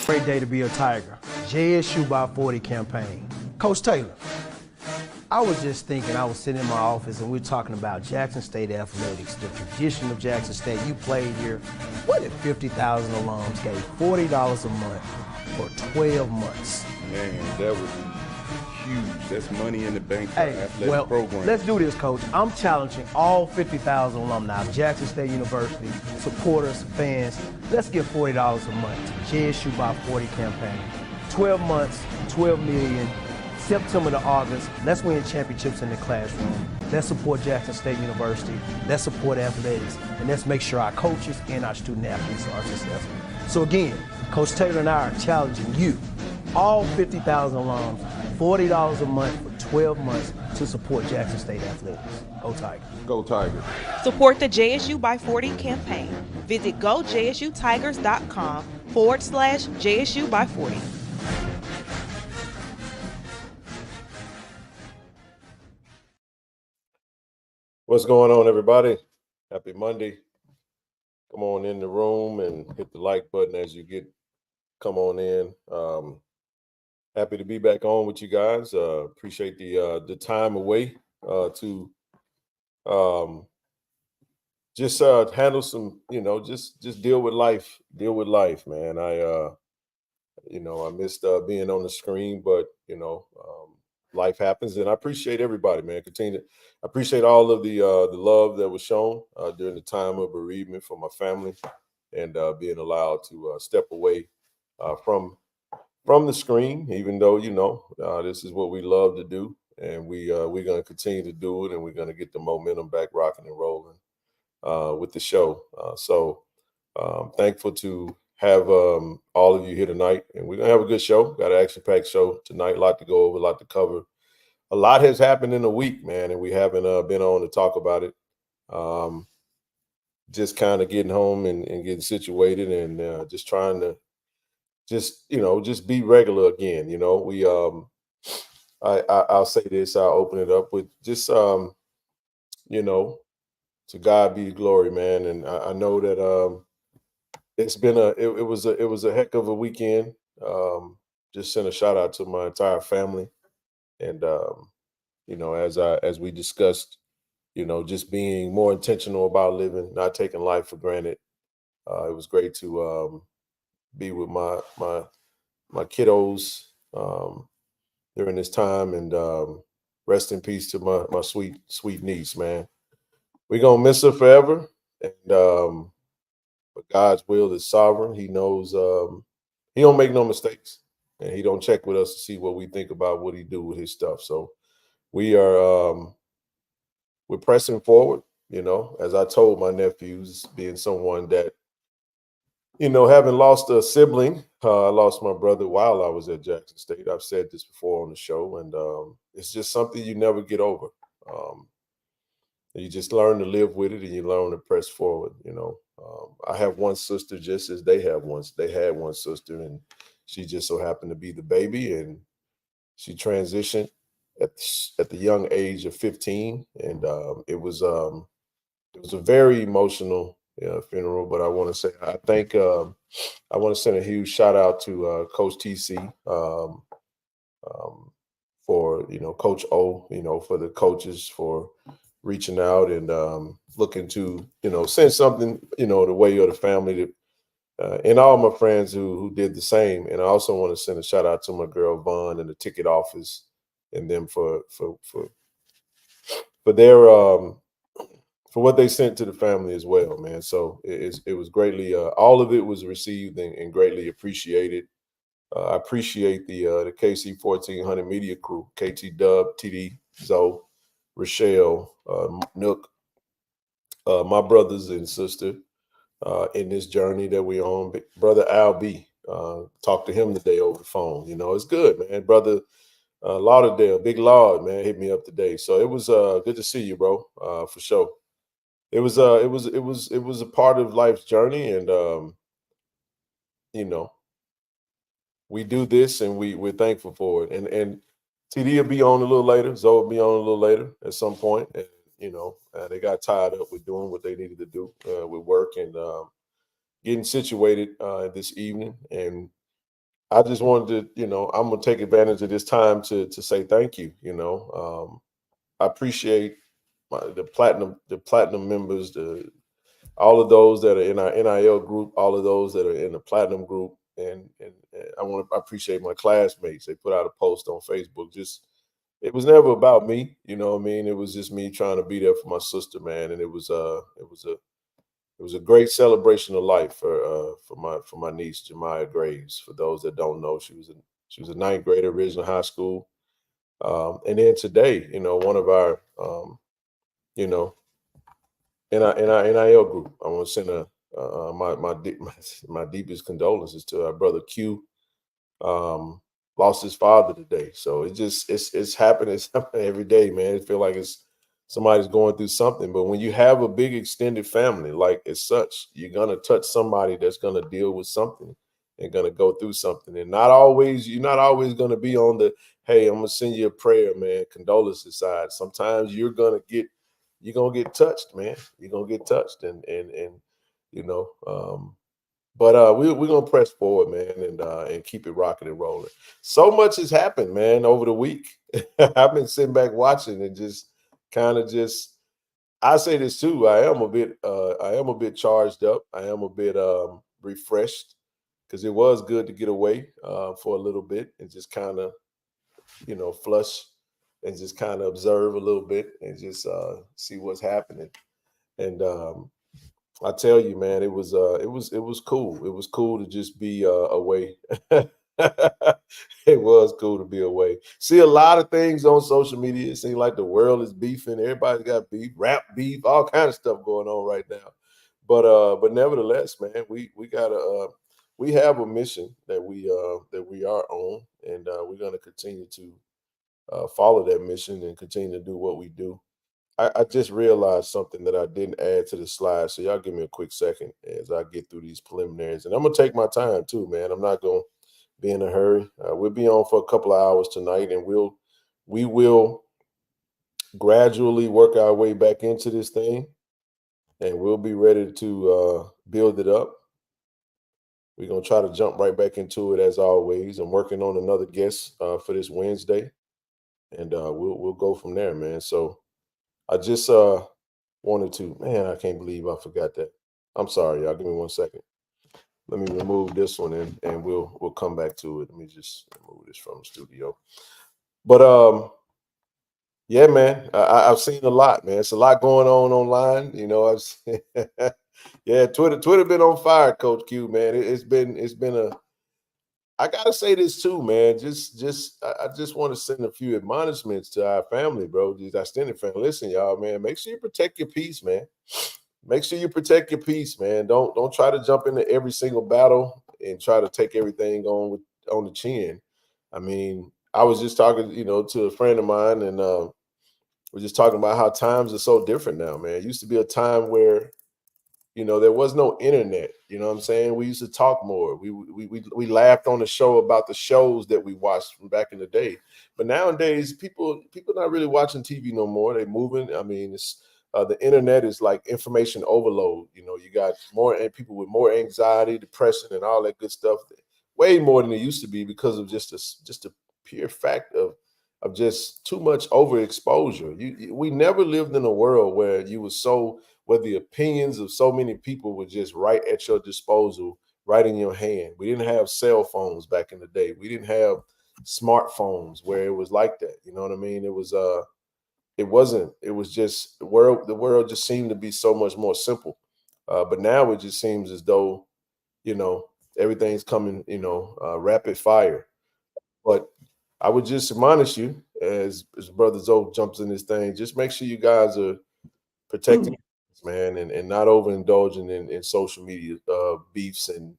Great day to be a Tiger. JSU by 40 campaign. Coach Taylor, I was just thinking, I was sitting in my office and we were talking about Jackson State athletics, the tradition of Jackson State. You played here. What if 50,000 alums gave $40 a month for 12 months? Man, that would be huge. That's money in the bank for athletic program. Let's do this, Coach. I'm challenging all 50,000 alumni of Jackson State University, supporters, fans. Let's give $40 a month to JSU by 40 campaign. 12 months, 12 million. September to August, let's win championships in the classroom. Let's support Jackson State University. Let's support athletics. And let's make sure our coaches and our student athletes are successful. So again, Coach Taylor and I are challenging you, all 50,000 alums, $40 a month for 12 months to support Jackson State athletics. Go Tigers. Go Tigers. Support the JSU by 40 campaign. Visit gojsutigers.com/JSU by 40. What's going on, everybody? Happy Monday. Come on in the room and hit the like button as you come on in. Happy to be back on with you guys. Appreciate the time away to just handle some, just deal with life. Deal with life, man. I missed being on the screen, but life happens, and I appreciate everybody, man. I appreciate all of the love that was shown during the time of bereavement for my family, and being allowed to step away from the screen, even though this is what we love to do, and we're going to continue to do it, and we're going to get the momentum back rocking and rolling with the show. So thankful to have all of you here tonight, and we're gonna have a good show. Got an action-packed show tonight, a lot to go over, a lot to cover. A lot has happened in a week, man, and we haven't been on to talk about it. Just kind of getting home and getting situated, and just trying to just be regular again. I'll say this, I'll open it up with just to God be glory, man. And I know that it's been it was a heck of a weekend. Just send a shout out to my entire family, and as we discussed, just being more intentional about living, not taking life for granted. It was great to be with my kiddos during this time, and rest in peace to my sweet niece, man. We're gonna miss her forever, and but God's will is sovereign. He knows he don't make no mistakes, and he don't check with us to see what we think about what he do with his stuff. So we're pressing forward, as I told my nephews, being someone that, having lost a sibling, I lost my brother while I was at Jackson State. I've said this before on the show, and it's just something you never get over. You just learn to live with it, and you learn to press forward. I have one sister, just as they had one sister, and she just so happened to be the baby, and she transitioned at the young age of 15, and it was a very emotional funeral. But I want to say I want to send a huge shout out to Coach TC for Coach O, for the coaches for reaching out and looking to send something the way of the family to, and all my friends who did the same. And I also want to send a shout out to my girl Vaughn and the ticket office, and them for their for what they sent to the family as well, man. So it was greatly all of it was received and greatly appreciated. I appreciate the KC-1400 media crew, KT Dub, TD, Zoe, Rochelle, Nook, my brothers and sister in this journey that we on. Brother Al B, talked to him today over the phone. It's good, man. Brother Lauderdale, Big Lord, man, hit me up today. So it was good to see you, bro, for sure. It was a part of life's journey, and we do this, and we're thankful for it. And TD will be on a little later. Zoe will be on a little later at some point. And, they got tied up with doing what they needed to do with work and getting situated this evening. And I just wanted to, I'm gonna take advantage of this time to say thank you. I appreciate the platinum members, all of those that are in our NIL group, all of those that are in the platinum group, and I appreciate my classmates. They put out a post on Facebook. It was never about me, you know what I mean? It was just me trying to be there for my sister, man, and it was a great celebration of life for my niece Jemiah Graves. For those that don't know, she was a ninth grader, original high school, and then today, one of our you know in our NIL group, I want to send my deepest condolences to our brother Q. Lost his father today, so it's happening. It's happening every day, man. It feel like somebody's going through something. But when you have a big extended family like as such, you're gonna touch somebody that's gonna deal with something and gonna go through something. And you're not always gonna be on the, hey, I'm gonna send you a prayer, man, condolences side. Sometimes you're gonna get touched, man. You're gonna get touched, and you know. But we're gonna press forward, man, and keep it rocking and rolling. So much has happened, man, over the week. I've been sitting back watching and just kind of just. I say this too. I am a bit charged up. I am a bit refreshed because it was good to get away for a little bit and just kind of flush and just kind of observe a little bit and just see what's happening. And I tell you, man, it was cool. It was cool to just be away. It was cool to be away. See a lot of things on social media. It seems like the world is beefing. Everybody's got beef, rap beef, all kind of stuff going on right now. But nevertheless, man, we have a mission that we are on, and we're gonna continue to follow that mission and continue to do what we do. I just realized something that I didn't add to the slide. So y'all give me a quick second as I get through these preliminaries. And I'm gonna take my time too, man. I'm not gonna be in a hurry. We'll be on for a couple of hours tonight, and we will gradually work our way back into this thing, and we'll be ready to build it up. We're gonna try to jump right back into it as always. I'm working on another guest for this Wednesday, and we'll go from there, man. So I just wanted to, man, I can't believe I forgot that. I'm sorry, y'all. Give me 1 second. Let me remove this one and we'll come back to it. Let me just remove this from the studio. But yeah, man, I've seen a lot, man. It's a lot going on online. Yeah, Twitter been on fire, Coach Q, man. It's been a. I gotta say this too, man. I just want to send a few admonishments to our family, bro. These extended family. Listen, y'all, man. Make sure you protect your peace, man. Make sure you protect your peace, man. Don't try to jump into every single battle and try to take everything on the chin. I mean, I was just talking, to a friend of mine, and we're just talking about how times are so different now, man. It used to be a time where there was no internet. You know what I'm saying? We used to talk more. We laughed on the show about the shows that we watched from back in the day. But nowadays, people not really watching TV no more. They moving. I mean, it's the internet is like information overload. You got more people with more anxiety, depression, and all that good stuff. Way more than it used to be because of just a pure fact of just too much overexposure. We never lived in a world where where the opinions of so many people were just right at your disposal, right in your hand. We didn't have cell phones back in the day. We didn't have smartphones where it was like that. You know what I mean? It wasn't. It was just the world just seemed to be so much more simple. But now it just seems as though, everything's coming, rapid fire. But I would just admonish you as Brother Zoe jumps in this thing, just make sure you guys are protecting man, and not overindulging in social media beefs and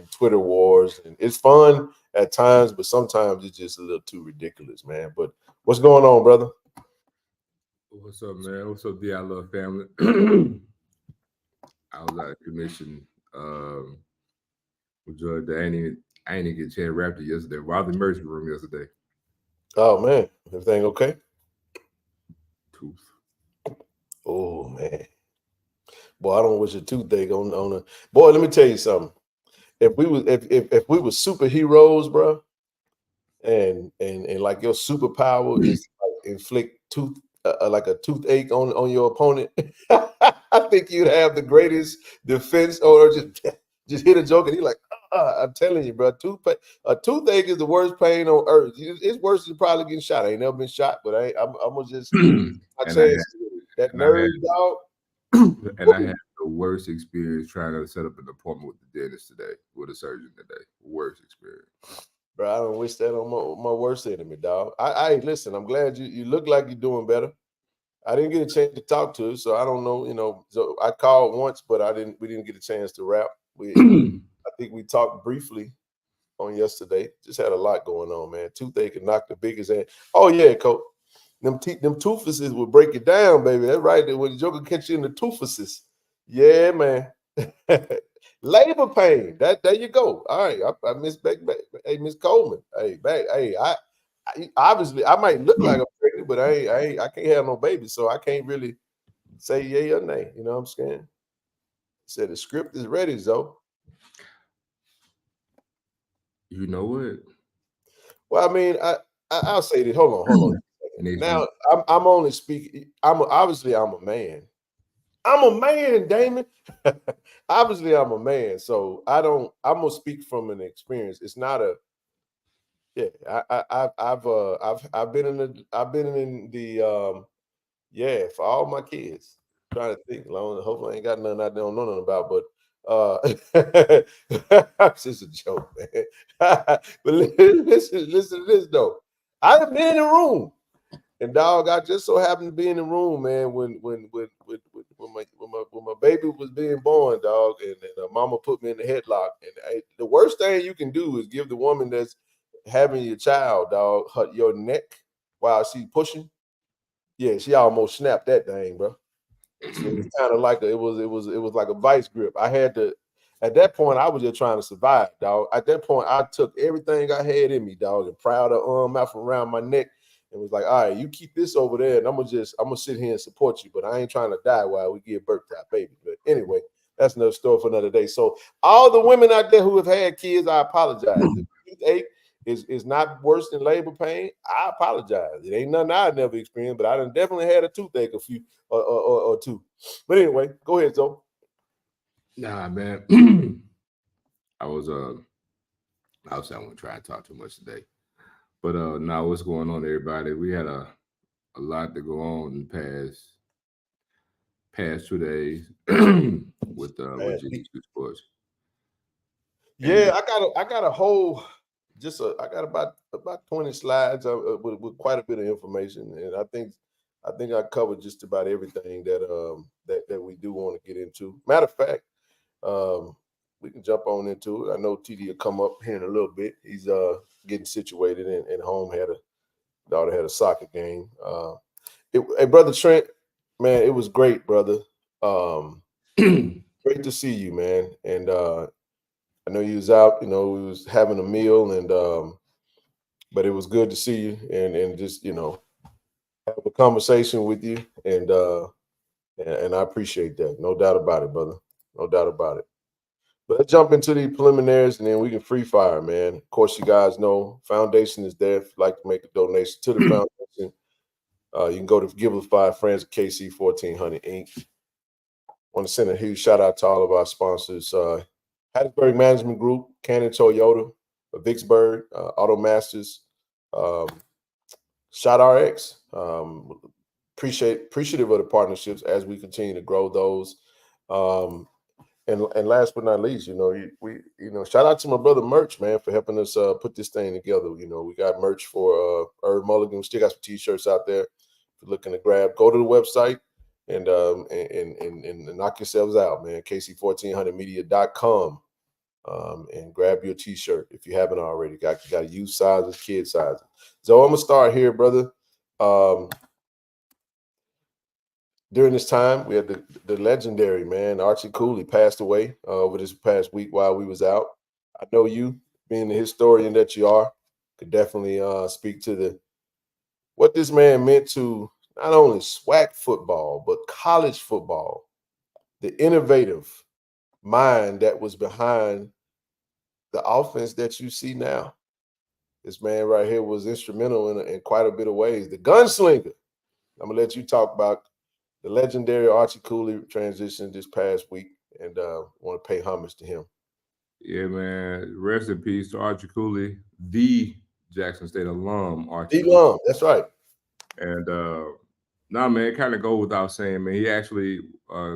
Twitter wars. And it's fun at times, but sometimes it's just a little too ridiculous, man. But what's going on, brother? What's up, man? What's up, the I Love family? I was out of commission. Enjoyed that. I ain't even get a chance to wrap it yesterday. Well, I was in the emergency room yesterday. Oh man, everything okay? Tooth. Oh man. Boy, I don't wish a toothache on a boy. Let me tell you something. if we was if we were superheroes, bro, and like your superpower is like inflict like a toothache on your opponent, I think you'd have the greatest defense, or just hit a joke and he's like, I'm telling you, bro, a toothache is the worst pain on earth. It's worse than probably getting shot. I ain't never been shot, but I'm gonna just my chance. That nerve, dog. And I had the worst experience trying to set up an appointment with the dentist today, with a surgeon today. Worst experience. Bro, I don't wish that on my worst enemy, dog. I listen, I'm glad you look like you're doing better. I didn't get a chance to talk to her, so I don't know, So I called once, but we didn't get a chance to rap. I think we talked briefly on yesterday. Just had a lot going on, man. Toothache and knocked the biggest ass. Oh yeah, coach. Them toofuses will break it down, baby. That's right. When the Joker catch you in the toofuses. Yeah, man. Labor pain. There you go. All right. I miss back. Hey, Miss Coleman. Hey, back. Hey, I obviously I might look like I'm pregnant, but I can't have no baby, so I can't really say yay or nay. You know what I'm saying? Said the script is ready, Zoe. You know what? Well, I mean, I'll say this. Hold on. Now I'm only speaking. Obviously I'm a man. I'm a man, Damon. Obviously I'm a man, so I'm gonna speak from an experience. It's not a I've been in the for all my kids. I'm trying to think. Hopefully I ain't got nothing I don't know nothing about, but it's just a joke, man. But listen to this though. I've been in the room, and dog, I just so happened to be in the room, man, when my baby was being born, dog, and mama put me in the headlock. And the worst thing you can do is give the woman that's having your child, dog, your neck while she's pushing. Yeah, she almost snapped that thing, bro. So it was kind of like it was like a vice grip. I had to. At that point, I was just trying to survive, dog. At that point, I took everything I had in me, dog, and proud her arm out from around my neck, and was like, "All right, you keep this over there, and I'm gonna sit here and support you, but I ain't trying to die while we give birth to our baby." But anyway, that's another story for another day. So, all the women out there who have had kids, I apologize. If toothache is not worse than labor pain, I apologize. It ain't nothing I never experienced, but I done definitely had a toothache a few or two. But anyway, go ahead, Zoe. Nah, man. I won't try to talk too much today. But now what's going on, everybody? We had a lot to go on in the past 2 days with JSU sports. Yeah, I got a whole I got about 20 slides with quite a bit of information, and I think I covered just about everything that we do want to get into. Matter of fact, we can jump on into it. I know TD will come up here in a little bit. He's getting situated and home. Daughter had a soccer game. Hey, brother Trent, man, it was great, brother. Great to see you, man. And I know you was out. We was having a meal, and but it was good to see you and just have a conversation with you, and I appreciate that. No doubt about it, brother. No doubt about it. But let's jump into the preliminaries, and then we can free fire, man. Of course, you guys know foundation is there. If you'd like to make a donation to the foundation, you can go to Givelify Friends of KC-1400 Inc. Want to send a huge shout out to all of our sponsors: Hattiesburg Management Group, Cannon Toyota, Vicksburg, Auto Masters, Shot RX. Appreciative of the partnerships as we continue to grow those. And last but not least, shout out to my brother Merch, man, for helping us put this thing together. We got merch for Irv Mulligan. We still got some t-shirts out there. If you're looking to grab, go to the website and knock yourselves out, man. KC1400media.com. And grab your t-shirt if you haven't already. Got youth sizes, kid sizes. So I'm gonna start here, brother. During this time, we had the legendary man Archie Cooley passed away over this past week while we was out. I know you, being the historian that you are, could definitely speak to what this man meant to not only SWAC football but college football. The innovative mind that was behind the offense that you see now. This man right here was instrumental in quite a bit of ways. The gunslinger. I'm gonna let you talk about the legendary Archie Cooley transition this past week, and want to pay homage to him. Yeah, man. Rest in peace to Archie Cooley, the Jackson State alum, Archie. That's right. And nah, man, it kind of go without saying, man. He actually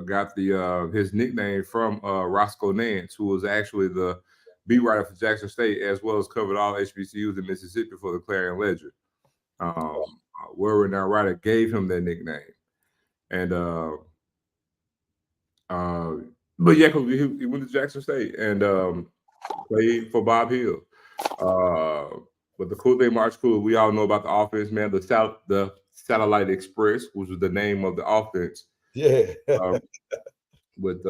got the his nickname from Roscoe Nance, who was actually the beat writer for Jackson State, as well as covered all HBCUs in Mississippi for the Clarion Ledger. World-renowned writer gave him that nickname, and but yeah, because he went to Jackson State and played for Bob Hill. But the cool thing, March Cool, we all know about the offense, man. The Satellite Express, which was the name of the offense. Yeah. With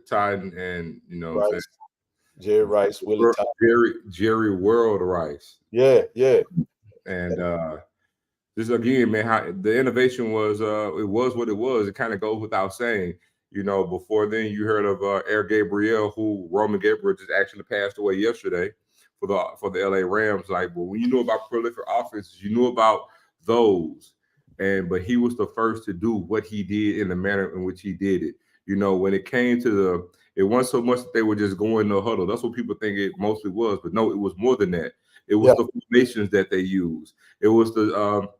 Titan and Rice. Jerry Rice, Willie Jerry World Rice. Yeah. And just again, man, how the innovation was it was what it was. It kind of goes without saying. Before then you heard of Air Gabriel, who Roman Gabriel just actually passed away yesterday for the LA Rams. Like, well, when you know about prolific offenses, you knew about those. But he was the first to do what he did in the manner in which he did it. When it came to it wasn't so much that they were just going no huddle. That's what people think it mostly was, but no, it was more than that. It was the formations that they used. It was the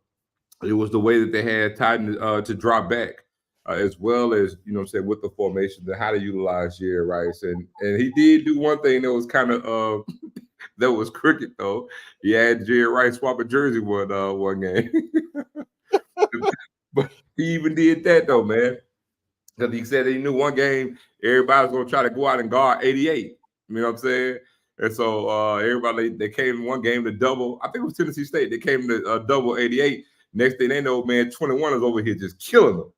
way that they had time to drop back, as well as with the formation, and how to utilize Jerry Rice. And he did do one thing that was kind of that was crooked though. He had Jerry Rice swap a jersey one game. But he even did that though, man. Because he said he knew one game everybody was going to try to go out and guard 88. You know what I'm saying? And so everybody, they came in one game to double. I think it was Tennessee State. They came to double 88. Next thing they know, man, 21 is over here just killing them.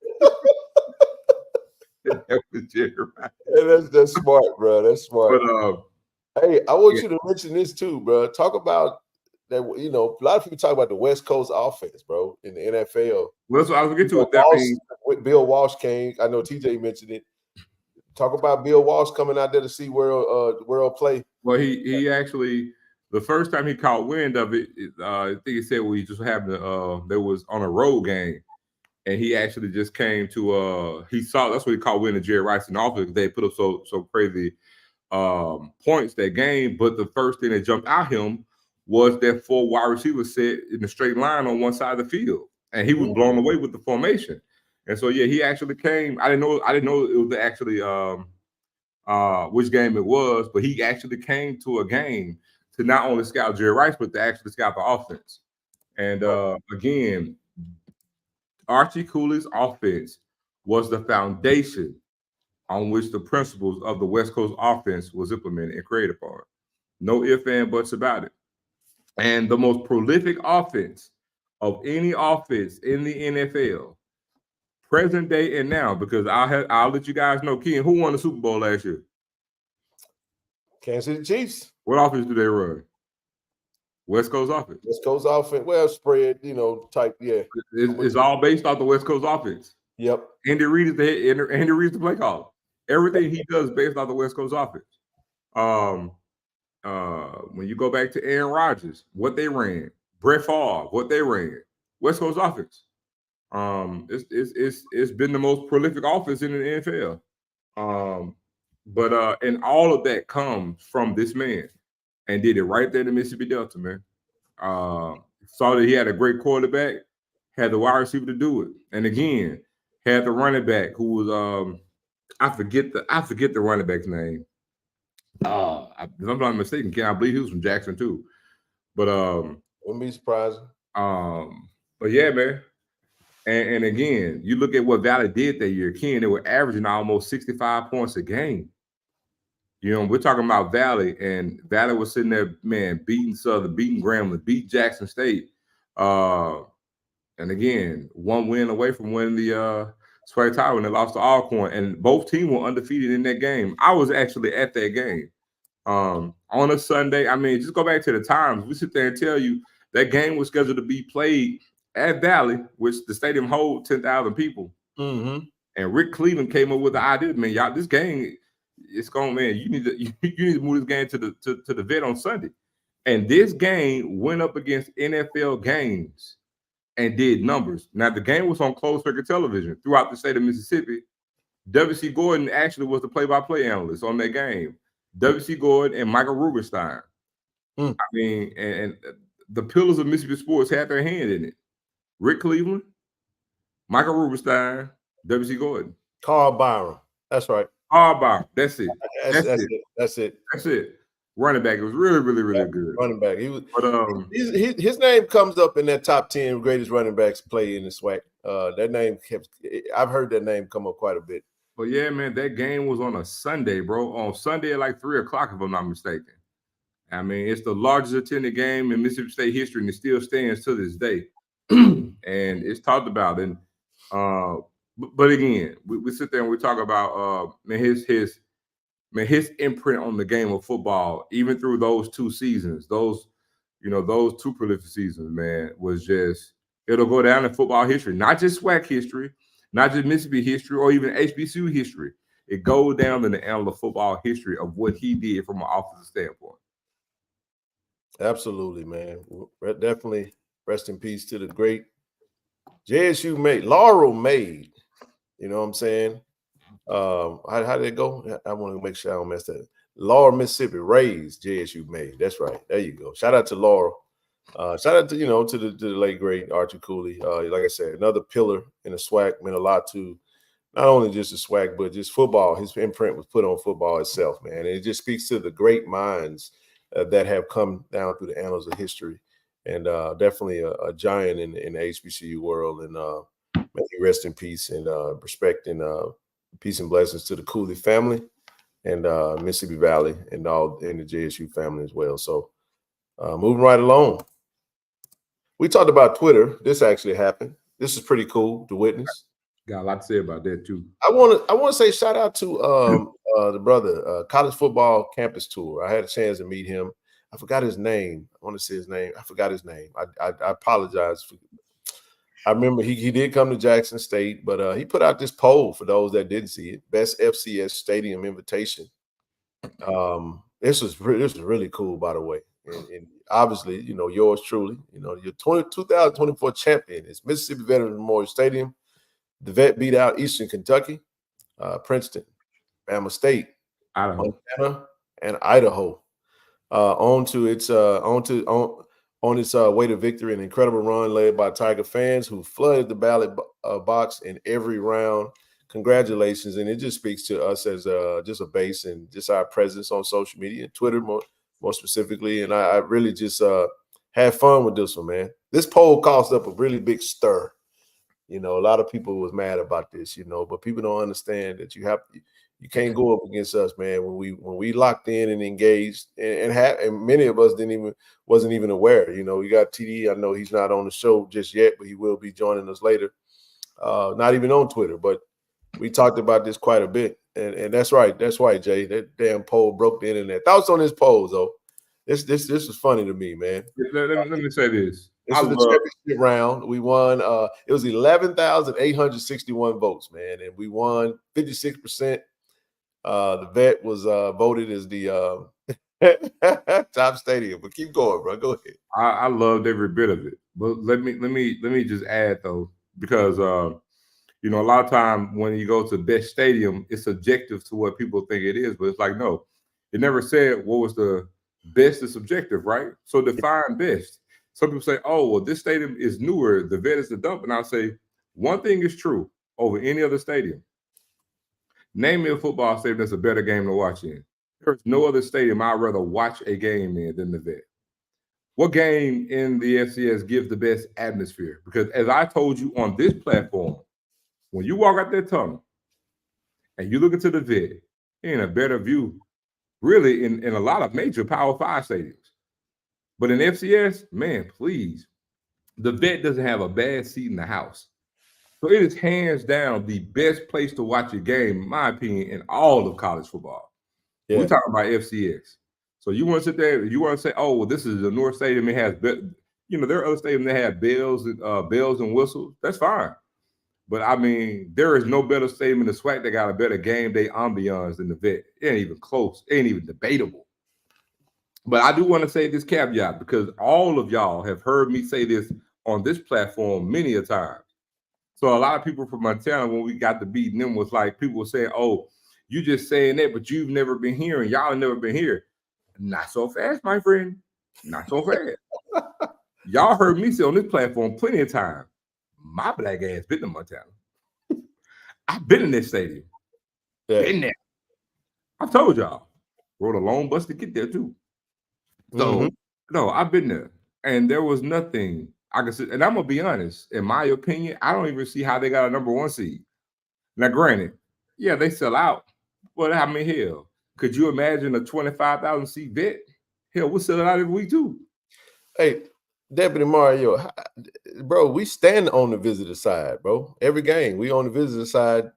That was Jerry Rice. Yeah, that's smart, bro. That's smart. But hey, I want you to mention this too, bro. Talk about that. A lot of people talk about the West Coast offense, bro, in the NFL. Well, so I was gonna get to it. With Bill Walsh came. I know TJ mentioned it. Talk about Bill Walsh coming out there to see world play. Well, he actually, the first time he caught wind of it, I think he said we just happened to there was on a road game, and he actually just came to he saw, that's what he caught wind of Jerry Rice in office. They put up so crazy points that game, but the first thing that jumped out him was that 4 wide receivers set in a straight line on one side of the field, and he was blown away with the formation. And so yeah, he actually came. I didn't know it was actually which game it was, but he actually came to a game to not only scout Jerry Rice, but to actually scout the offense. And again, Archie Cooley's offense was the foundation on which the principles of the West Coast offense was implemented and created upon. No ifs, ands, buts about it. And the most prolific offense of any offense in the NFL, present day and now, because I'll let you guys know, Ken, who won the Super Bowl last year? Kansas City Chiefs. What offense do they run? West Coast offense. West Coast offense. Well, spread, type. Yeah. It's all based off the West Coast offense. Yep. Andy Reid is the play caller. Everything he does is based off the West Coast offense. When you go back to Aaron Rodgers, what they ran, Brett Favre, what they ran, West Coast offense. It's been the most prolific offense in the NFL. And all of that comes from this man, and did it right there in the Mississippi Delta, man. Saw that he had a great quarterback, had the wide receiver to do it, and again had the running back who was I forget the running back's name. If I'm not mistaken, I believe he was from Jackson too. But wouldn't be surprising. But yeah, man. And again, you look at what Valley did that year. Ken, they were averaging almost 65 points a game. We're talking about Valley, and Valley was sitting there, man, beating Southern, beating Grambling, beat Jackson State. And again, one win away from winning the Swag Title when they lost to Alcorn, and both teams were undefeated in that game. I was actually at that game on a Sunday. I mean, just go back to the times. We sit there and tell you that game was scheduled to be played at Valley, which the stadium holds 10,000 people. Mm-hmm. And Rick Cleveland came up with the idea, man, y'all, this game, it's going, man. You need to you need to move this game to the vet on Sunday. And this game went up against NFL games and did numbers. Now the game was on closed circuit television throughout the state of Mississippi. W.C. Gordon actually was the play-by-play analyst on that game. W.C. Gordon and Michael Rubenstein. I mean, and the pillars of Mississippi sports had their hand in it. Rick Cleveland, Michael Rubenstein, W.C. Gordon. Carl Byron. That's right. Carl Byron. That's it. That's it. Running back. It was really, really, really good. Running back. He was. But his name comes up in that top 10 greatest running backs play in the SWAC. That name I've heard that name come up quite a bit. But yeah, man, that game was on a Sunday, bro. On Sunday at like 3:00, if I'm not mistaken. I mean, it's the largest attended game in Mississippi State history, and it still stands to this day. And it's talked about. And but again, we sit there and we talk about his imprint on the game of football, even through those 2 seasons, those 2 prolific seasons, man, was just, it'll go down in football history, not just SWAC history, not just Mississippi history, or even HBCU history. It goes down in the annal of football history of what he did from an offensive standpoint. Absolutely, man. Definitely rest in peace to the great JSU made, Laurel made. You know what I'm saying? How did it go? I want to make sure I don't mess that. Laurel, Mississippi, raised, JSU made. That's right. There you go. Shout out to Laurel. Shout out to the late great Archie Cooley. Like I said, another pillar in the SWAC, meant a lot to not only just the SWAC, but just football. His imprint was put on football itself, man. And it just speaks to the great minds that have come down through the annals of history, and definitely a giant in the HBCU world. And may he rest in peace, and respect and peace and blessings to the Cooley family and Mississippi Valley and all in the JSU family as well. So moving right along. We talked about Twitter. This actually happened. This is pretty cool to witness. Got a lot to say about that too. I want to say shout out to the brother, college football campus tour. I had a chance to meet him. I forgot his name. I want to say his name. I forgot his name. I apologize. I remember he did come to Jackson State, but he put out this poll for those that didn't see it. Best FCS Stadium invitation. This was really cool, by the way. And obviously, yours truly, your 2024 champion is Mississippi Veterans Memorial Stadium. The Vet beat out Eastern Kentucky, Princeton, Bama State, Montana, and Idaho. On its way to victory, an incredible run led by Tiger fans who flooded the ballot box in every round. Congratulations. And it just speaks to us as just a base and just our presence on social media, Twitter more specifically. And I really just had fun with this one, man. This poll caused up a really big stir. A lot of people was mad about this, but people don't understand that you can't go up against us, man. When we locked in and engaged, and many of us wasn't even aware. We got TD. I know he's not on the show just yet, but he will be joining us later. Not even on Twitter, but we talked about this quite a bit, and that's right, Jay. That damn poll broke the internet. Thoughts on this poll, though? This was funny to me, man. Let me say this. This is the championship round. We won. It was 11,861 votes, man, and we won 56%. The Vet was voted as the top stadium. But keep going, bro. Go ahead. I loved every bit of it. But let me just add though, because a lot of time when you go to best stadium, it's subjective to what people think it is. But it's like, no, it never said what was the best is subjective, right? So define best. Some people say, oh, well, this stadium is newer. The Vet is the dump. And I'll say one thing is true over any other stadium. Name me a football stadium that's a better game to watch in. There's no other stadium I'd rather watch a game in than the Vet. What game in the FCS gives the best atmosphere? Because as I told you on this platform, when you walk out that tunnel and you look into the Vet, you're in a better view, really, in a lot of major Power 5 stadiums. But in FCS, man, please, the Vet doesn't have a bad seat in the house. So it is hands down the best place to watch a game, in my opinion, in all of college football. Yeah. We're talking about FCS. So you want to sit there, you want to say, oh, well, this is the North Stadium. It has, there are other stadiums that have bells and whistles. That's fine. But I mean, there is no better stadium in the SWAC that got a better game day ambiance than the Vet. It ain't even close. It ain't even debatable. But I do want to say this caveat because all of y'all have heard me say this on this platform many a time. So a lot of people from Montana, when we got to beating them, was like people were saying, "Oh, you just saying that, but you've never been here, and y'all have never been here." Not so fast, my friend. Not so fast. Y'all heard me say on this platform plenty of times. My black ass been to Montana. I've been in this stadium. Yeah. Been there. I told y'all. Rode a long bus to get there too. So no, I've been there, and there was nothing I could say. And I'm gonna be honest. In my opinion, I don't even see how they got a number 1 seed. Now, granted, yeah, they sell out. But I mean, hell, could you imagine a 25,000 seat Vet? Hell, we'll sell it out every week too. Hey, Deputy Mario, bro, we stand on the visitor side, bro. Every game, we on the visitor side.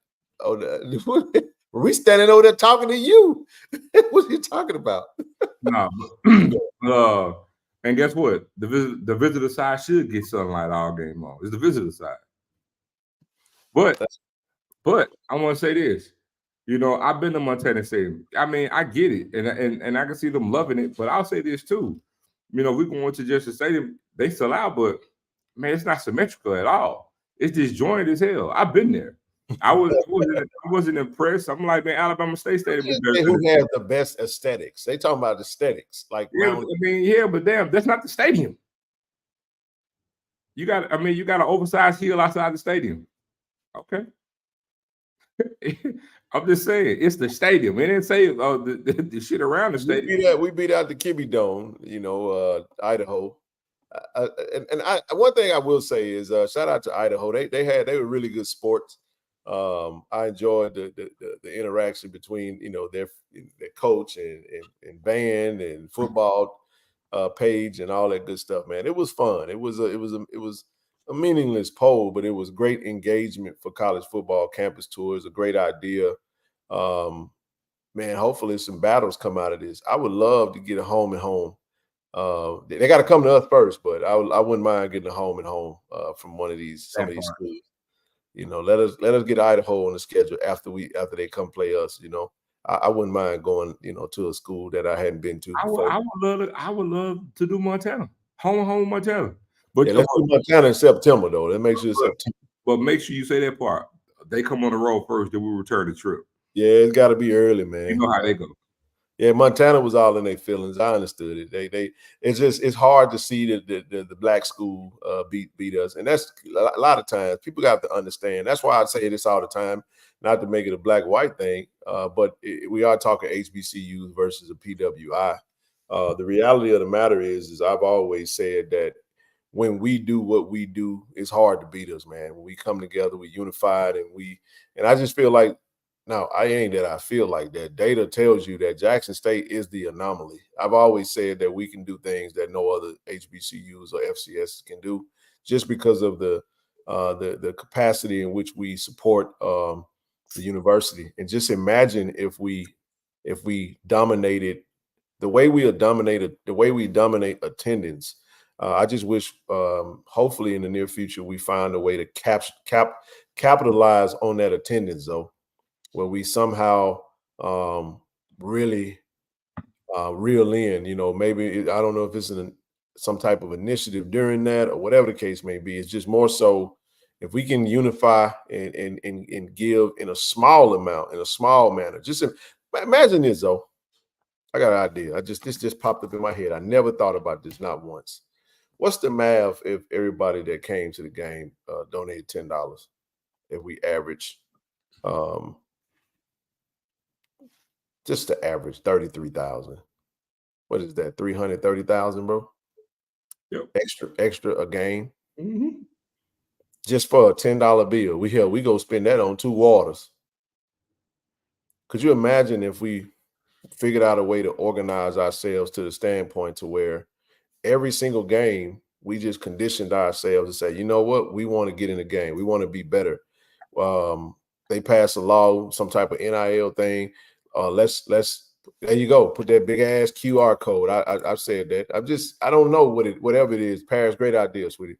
We standing over there talking to you. What are you talking about? Nah, and guess what? The visitor side should get sunlight all game long. It's the visitor side. But I want to say this. You know, I've been to Montana Stadium. I mean, I get it, and I can see them loving it. But I'll say this too. You know, we going to JSU Stadium. They sell out, but man, it's not symmetrical at all. It's disjointed as hell. I've been there. I wasn't impressed. I'm like, man, Alabama State Stadium is better. Who has the best aesthetics? They talking about aesthetics, like yeah, but damn, that's not the stadium. You got an oversized hill outside the stadium. Okay. I'm just saying, it's the stadium. It didn't say the shit around the stadium. We beat out the Kibbe Dome, Idaho. One thing I will say is shout out to Idaho. They were really good sports. I enjoyed the interaction between their coach and band and football page and all that good stuff. Man, it was fun. It was a meaningless poll, but it was great engagement for college football campus tours. A great idea. Man, hopefully some battles come out of this. I would love to get a home and home. They got to come to us first, but I wouldn't mind getting a home and home from some of these schools. Let us get Idaho on the schedule after they come play us. I wouldn't mind going to a school that I hadn't been to before. I would love to do Montana, home Montana. But let's do Montana in September though. That makes sure September. But make sure you say that part. They come on the road first, then we return the trip. Yeah, it's got to be early, man. You know how they go. Yeah, Montana was all in their feelings. I understood it. It's hard to see the black school beat us, and that's a lot of times people got to understand. That's why I say this all the time, not to make it a black-white thing, but we are talking HBCUs versus a PWI. The reality of the matter is I've always said that when we do what we do, it's hard to beat us, man. When we come together, we unified, and I just feel like. Now, I feel like that. Data tells you that Jackson State is the anomaly. I've always said that we can do things that no other HBCUs or FCS can do just because of the capacity in which we support the university. And just imagine if we dominated the way we dominate attendance. I just wish hopefully in the near future we find a way to capitalize on that attendance though. Where we somehow really reel in, maybe I don't know if it's some type of initiative during that or whatever the case may be. It's just more so if we can unify and give in a small amount, in a small manner. Just imagine this though. I got an idea. This just popped up in my head. I never thought about this, not once. What's the math if everybody that came to the game donated $10? If we average just the average 33,000. What is that? 330,000, bro? Yep. Extra a game. Mm-hmm. Just for a $10 bill. We go spend that on 2 waters. Could you imagine if we figured out a way to organize ourselves to the standpoint to where every single game we just conditioned ourselves to say, you know what, we want to get in the game. We want to be better. They passed a law, some type of NIL thing. Let's there you go. Put that big ass QR code. I've said that. I don't know whatever it is. Paris, great idea, sweetie.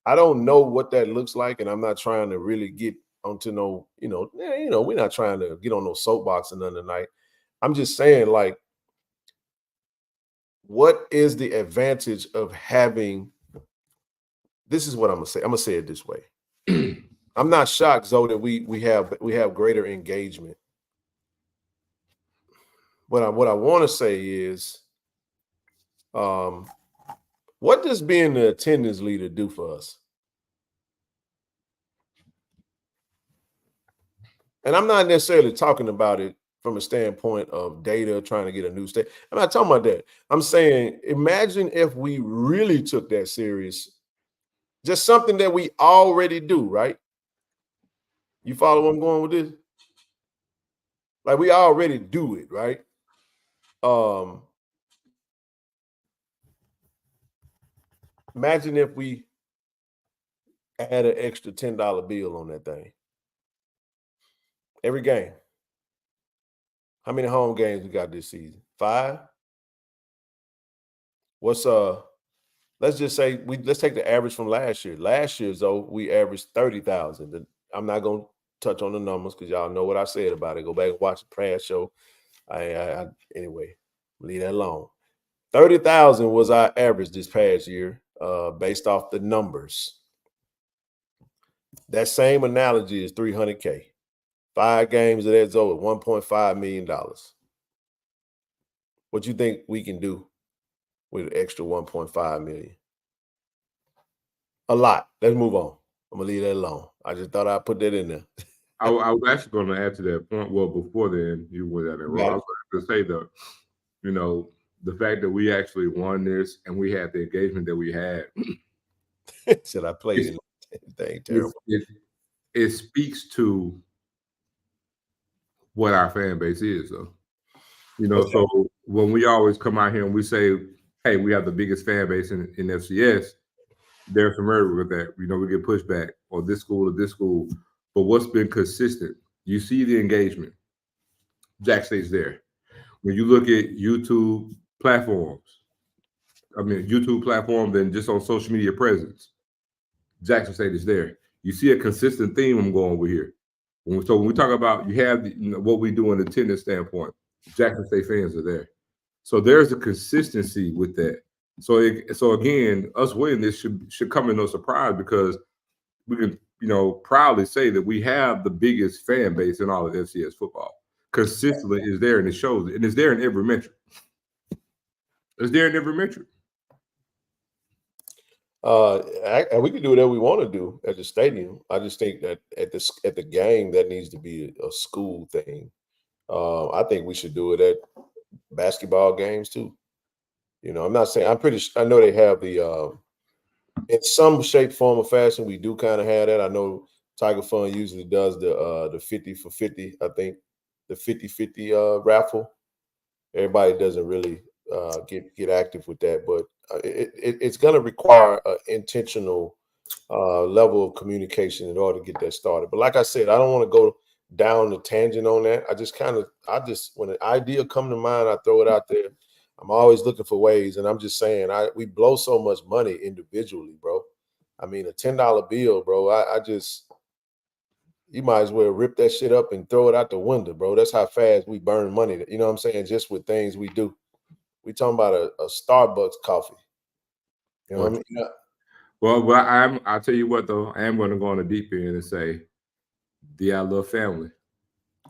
I don't know what that looks like, and I'm not trying to really get onto no, we're not trying to get on no soapbox or nothing tonight. I'm just saying, like, what is the advantage of having? This is what I'm gonna say. I'm gonna say it this way. I'm not shocked, Zoe, that we have greater engagement. What I want to say is, what does being the attendance leader do for us? And I'm not necessarily talking about it from a standpoint of data, trying to get a new state. I'm not talking about that. I'm saying, imagine if we really took that serious, just something that we already do, right? You follow where I'm going with this? Like, we already do it, right? Imagine if we add an extra $10 bill on that thing. Every game. How many home games we got this season? 5? What's let's just say let's take the average from last year. Last year, though, we averaged 30,000. I'm not gonna touch on the numbers because y'all know what I said about it. Go back and watch the past show. Anyway, leave that alone. 30,000 was our average this past year, based off the numbers. That same analogy is 300K. 5 games of that's over $1.5 million. What you think we can do with an extra 1.5 million? A lot. Let's move on. I'm gonna leave that alone. I just thought I'd put that in there. I was actually going to add to that point. Well, before then, you went at it wrong. I was going to say the fact that we actually won this and we had the engagement that we had. Said I played anything terrible. It speaks to what our fan base is, though. So when we always come out here and we say, hey, we have the biggest fan base in FCS, they're familiar with that. We get pushback or this school. But what's been consistent, you see the engagement. Jack State's there. When you look at YouTube platforms, then just on social media presence, Jackson State is there. You see a consistent theme I'm going with here. When we talk about you have what we do in the attendance standpoint, Jackson State fans are there. So there's a consistency with that. So again, us winning this should come in no surprise because we can proudly say that we have the biggest fan base in all of FCS football. Consistently is there and it shows it, and it's there in every metric. It's there in every metric. We can do whatever we want to do at the stadium. I just think that at the game that needs to be a school thing. I think we should do it at basketball games too. I'm not saying I know they have the in some shape, form, or fashion. We do kind of have that. I know Tiger Fund usually does the 50 for 50. I think the 50-50 raffle. Everybody doesn't really get active with that, but it's going to require an intentional level of communication in order to get that started. But like I said, I don't want to go down the tangent on that. When an idea come to mind, I throw it out there. I'm always looking for ways, and I'm just saying we blow so much money individually, bro. I mean, a $10 bill, bro. You might as well rip that shit up and throw it out the window, bro. That's how fast we burn money. You know what I'm saying? Just with things we do. We talking about a Starbucks coffee. You know what I mean? Yeah. Well, I'll tell you what though, I am going to go on the deep end and say, I love family.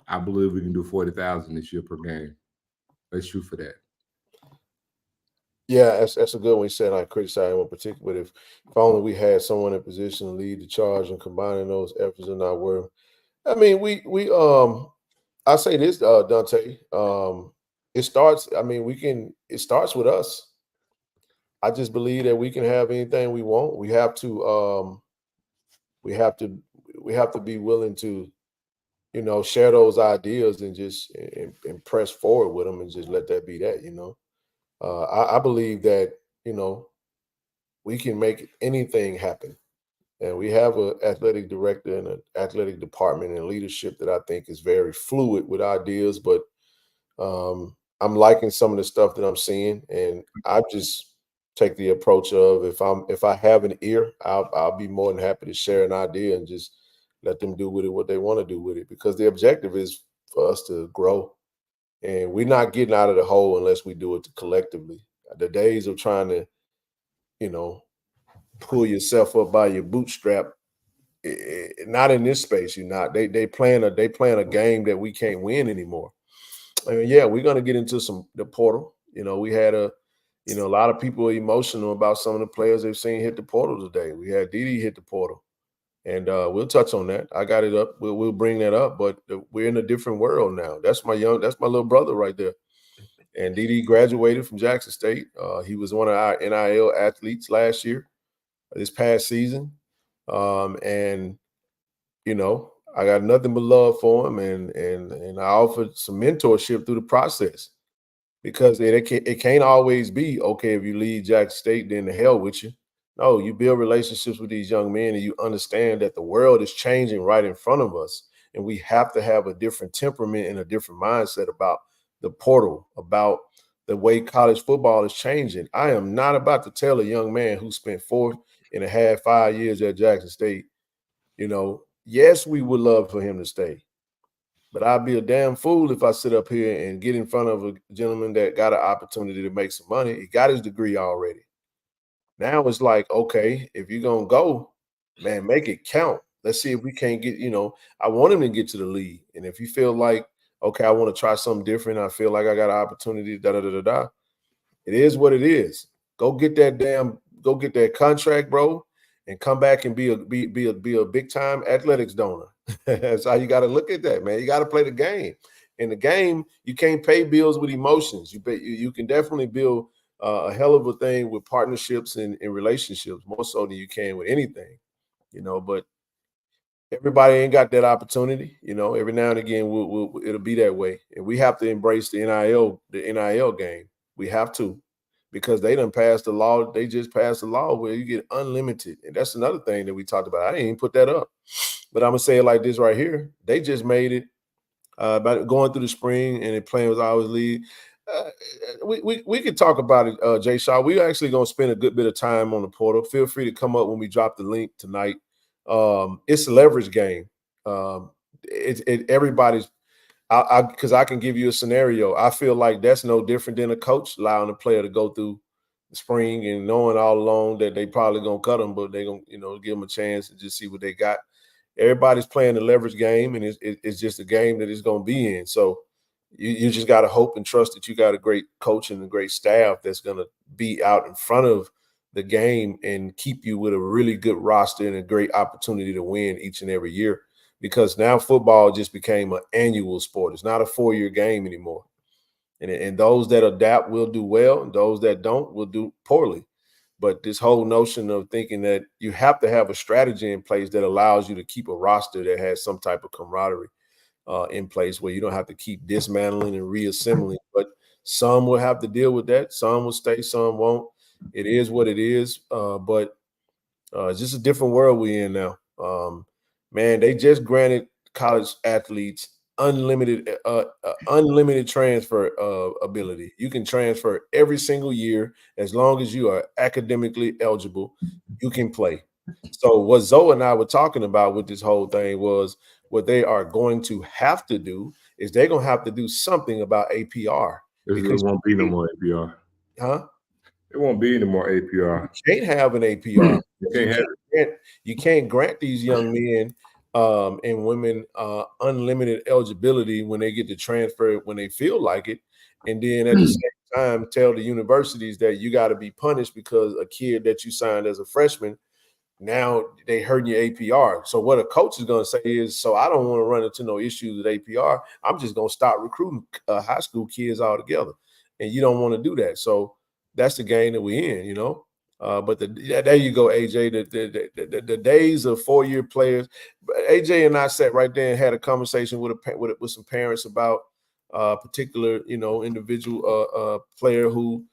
I believe we can do 40,000 this year per game. Let's shoot for that. Yeah, that's a good one. He said I criticize him in particular, but if only we had someone in position to lead the charge and combining those efforts in our world. I mean, I say this, Dante. It starts with us. I just believe that we can have anything we want. We have to be willing to, share those ideas and just and press forward with them and just let that be that, I believe that, we can make anything happen. And we have an athletic director and an athletic department and leadership that I think is very fluid with ideas. But I'm liking some of the stuff that I'm seeing. And take the approach of if I have an ear, I'll be more than happy to share an idea and just let them do with it what they want to do with it, because the objective is for us to grow, and we're not getting out of the hole unless we do it collectively. The days of trying to, pull yourself up by your bootstrap, not in this space. You're not. They playing a game that we can't win anymore. I mean, yeah, we're gonna get into the portal. We had a lot of people are emotional about some of the players they've seen hit the portal today. We had Dede hit the portal, and we'll touch on that. I got it up. We'll bring that up, but we're in a different world now. That's my little brother right there. And Dede graduated from Jackson State. He was one of our NIL athletes this past season. And I got nothing but love for him, and I offered some mentorship through the process, because it can't always be, okay, if you leave Jackson State, then the hell with you. No, you build relationships with these young men, and you understand that the world is changing right in front of us, and we have to have a different temperament and a different mindset about the portal, about the way college football is changing. I am not about to tell a young man who spent 4.5, 5 years at Jackson State, yes, we would love for him to stay, but I'd be a damn fool if I sit up here and get in front of a gentleman that got an opportunity to make some money. He got his degree already. Now it's like, okay, if you're going to go, man, make it count. Let's see if we can't get, I want him to get to the league. And if you feel like, okay, I want to try something different, I feel like I got an opportunity, it is what it is. Go get that contract, bro, and come back and be a big time athletics donor. That's how you got to look at that, man. You got to play the game. In the game, you can't pay bills with emotions. You can definitely build a hell of a thing with partnerships and relationships, more so than you can with anything, but everybody ain't got that opportunity. Every now and again, it'll be that way. And we have to embrace the NIL game. We have to, because they done passed the law. They just passed the law where you get unlimited. And that's another thing that we talked about. I didn't even put that up, but I'm going to say it like this right here. They just made it about going through the spring and it playing with Iowa's league. We could talk about it, Jay Shaw. We're actually going to spend a good bit of time on the portal. Feel free to come up when we drop the link tonight. It's a leverage game. Everybody's because I can give you a scenario. I feel like that's no different than a coach allowing a player to go through the spring and knowing all along that they probably gonna cut them, but they gonna give them a chance and just see what they got. Everybody's playing the leverage game, and it's just a game that it's gonna be in. So you just got to hope and trust that you got a great coach and a great staff that's gonna be out in front of the game and keep you with a really good roster and a great opportunity to win each and every year. Because now football just became an annual sport. It's not a 4-year game anymore. And those that adapt will do well, and those that don't will do poorly. But this whole notion of thinking that you have to have a strategy in place that allows you to keep a roster that has some type of camaraderie in place, where you don't have to keep dismantling and reassembling. But some will have to deal with that. Some will stay, some won't. It is what it is. But it's just a different world we're in now. Man, they just granted college athletes unlimited transfer ability. You can transfer every single year as long as you are academically eligible. You can play. So what Zoe and I were talking about with this whole thing was what they are going to have to do is they're going to have to do something about APR. Because it won't be no more APR. Huh? It won't be any more APR. You can't have an APR. You can't grant these young men and women unlimited eligibility when they get to transfer when they feel like it, and then at the same time tell the universities that you got to be punished because a kid that you signed as a freshman, now they hurting your APR. So what a coach is going to say is, so I don't want to run into no issues with APR. I'm just going to stop recruiting high school kids altogether, and you don't want to do that. So that's the game that we're in, But there you go, AJ. The days of 4-year players. AJ and I sat right there and had a conversation with some parents about a particular, individual player who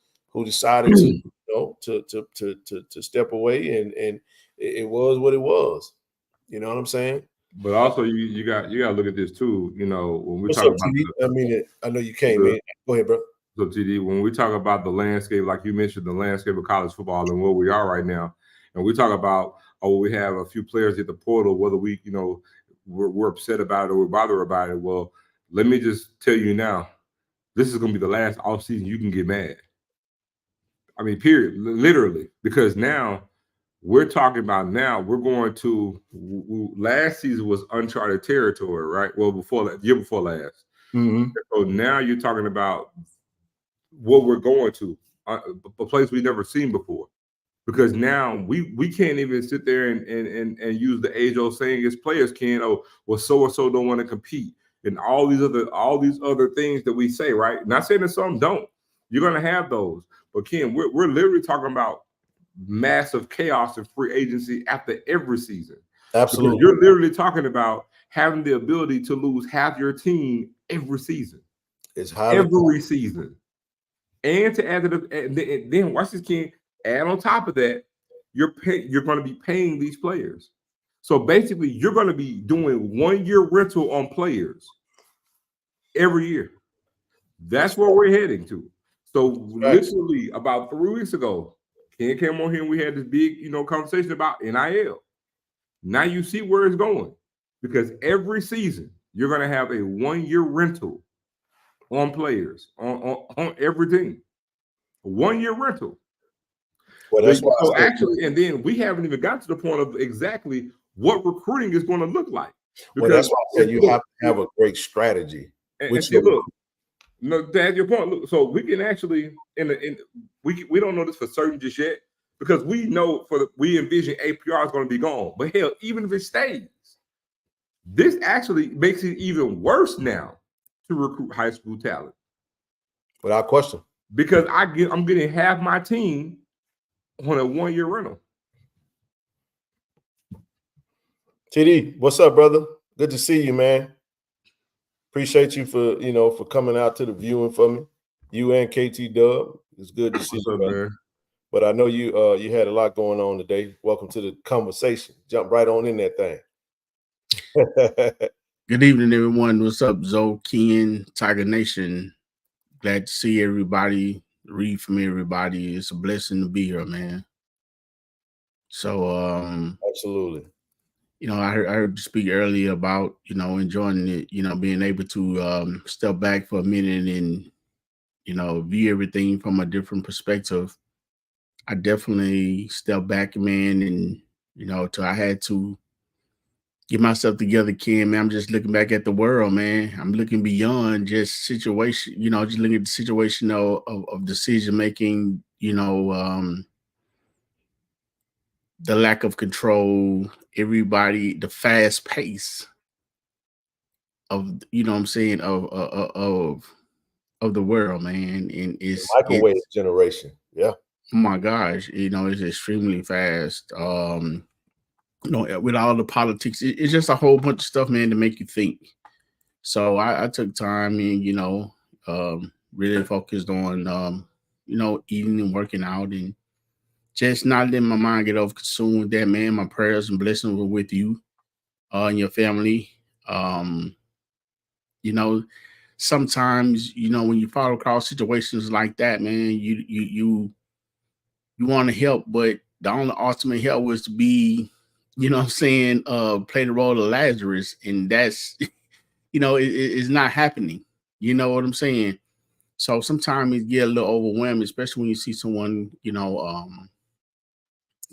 decided to step away, and it was what it was. You know what I'm saying? But also, you got to look at this too. When we talk about, I know you can't, man. Go ahead, bro. So, TD, when we talk about the landscape, like you mentioned, the landscape of college football and where we are right now, and we talk about, we have a few players at the portal, whether we, we're upset about it or we're bothered about it. Well, let me just tell you now, this is going to be the last offseason you can get mad. I mean, period, literally, because now we're talking about we're going to, last season was uncharted territory, right? Well, year before last. Mm-hmm. So now you're talking about what we're going to, a place we've never seen before. Because now we can't even sit there and use the age-old saying as players can, so-and-so don't want to compete. And all these other things that we say, right? Not saying that some don't. You're going to have those. But Ken, we're literally talking about massive chaos and free agency after every season. Absolutely. Because you're literally talking about having the ability to lose half your team every season. It's highly every season. And to add to the, then watch this, Ken, add on top of that, you're going to be paying these players. So basically, you're going to be doing 1 year rental on players every year. That's where we're heading to. So literally about 3 weeks ago, Ken came on here and we had this big, conversation about NIL. Now you see where it's going, because every season you're going to have a 1 year rental on players on every team. 1 year rental. Well, that's why. So actually, and then we haven't even got to the point of exactly what recruiting is going to look like. Well, that's why I said you have to have a great strategy. And see, look, to add your point, look, so we can actually, we don't know this for certain just yet, because we know we envision APR is going to be gone. But hell, even if it stays, this actually makes it even worse now to recruit high school talent. Without question. Because I'm getting half my team on a 1 year rental. TD, what's up, brother? Good to see you, man. Appreciate you for coming out to the viewing for me. You and KT Dub. It's good to see you, man. But I know you had a lot going on today. Welcome to the conversation. Jump right on in that thing. Good evening, everyone. What's up, Zoe, Ken, Tiger Nation? Glad to see everybody, read from everybody. It's a blessing to be here, man. So, absolutely. I heard you speak earlier about, enjoying it, being able to step back for a minute and, view everything from a different perspective. I definitely stepped back, man, and, till I had to get myself together, Ken, man. I'm just looking back at the world, man. I'm looking beyond just situation, just looking at the situation of decision making, the lack of control, everybody, the fast pace of, what I'm saying, of the world, man. And it's microwave generation. Yeah. Oh my gosh, it's extremely fast. With all the politics, it's just a whole bunch of stuff, man, to make you think. So I took time and, really focused on, eating and working out and just not letting my mind get over consumed with that, man. My prayers and blessings were with you and your family. Sometimes, when you fall across situations like that, man, you want to help, but the only ultimate help was to be, play the role of Lazarus, and that's, it's not happening. You know what I'm saying? So sometimes it get a little overwhelming, especially when you see someone,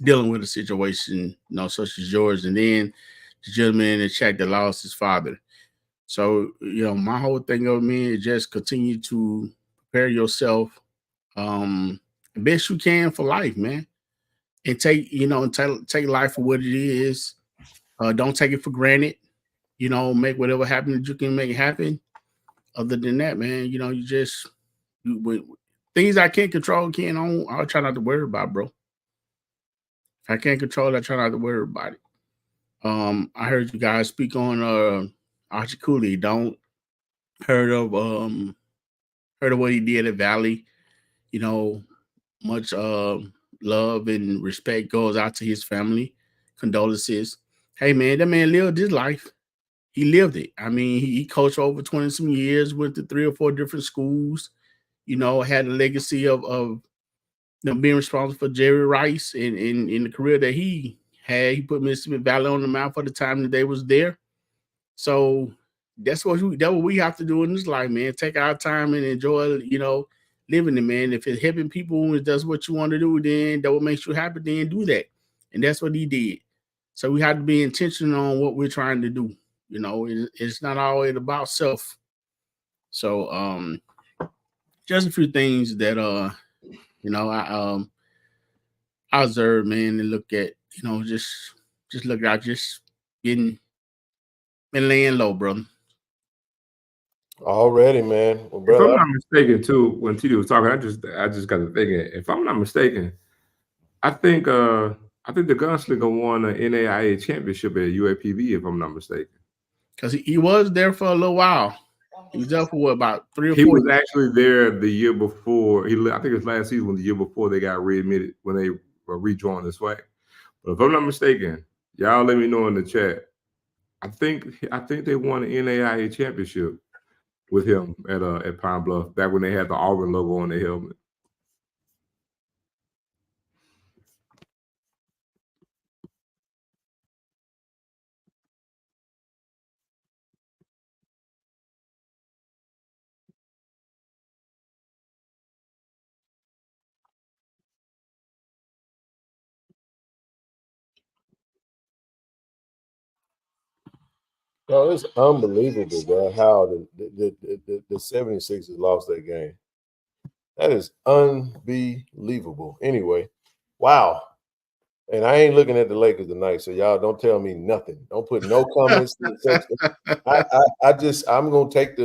dealing with a situation, such as yours, and then the gentleman in the chat that lost his father. So, my whole thing of me is just continue to prepare yourself best you can for life, man. And take life for what it is. Don't take it for granted. Make whatever happen that you can make happen. Other than that, man, things I can't control, I'll try not to worry about, bro. If I can't control it, I try not to worry about it. I heard you guys speak on Archie Cooley. Heard of what he did at Valley. Much love and respect goes out to his family. Condolences. Hey, man, that man lived his life. He lived it. I mean, he coached over 20 some years, went to 3 or 4 different schools. had a legacy of being responsible for Jerry Rice in the career that he had. He put Mississippi Valley on the map for the time that they was there. So that's what we have to do in this life, man. Take our time and enjoy, living it, man. If it's helping people and that's what you want to do, then that what makes you happy, then do that. And that's what he did. So we have to be intentional on what we're trying to do. It's not always about self. So just a few things that I observe, man, and look at, just look out, just getting and laying low, brother. Already, man. Well, If brother, I'm not mistaken, too, when TD was talking, I just got to thinking. If I'm not mistaken, I think the Gunslinger won an NAIA championship at UAPB. If I'm not mistaken, because he was there for a little while. He was there for what, about 3 or 4 he was years. actually there the year before. I think it was last season, the year before they got readmitted when they were rejoined the SWAC. But if I'm not mistaken, y'all let me know in the chat. I think they won an NAIA championship with him at Pine Bluff back when they had the Auburn logo on their helmet. no, it's unbelievable, bro, how the 76ers lost that game. That is unbelievable. Anyway, wow. And I ain't looking at the Lakers tonight, so y'all don't tell me nothing. Don't put no comments in the section. I'm gonna take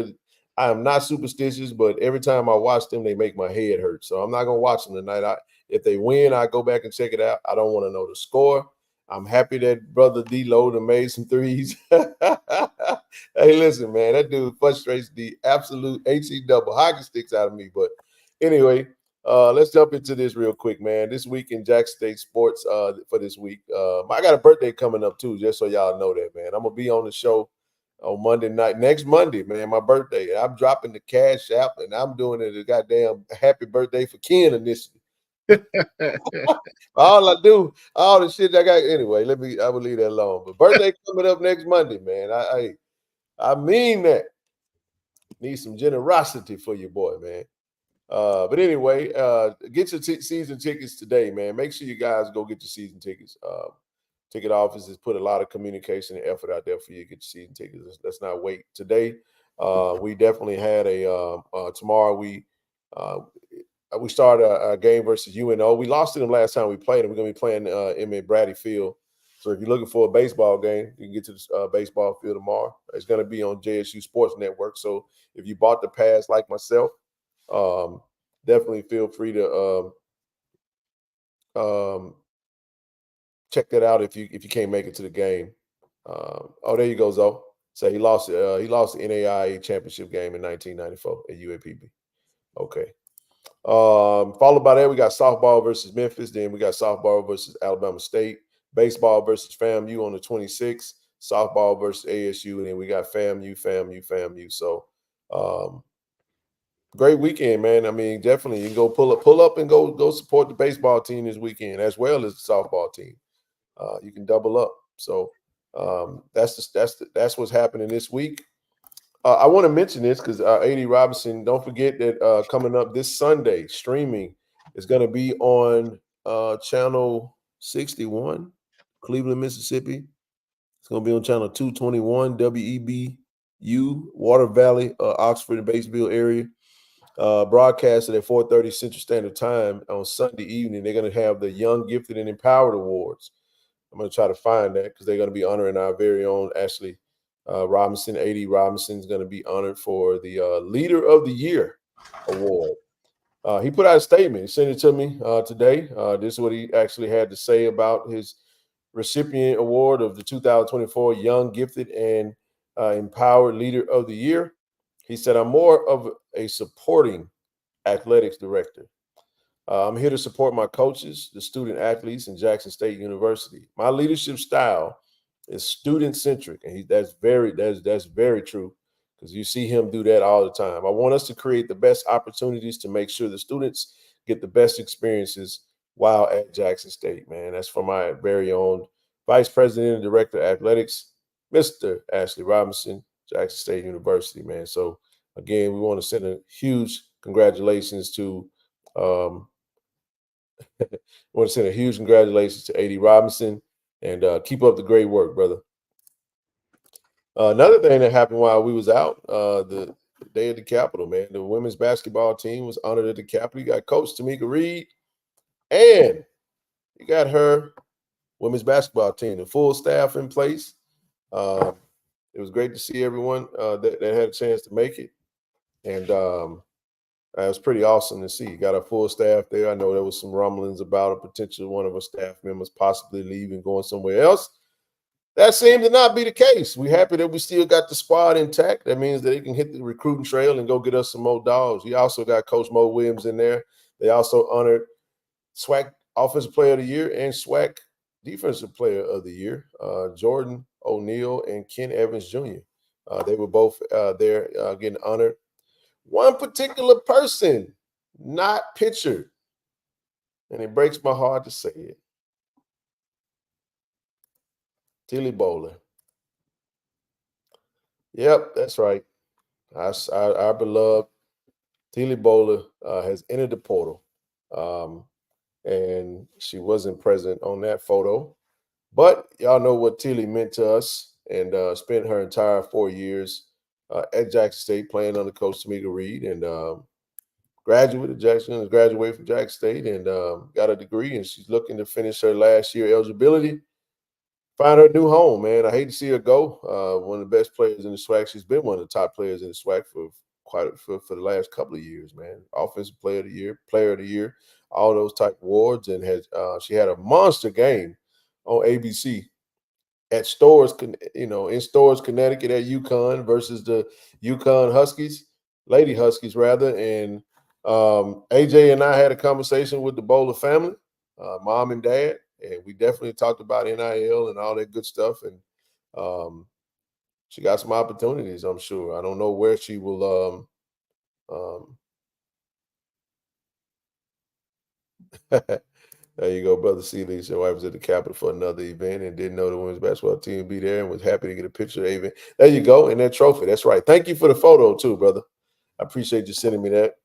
I am not superstitious, but every time I watch them, they make my head hurt. So I'm not gonna watch them tonight. If they win, I go back and check it out. I don't want to know the score. I'm happy that brother D-Lo done made some threes. Hey, listen, man, that dude frustrates the absolute HE double hockey sticks out of me. But anyway, let's jump into this real quick, man. This week in Jackson State sports for this week. I got a birthday coming up too, just so y'all know that, man. I'm gonna be on the show on Monday night, next Monday, man. My birthday. I'm dropping the cash app and I'm doing it a goddamn happy birthday for Ken initiative. All I do, all the shit I got. Anyway, I will leave that alone. But birthday coming up next Monday, man. I mean that. Need some generosity for your boy, man. But anyway, get your season tickets today, man. Make sure you guys go get your season tickets. Ticket offices put a lot of communication and effort out there for you to get your season tickets. Let's not wait. Today, we definitely had tomorrow we started a game versus UNO. We lost to them last time we played, and we're going to be playing them at Brady Field. So if you're looking for a baseball game, you can get to the baseball field tomorrow. It's going to be on JSU Sports Network. So if you bought the pass like myself, definitely feel free to check that out if you can't make it to the game. There you go, Zoe. So he lost the NAIA championship game in 1994 at UAPB. Okay. Followed by that, we got softball versus Memphis. Then we got softball versus Alabama State. Baseball versus FAMU on the 26th. Softball versus ASU. And then we got FAMU. So great weekend, man. I mean, definitely you can go pull up and go support the baseball team this weekend as well as the softball team. You can double up. So that's what's happening this week. I want to mention this because A.D. Robinson, don't forget that coming up this Sunday, streaming is going to be on channel 61, Cleveland, Mississippi. It's going to be on channel 221, WEBU, Water Valley, Oxford, Batesville area. Broadcasted at 4:30 Central Standard Time on Sunday evening. They're going to have the Young, Gifted, and Empowered Awards. I'm going to try to find that because they're going to be honoring our very own Ashley Robinson. A.D. Robinson is going to be honored for the Leader of the Year award. He put out a statement. He sent it to me today. This is what he actually had to say about his recipient award of the 2024 Young, Gifted, and Empowered Leader of the Year. He said, I'm more of a supporting athletics director. I'm here to support my coaches, the student athletes in Jackson State University. My leadership style is student-centric, and that's very true because you see him do that all the time. I want us to create the best opportunities to make sure the students get the best experiences while at Jackson State, man. That's from my very own Vice President and Director of Athletics, Mr. Ashley Robinson, Jackson State University, man. So, again, we want to send a huge congratulations to A.D. Robinson, and keep up the great work, brother. Another thing that happened while we was out, the day at the Capitol, man, the women's basketball team was honored at the Capitol. You got Coach Tamika Reed, and you got her women's basketball team, the full staff in place. It was great to see everyone that had a chance to make it, and it was pretty awesome to see. You got a full staff there. I know there was some rumblings about a potential one of our staff members possibly leaving, going somewhere else. That seemed to not be the case. We're happy that we still got the squad intact. That means that they can hit the recruiting trail and go get us some more dogs. You also got Coach Mo Williams in there. They also honored SWAC Offensive Player of the Year and SWAC Defensive Player of the Year, Jordan O'Neal and Ken Evans Jr. They were both there getting honored. One particular person not pictured, and it breaks my heart to say it. Tilly Bowler. Yep, that's right. Our beloved Tilly Bowler has entered the portal, and she wasn't present on that photo. But y'all know what Tilly meant to us, and spent her entire 4 years at Jackson State playing under Coach Tamika Reed, and graduated from Jackson State, and got a degree, and she's looking to finish her last year eligibility. Find her a new home, man. I hate to see her go. One of the best players in the SWAC. She's been one of the top players in the SWAC for the last couple of years, man. Offensive Player of the Year, all those type of awards, and she had a monster game on ABC at Stores, in Stores, Connecticut at UConn versus the UConn Huskies, Lady Huskies rather. And AJ and I had a conversation with the Bowler family, mom and dad. And we definitely talked about NIL and all that good stuff. And she got some opportunities, I'm sure. I don't know where she will there you go, Brother Seeley. Your wife was at the Capitol for another event and didn't know the women's basketball team would be there and was happy to get a picture of the event. There you go, and that trophy. That's right. Thank you for the photo too, brother. I appreciate you sending me that.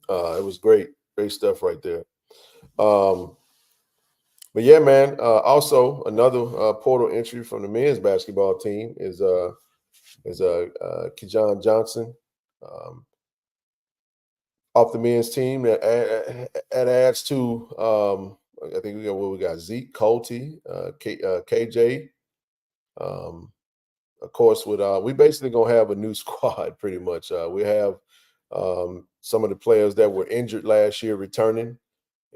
It was great. Great stuff right there. But yeah, man. Also, another portal entry from the men's basketball team is Kejon Johnson, off the men's team. That adds to I think we got Zeke, Colty, KJ. Of course, we basically gonna have a new squad pretty much. We have some of the players that were injured last year returning.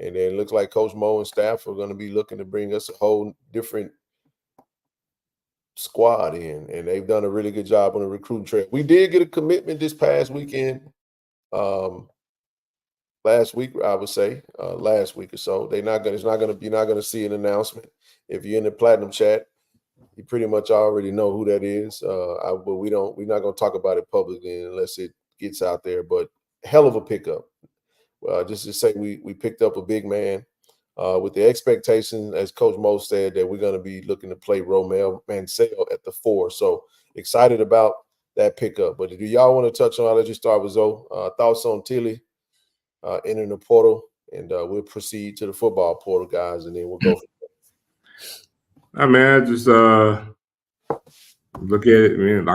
And then it looks like Coach Mo and staff are going to be looking to bring us a whole different squad in. And they've done a really good job on the recruiting trail. We did get a commitment this past weekend. Last week, I would say, last week or so. You're not going to see an announcement. If you're in the Platinum chat, you pretty much already know who that is. But we're not going to talk about it publicly unless it gets out there. But hell of a pickup. Just to say we picked up a big man with the expectation, as Coach Mo said, that we're going to be looking to play Romel Mansell at the 4. So excited about that pickup. But do y'all want to touch on, I'll let you start with Zoe, thoughts on Tilly entering the portal, and we'll proceed to the football portal, guys, and then we'll go. I mean, I just look at it, man.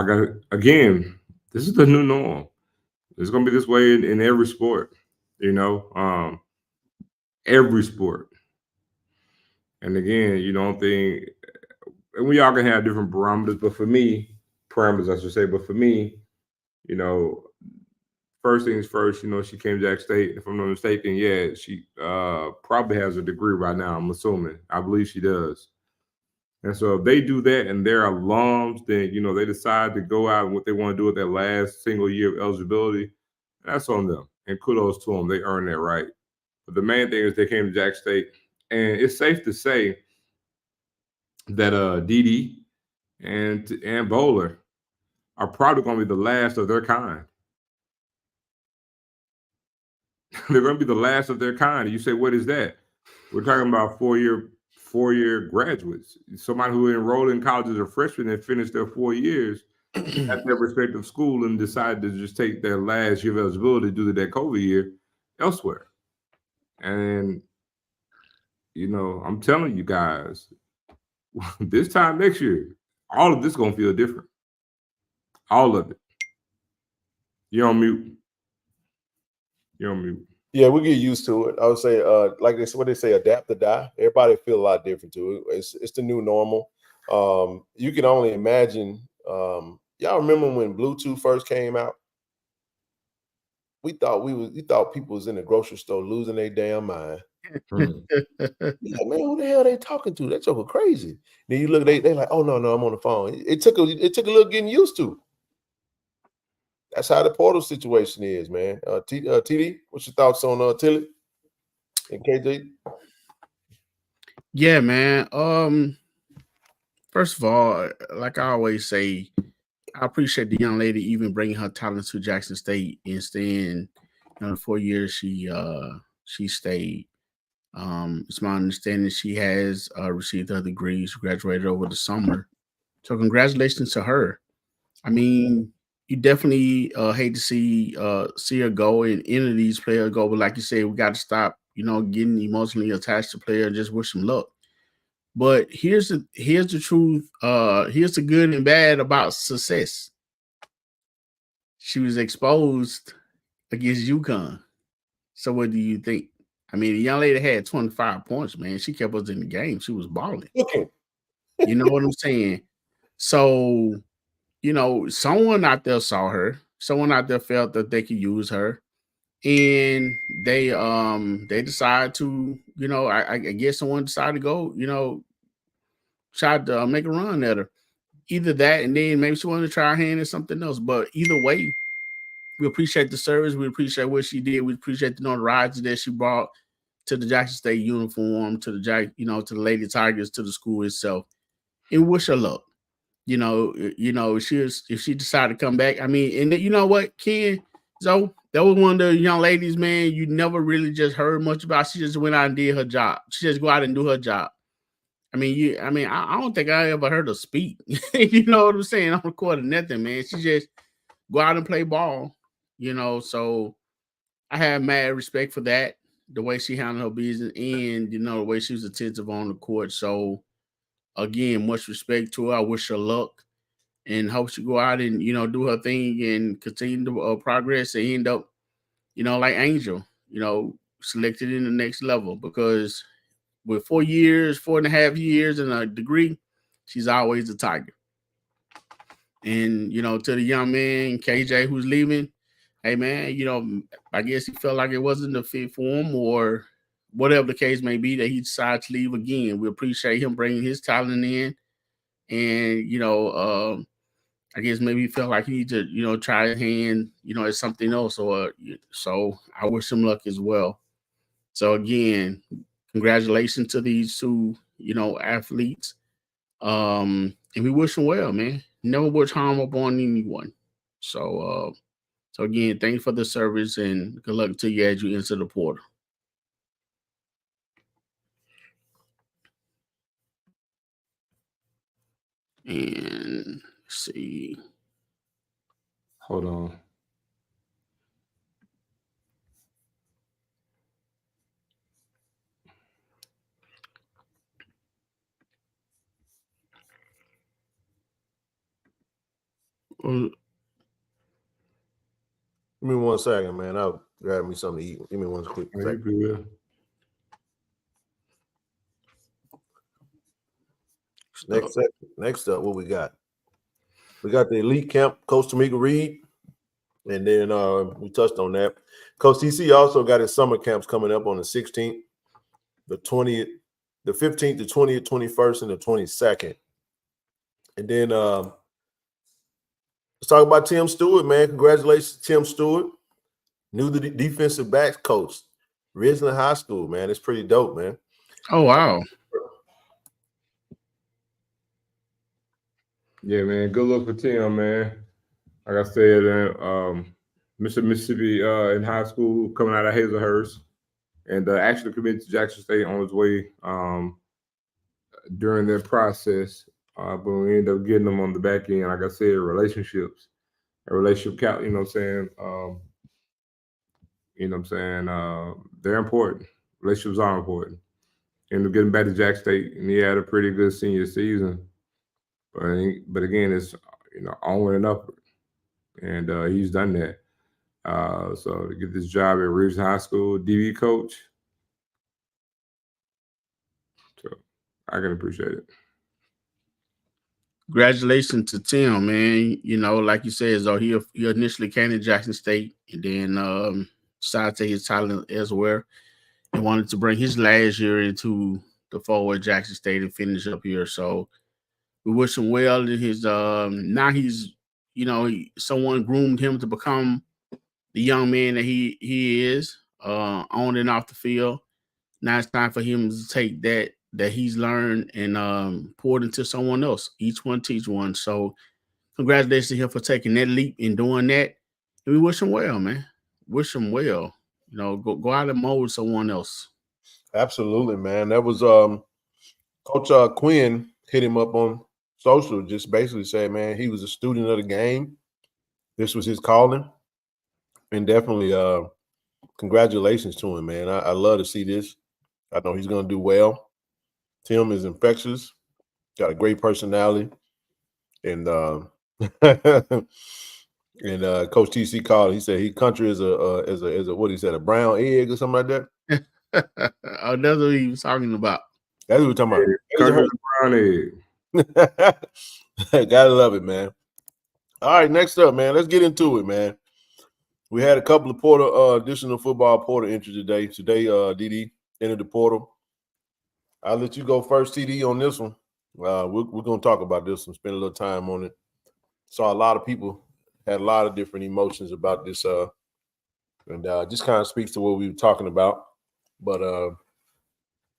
Again, this is the new norm. It's going to be this way in every sport. Every sport. And again, and we all can have different parameters, but for me, first things first, she came to Jackson State. If I'm not mistaken, yeah, she probably has a degree right now, I'm assuming. I believe she does. And so if they do that and they're alums, then, they decide to go out and what they want to do with their last single year of eligibility, that's on them. And kudos to them. They earned that right. But the main thing is they came to Jackson State. And it's safe to say that Dede and Bowler, are probably going to be the last of their kind. They're going to be the last of their kind. And you say, what is that? We're talking about four-year graduates. Somebody who enrolled in college as a freshman and finished their 4 years at their respective school and decided to just take their last year of eligibility due to that COVID year elsewhere. And, you know, I'm telling you guys, this time next year, all of this is going to feel different. All of it. You're on mute. You're on mute. Yeah, we get used to it. I would say, like what they say, adapt to die. Everybody feel a lot different to it. It's the new normal. You can only imagine. Y'all remember when Bluetooth first came out? We thought people was in the grocery store losing their damn mind. Like, man, who the hell are they talking to? That's over crazy. Then you look, they like, oh no, I'm on the phone. It took a little getting used to. That's how the portal situation is, man. TD, what's your thoughts on Tilly and KJ? Yeah, man. First of all, like I always say, I appreciate the young lady even bringing her talent to Jackson State and staying. The 4 years she stayed. It's my understanding she has received her degrees, graduated over the summer. So congratulations to her. I mean, you definitely hate to see her go and any of these players go, but like you said, we got to stop, getting emotionally attached to players. Just wish them luck. But here's the truth. Here's the good and bad about success. She was exposed against UConn. So what do you think? I mean, the young lady had 25 points, man. She kept us in the game. She was balling. Okay. You know what I'm saying? So, someone out there saw her. Someone out there felt that they could use her. And they decided to, I guess someone decided to go, tried to make a run at her. Either that, and then maybe she wanted to try her hand at something else. But either way, we appreciate the service. We appreciate what she did. We appreciate the notoriety that she brought to the Jackson State uniform, to the Lady Tigers, to the school itself. And wish her luck. If she decided to come back. I mean, and you know what, Ken? So that was one of the young ladies, man, you never really just heard much about. She just went out and did her job. She just go out and do her job. I don't think I ever heard her speak. You know what I'm saying? I'm recording nothing, man. She just go out and play ball, so I have mad respect for that, the way she handled her business and, the way she was attentive on the court. So, again, much respect to her. I wish her luck and hope she go out and, do her thing and continue to progress and end up, like Angel, selected in the next level, because with 4.5 years and a degree, she's always a Tiger. And, to the young man, KJ, who's leaving, hey, man, I guess he felt like it wasn't a fit for him, or whatever the case may be, that he decided to leave again. We appreciate him bringing his talent in. And, I guess maybe he felt like he need to, try his hand, at something else. Or so I wish him luck as well. So, again, congratulations to these two, athletes. And we wish them well, man. Never wish harm upon anyone. So again, thanks for the service and good luck to you as you enter the portal. And let's see. Hold on. Give me 1 second, man. I'll grab me something to eat. Give me 1 quick second. Next up, what we got? We got the Elite Camp, Coach Tamika Reed. And then we touched on that. Coach TC also got his summer camps coming up on the 16th, the 20th, the 15th, the 20th, 21st, and the 22nd. And then let's talk about Tim Stewart, man. Congratulations, Tim Stewart. New defensive backs coach, Ridgeland High School, man. It's pretty dope, man. Oh, wow. Yeah, man. Good luck for Tim, man. like I said, Mississippi in high school, coming out of Hazelhurst, and actually committed to Jackson State on his way during that process. But we ended up getting them on the back end. Like I said, relationships, a relationship count. You know what I'm saying? They're important. Relationships are important. And getting back to Jackson State, and he had a pretty good senior season. But again, it's onward and upward, and he's done that. So to get this job at Ridge High School, DB coach, so I can appreciate it. Congratulations to Tim, man. Like you said, so he initially came to Jackson State and then decided to take his talent elsewhere. He wanted to bring his last year into the forward Jackson State and finish up here. So we wish him well in his now he's someone groomed him to become the young man that he is on and off the field. Now it's time for him to take that he's learned and pour it into someone else. Each one teach one. So congratulations to him for taking that leap and doing that. And we wish him well, man. Wish him well. Go out and mold someone else. Absolutely, man. That was Coach Quinn hit him up on social, just basically said, man, he was a student of the game. This was his calling. And definitely congratulations to him, man. I love to see this. I know he's going to do well. Tim is infectious, got a great personality. And and Coach TC called. He said he country is a what he said, a brown egg or something like that. Oh, that's what he was talking about. That's what we're talking about. Country brown egg. Gotta love it, man. All right, next up, man. Let's get into it, man. We had a couple of additional football portal entries today. Today, DD entered the portal. I'll let you go first, TD, on this one. We're going to talk about this and spend a little time on it. Saw a lot of people had a lot of different emotions about this, and just kind of speaks to what we were talking about. But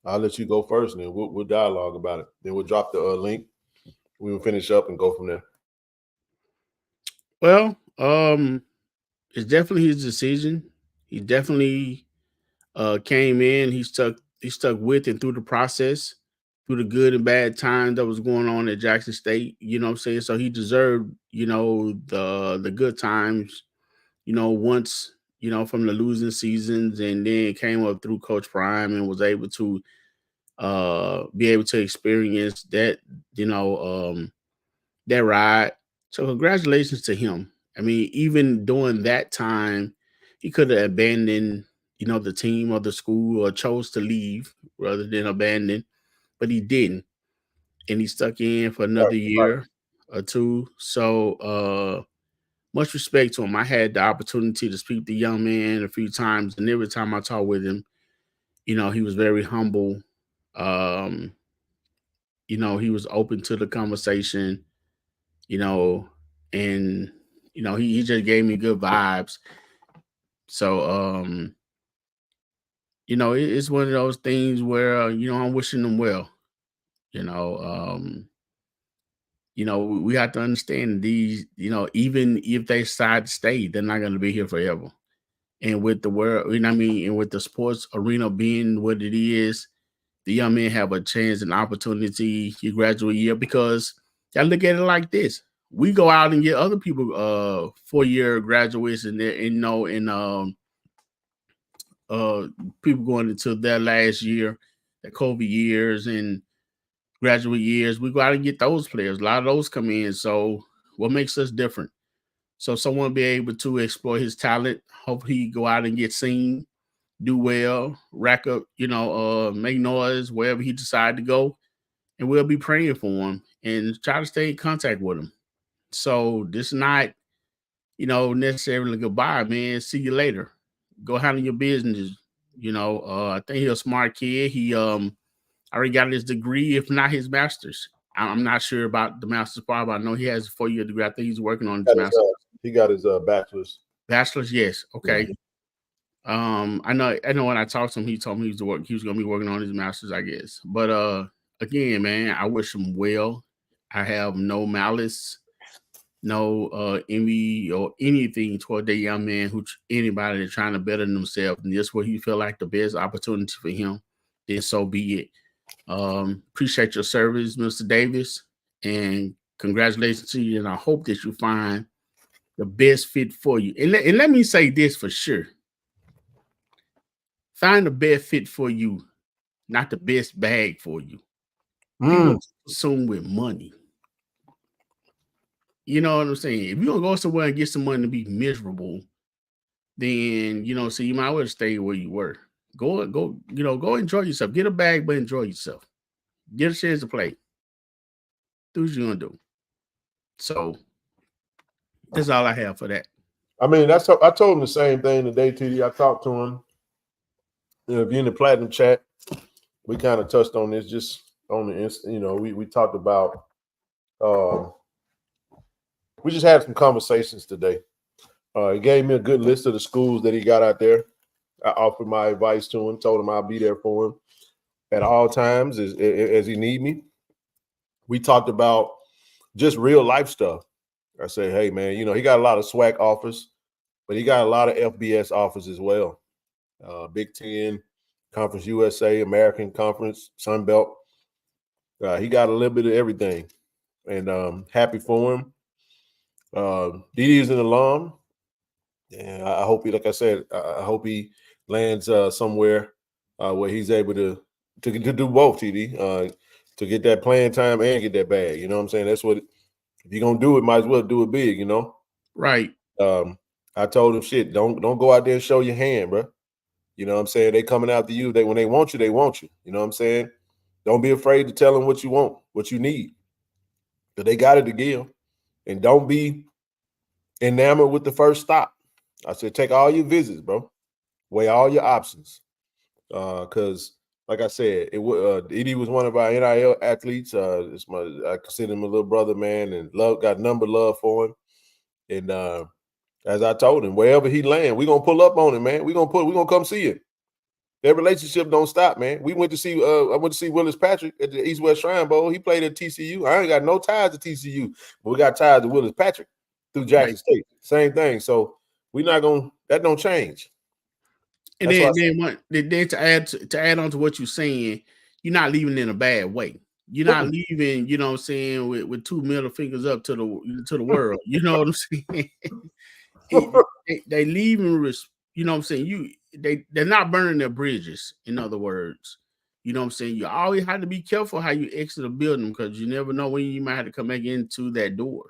I'll let you go first, and then we'll dialogue about it. Then we'll drop the link. We will finish up and go from there. Well, it's definitely his decision. He definitely came in. He stuck with and through the process, through the good and bad times that was going on at Jackson State. You know what I'm saying? So he deserved, the good times, once, from the losing seasons, and then came up through Coach Prime and was able to be able to experience that, that ride. So congratulations to him. I mean, even during that time, he could have abandoned, the team or the school, or chose to leave rather than abandon, but he didn't. And he stuck in for another year or two. So much respect to him. I had the opportunity to speak to the young man a few times, and every time I talked with him, he was very humble. He was open to the conversation, and he just gave me good vibes. So it's one of those things where I'm wishing them well. We have to understand these, even if they decide to stay, they're not going to be here forever. And with the world, and with the sports arena being what it is, the young men have a chance and opportunity your graduate year, because y'all look at it like this. We go out and get other people 4-year graduates and people going into their last year, their COVID years and graduate years. We go out and get those players. A lot of those come in. So what makes us different? So someone be able to explore his talent. Hopefully he go out and get seen, do well, rack up, make noise wherever he decide to go. And we'll be praying for him and try to stay in contact with him. So this is not, necessarily goodbye, man. See you later. Go handle your business. I think he's a smart kid. He already got his degree, if not his master's. I'm not sure about the master's part, but I know he has a 4-year degree. I think he's working on his master's. He got his bachelor's. Bachelor's, yes. Okay. Mm-hmm. I know when I talked to him, he told me he was going to be working on his master's, I guess. But again, man, I wish him well. I have no malice no envy or anything toward that young man anybody that's trying to better themselves, and this what he feel like the best opportunity for him, then so be it. Appreciate your service, Mr. Davis, and congratulations to you. And I hope that you find the best fit for you. And let me say this for sure. Find the best fit for you, not the best bag for you. People consume with money. You know what I'm saying? If you're gonna go somewhere and get some money to be miserable, then so you might as well stay where you were. Go enjoy yourself. Get a bag, but enjoy yourself. Get a chance to play. Do what you're gonna do. So that's all I have for that. I mean, I told him the same thing today, TD. I talked to him. If you're in the Platinum chat, we kind of touched on this just on the instant. We talked about we just had some conversations today. He gave me a good list of the schools that he got out there. I offered my advice to him, told him I'll be there for him at all times as he need me. We talked about just real life stuff. I said, hey, man, he got a lot of SWAC offers, but he got a lot of FBS offers as well. Big Ten, Conference USA, American Conference, Sun Belt. He got a little bit of everything, and happy for him. Didi is an alum, and I hope he, like I said, I hope he lands somewhere where he's able to do both, TD, to get that playing time and get that bag. You know what I'm saying? That's what, if you're gonna do it, might as well do it big. Right. I told him, shit, don't go out there and show your hand, bro. You know what I'm saying? They coming after you. When they want you, they want you. You know what I'm saying? Don't be afraid to tell them what you want, what you need. But they got it to give. And don't be enamored with the first stop. I said, take all your visits, bro. Weigh all your options. Because, like I said, Edie was one of our NIL athletes. I consider him a little brother, man, and got number love for him. And as I told him, wherever he land, we're gonna pull up on him, man. We're gonna come see it. Their relationship don't stop, man. We went to see I went to see Willis Patrick at the East West Shrine Bowl. He played at TCU. I ain't got no ties to TCU, but we got ties to Willis Patrick through Jackson State. Same thing. So we're not gonna, that don't change. And then to add on to what you're saying, you're not leaving in a bad way. You're not leaving, you know what I'm saying, with two middle fingers up to the world. You know what I'm saying? They leaving, you know what I'm saying? They're not burning their bridges, in other words. You know what I'm saying? You always have to be careful how you exit a building, because you never know when you might have to come back into that door.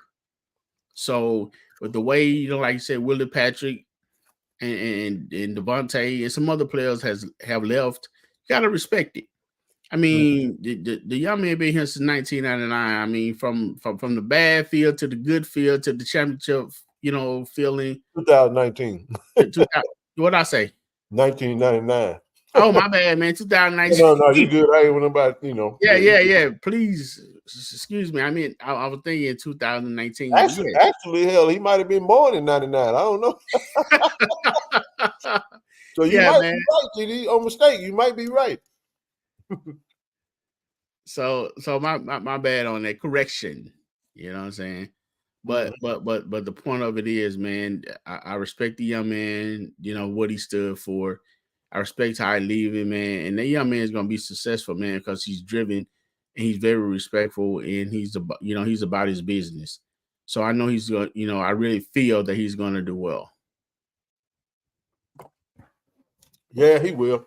So with the way, like you said, Willie Patrick and Devontae and some other players have left, you gotta respect it. I mean, the young man been here since 1999. I mean, from the bad field to the good field to the championship, feeling. 2019. What'd I say? 1999. Oh, my bad, man. 2019. No, you good. I ain't worried about, Yeah. Please, excuse me. I mean, I was thinking 2019. Actually, hell, he might have been born in 99. I don't know. So you might be right, GD. On mistake, you might be right. So my bad on that correction. You know what I'm saying? But the point of it is, man, I respect the young man, what he stood for. I respect how I leave him, man. And that young man is gonna be successful, man, because he's driven and he's very respectful, and he's about his business. So I know he's gonna, I really feel that he's gonna do well. Yeah, he will.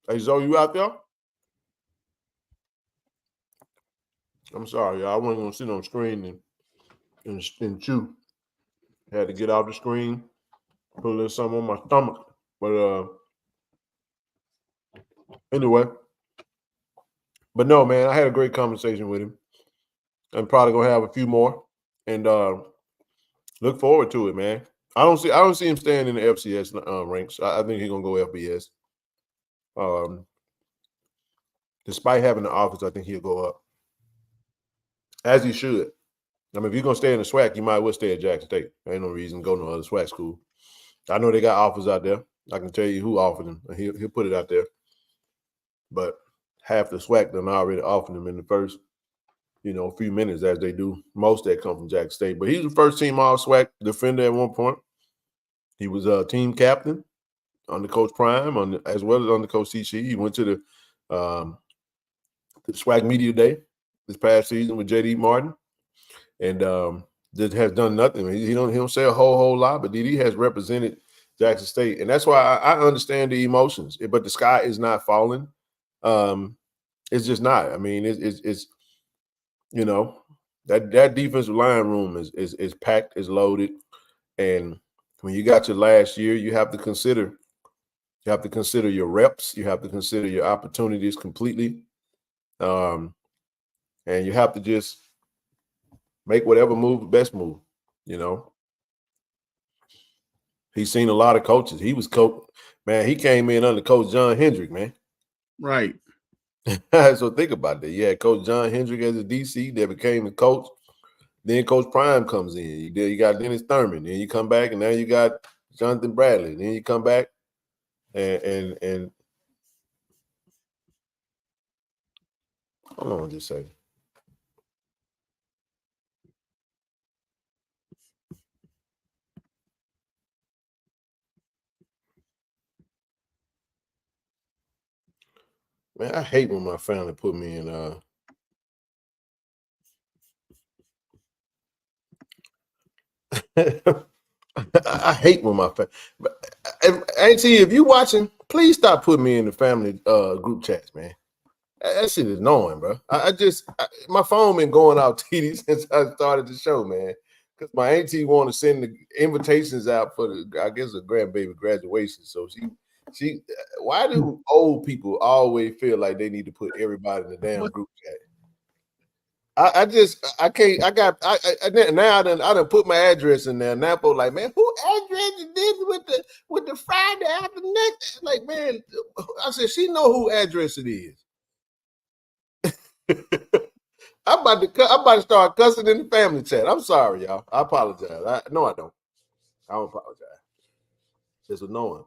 Hey, Zoe, you out there? I'm sorry, y'all. I wasn't gonna sit on the screen and chew. Had to get off the screen, put a little something on my stomach. But anyway. But no, man, I had a great conversation with him. I'm probably gonna have a few more, and look forward to it, man. I don't see him staying in the FCS ranks. I think he's gonna go FBS. Despite having the office, I think he'll go up, as he should. I mean, if you're gonna stay in the SWAC, you might as well stay at Jackson State. There ain't no reason to go to no other SWAC school. I know they got offers out there. I can tell you who offered him. He'll put it out there. But half the SWAC done already offered him in the first. a few minutes as they do most that come from Jackson State. But he's the first team All-SWAC defender at one point. He was a team captain under Coach Prime, as well as under Coach TC. He went to the SWAC Media Day this past season with J.D. Martin, and just has done nothing. He don't say a whole lot, but DD has represented Jackson State, and that's why I understand the emotions. But the sky is not falling. It's just not. I mean, it's that defensive line room is packed, is loaded, and when you got your last year, you have to consider your reps, you have to consider your opportunities completely, and you have to just make whatever best move. He's seen a lot of coaches. He was he came in under Coach John Hendrick, man. Right. So think about that. You had Coach John Hendrick as a DC that became the coach. Then Coach Prime comes in. You got Dennis Thurman. Then you come back, and now you got Jonathan Bradley. Then you come back, and hold on just a second. Man, I hate when my family put me in I hate when my family. Auntie, if you watching, please stop putting me in the family group chats, man. That shit is annoying, bro. My phone been going out TD since I started the show, man. Because my auntie want to send the invitations out for the grandbaby graduation. So she why do old people always feel like they need to put everybody in the damn group chat? I can't. I done put my address in there. Napo like, man, who address is this with the Friday after next? Like, man, I said she know who address it is. I'm about to start cussing in the family chat. I'm sorry, y'all. I apologize. No, I don't. I don't apologize. It's annoying.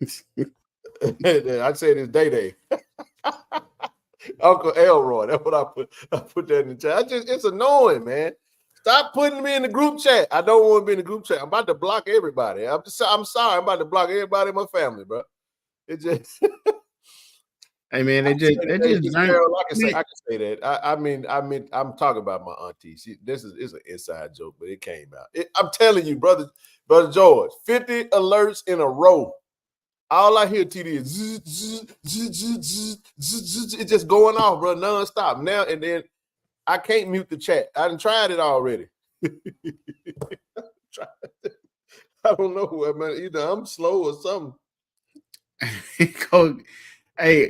I said it's Day. Uncle Elroy. That's what I put that in the chat. It's annoying, man. Stop putting me in the group chat. I don't want to be in the group chat. I'm about to block everybody. I'm sorry. I'm about to block everybody in my family, bro. It just Hey man, I can say that. I'm talking about my auntie. It's an inside joke, but it came out. I'm telling you, brother George, 50 alerts in a row. All I hear TD is it's just going off, bro, nonstop. Now and then I can't mute the chat. I done tried it already. I don't know, man. Either I'm slow or something.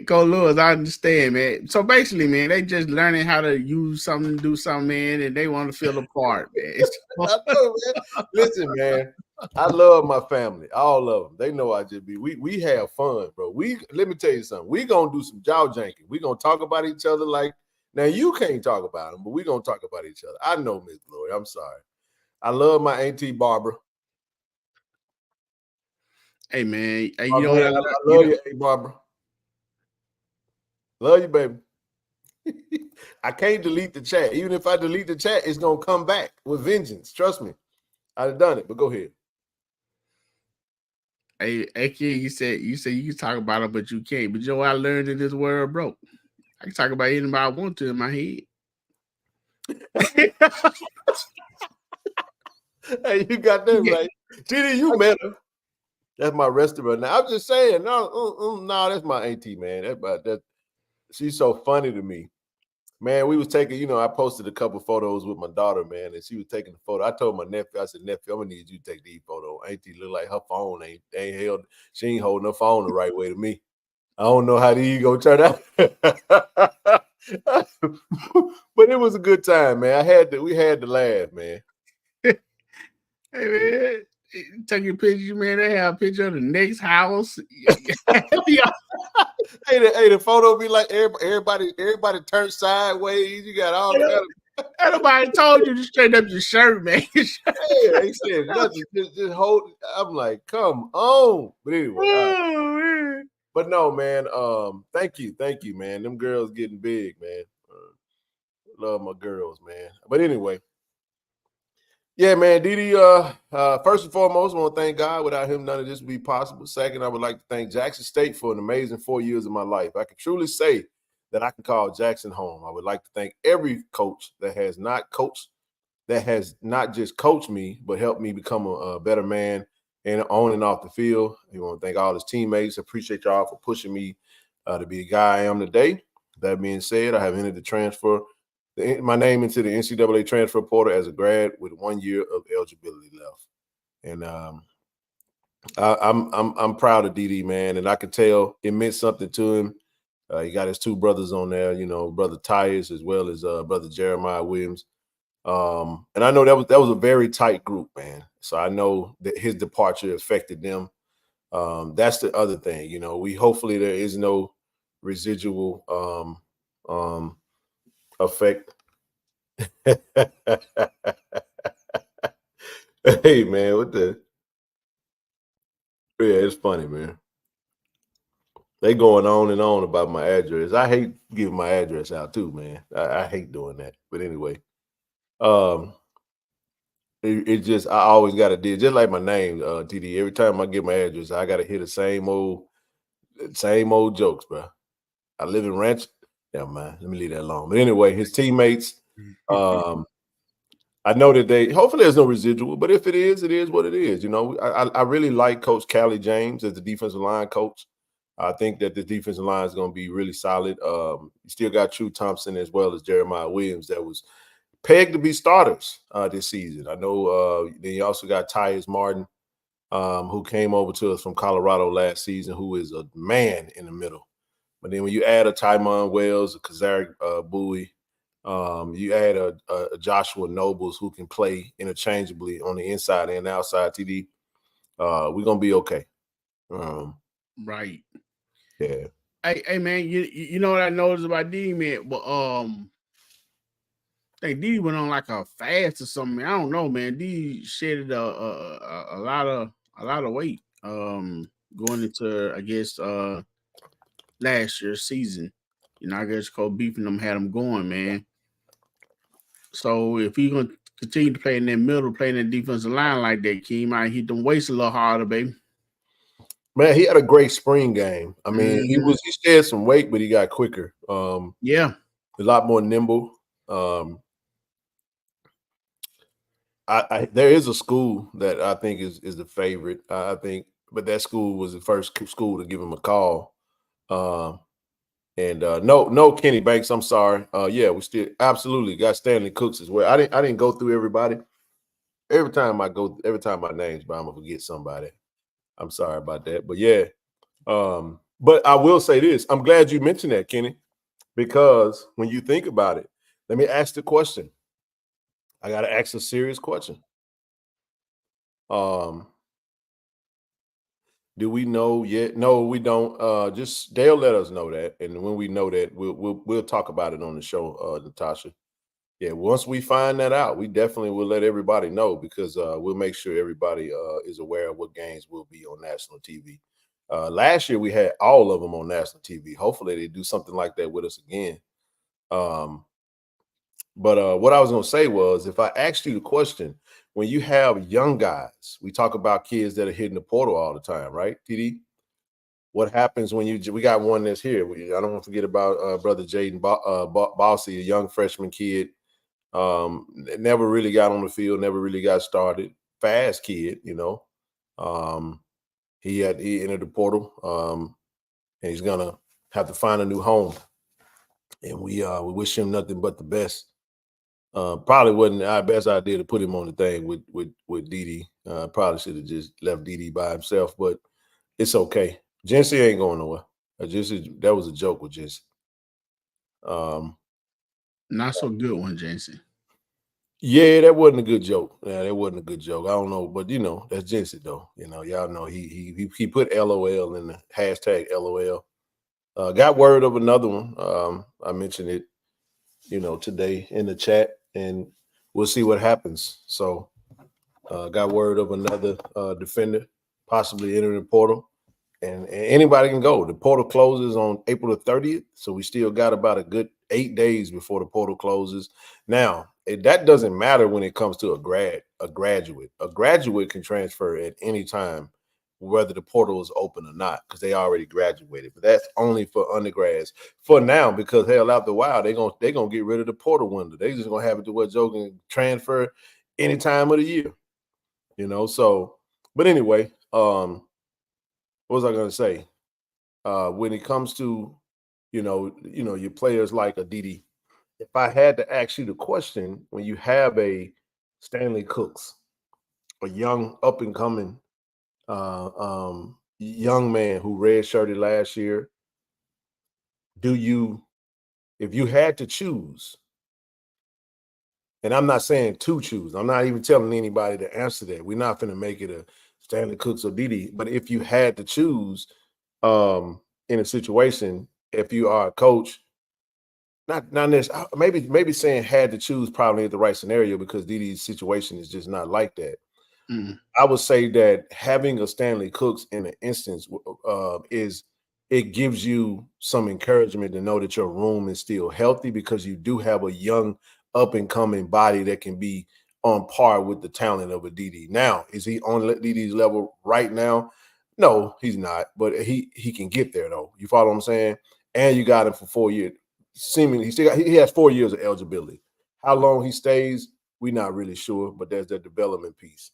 Go Lewis, I understand, man. So basically, man, they just learning how to use something, do something, man, and they want to feel a part, man. I know, man. Listen, man, I love my family, all of them. They know I just be. We have fun, bro. Let me tell you something. We gonna do some jaw janking. We gonna talk about each other like. Now you can't talk about them, but we gonna talk about each other. I know, Miss Glory. I'm sorry. I love my auntie Barbara. Hey man, I love you, Aunt Barbara. Love you, baby. I can't delete the chat. Even if I delete the chat, it's gonna come back with vengeance. Trust me. I've done it, but go ahead. Hey, kid, you said you can talk about it, but you can't. But you know what I learned in this world, bro? I can talk about anybody I want to in my head. Hey, you got that right. TD, you met her. That's my restaurant. Now I'm just saying, no, that's my auntie, man. That she's so funny to me. Man, we was taking, I posted a couple photos with my daughter, man, and she was taking the photo. I told my nephew, I said, nephew, I'm gonna need you to take these photos. Auntie look like her phone she ain't holding her phone the right way to me. I don't know how these gonna turn out. But it was a good time, man. We had to laugh, man. Hey man, taking pictures, man. They have a picture of the next house. Hey, the photo be like everybody turned sideways. You got all kind of. Nobody told you to straighten up your shirt, man. Hey, they said nothing. Just hold. I'm like, come on. But anyway, but no, man. Thank you, man. Them girls getting big, man. love my girls, man. But anyway, yeah, man, Didi, first and foremost, I want to thank God. Without him, none of this would be possible. Second, I would like to thank Jackson State for an amazing 4 years of my life. I can truly say that I can call Jackson home. I would like to thank every coach that has not just coached me, but helped me become a better man and on and off the field. I want to thank all his teammates. I appreciate y'all for pushing me to be the guy I am today. That being said, I have entered my name into the NCAA transfer portal as a grad with 1 year of eligibility left. And I'm proud of Didi, man, and I could tell it meant something to him. He got his two brothers on there, brother Tyus as well as brother Jeremiah Williams. And I know that was a very tight group, man. So I know that his departure affected them. That's the other thing, we hopefully there is no residual effect. Hey man, yeah, it's funny, man. They going on and on about my address. I hate giving my address out too, man. I hate doing that. But anyway, it just I always got to do just like my name, TD. Every time I get my address, I got to hear the same old jokes, bro. I live in Ranch. Yeah, man. Let me leave that alone. But anyway, his teammates. I know that hopefully there's no residual, but if it is what it is. I really like Coach Callie James as the defensive line coach. I think that the defensive line is going to be really solid. You still got True Thompson as well as Jeremiah Williams that was pegged to be starters this season. I know then you also got Tyus Martin, who came over to us from Colorado last season, who is a man in the middle. But then when you add a Tymon Wells, a Kazari Bowie, you add a Joshua Nobles who can play interchangeably on the inside and outside, TD, we're going to be okay. Right. Yeah. Hey man, you know what I noticed about D, man? But I think D went on like a fast or something. I don't know, man. D shedded a lot of weight going into, I guess, last year's season. I guess Cole Beef and them had him going, man. So if he's gonna continue to play in that middle, playing that defensive line like that, he might hit them weights a little harder, baby. Man, he had a great spring game. I mean, he shed some weight, but he got quicker. Yeah, a lot more nimble. There is a school that I think is the favorite. I think, but that school was the first school to give him a call. No Kenny Banks. I'm sorry. Yeah, we still absolutely got Stanley Cooks as well. I didn't go through everybody. Every time my name's, but I'm gonna forget somebody. I'm sorry about that, but yeah. But I will say this: I'm glad you mentioned that, Kenny, because when you think about it, let me ask the question. I got to ask a serious question. Do we know yet? No, we don't. Just they'll let us know that, and when we know that, we'll talk about it on the show, Natasha. Yeah, once we find that out, we definitely will let everybody know because we'll make sure everybody is aware of what games will be on national TV. Last year we had all of them on national TV. Hopefully they do something like that with us again. But what I was going to say was, if I asked you the question, when you have young guys, we talk about kids that are hitting the portal all the time, right, TD? What happens when we got one that's here? I don't want to forget about brother Jaden Bossy, a young freshman kid. Never really got on the field, never really got started. Fast kid, He entered the portal, and he's gonna have to find a new home. And we wish him nothing but the best. Probably wasn't our best idea to put him on the thing with Didi. Probably should have just left Didi by himself, but it's okay. Jency ain't going nowhere. That was a joke with Jency. Not so good one, Jency. Yeah, that wasn't a good joke. Yeah, that wasn't a good joke. I don't know, but that's Jency though. Y'all know he put LOL in the hashtag LOL. Got word of another one. I mentioned it, today in the chat, and we'll see what happens. So, got word of another defender possibly entering the portal. and anybody can go. The portal closes on April the 30th, so we still got about a good 8 days before the portal closes. Now, that doesn't matter when it comes to a graduate. A graduate can transfer at any time, whether the portal is open or not, because they already graduated. But that's only for undergrads for now, because hell, after a while, they're gonna get rid of the portal window. They just gonna have it to where Joe can transfer any time of the year, you know. So, but anyway, what was I gonna say? When it comes to, your players like Aditi, if I had to ask you the question, when you have a Stanley Cooks, a young up and coming young man who redshirted last year, if you had to choose, and I'm not saying to choose, I'm not even telling anybody to answer that. We're not going to make it a Stanley Cooks or Didi, but if you had to choose in a situation, if you are a coach, not necessarily, maybe saying had to choose probably ain't the right scenario, because Didi's situation is just not like that. I would say that having a Stanley Cooks in an instance it gives you some encouragement to know that your room is still healthy, because you do have a young up and coming body that can be on par with the talent of a Didi. Now, is he on Didi's level right now? No, he's not, but he can get there though. You follow what I'm saying? And you got him for 4 years. Seemingly, he has 4 years of eligibility. How long he stays, we're not really sure, but there's that development piece.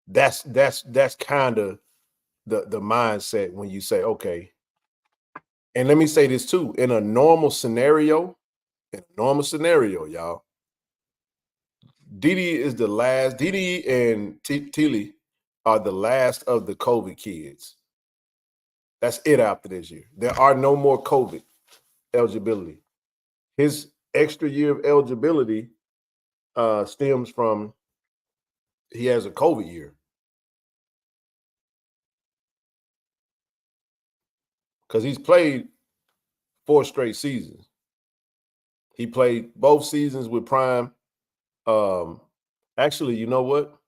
That's kind of the mindset when you say, okay. And let me say this too: in a normal scenario, y'all, Didi and Tilly are the last of the COVID kids. That's it after this year. There are no more COVID eligibility. His extra year of eligibility stems from he has a COVID year. Because he's played 4 straight seasons. He played both seasons with Prime. Actually, you know what?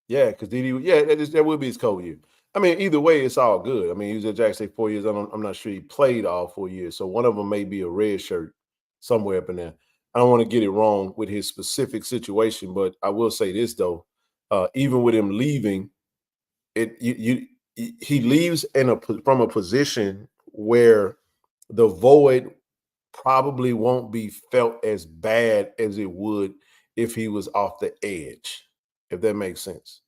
Yeah, because Didi, that would be his COVID year. I mean, either way, it's all good. I mean, he was at Jackson State 4 years. I'm not sure he played all 4 years. So one of them may be a red shirt somewhere up in there. I don't want to get it wrong with his specific situation, but I will say this though: even with him leaving, he leaves from a position where the void probably won't be felt as bad as it would if he was off the edge, if that makes sense.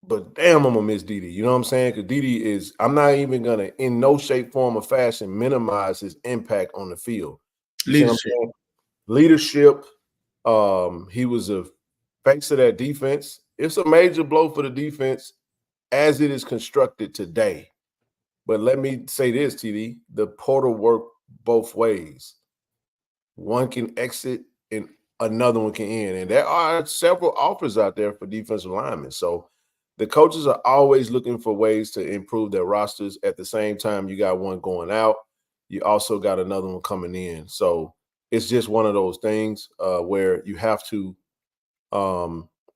But damn, I'm gonna miss Didi. You know what I'm saying? Because Didi is, I'm not even gonna, in no shape, form, or fashion, minimize his impact on the field. Leadership. He was a face of that defense. It's a major blow for the defense as it is constructed today. But let me say this, TD: the portal worked both ways. One can exit and another one can end. And there are several offers out there for defensive linemen. So the coaches are always looking for ways to improve their rosters. At the same time, you got one going out. You also got another one coming in. So it's just one of those things where you have to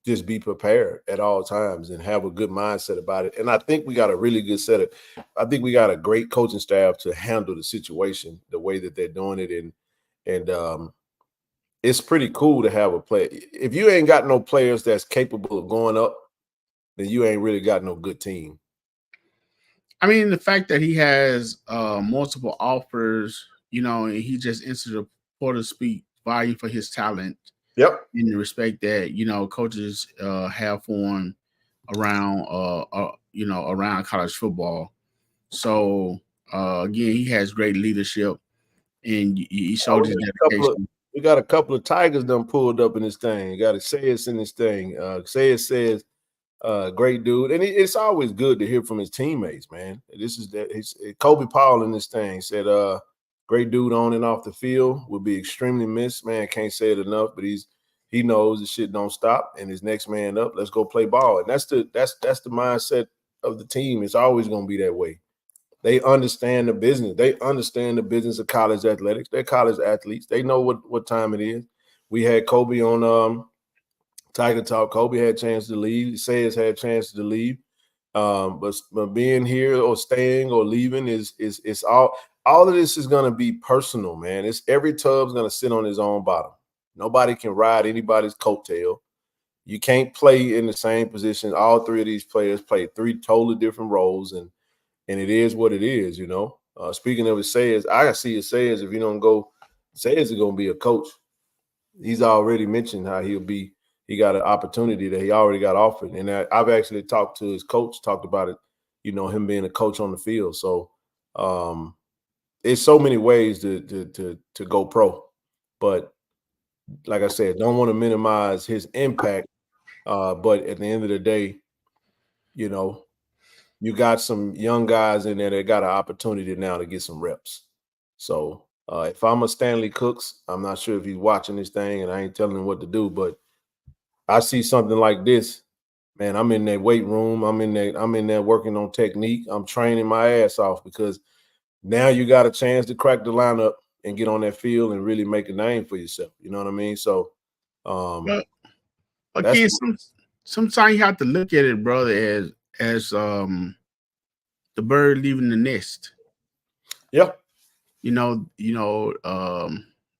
just be prepared at all times and have a good mindset about it. And I think we got a really good setup. I think we got a great coaching staff to handle the situation the way that they're doing it. And it's pretty cool to have a player. If you ain't got no players that's capable of going up, then you ain't really got no good team. I mean, the fact that he has multiple offers, and he just entered the portal speak volume for his talent. Yep. In the respect that, coaches have formed around around college football. So again, he has great leadership, and he showed his dedication. We got a couple of Tigers done pulled up in this thing. You got to say it's in this thing. Say it says great dude. And it's always good to hear from his teammates, man. This is that Kobe Powell in this thing said great dude on and off the field, will be extremely missed. Man, can't say it enough, but he knows the shit don't stop and his next man up. Let's go play ball. And that's the mindset of the team. It's always gonna be that way. They understand the business. They understand the business of college athletics. They're college athletes. They know what time it is. We had Kobe on Tiger talk. Kobe had a chance to leave. Sayers had a chance to leave. But being here or staying or leaving is all of this is going to be personal, man. It's every tub's going to sit on his own bottom. Nobody can ride anybody's coattail. You can't play in the same position. All three of these players play three totally different roles, and it is what it is, you know. Speaking of Sayers, I see Sayers if you don't go, Sayers is going to be a coach. He's already mentioned how he got an opportunity that he already got offered. And I've actually talked to his coach, talked about it, you know, him being a coach on the field. So it's so many ways to go pro. But like I said, don't want to minimize his impact. But at the end of the day, you know, you got some young guys in there that got an opportunity now to get some reps. So if I'm a Stanley Cooks, I'm not sure if he's watching this thing and I ain't telling him what to do, but I see something like this, man, I'm in that weight room. I'm in there working on technique. I'm training my ass off because now you got a chance to crack the lineup and get on that field and really make a name for yourself. You know what I mean? So again, sometimes you have to look at it, brother, as the bird leaving the nest. Yeah.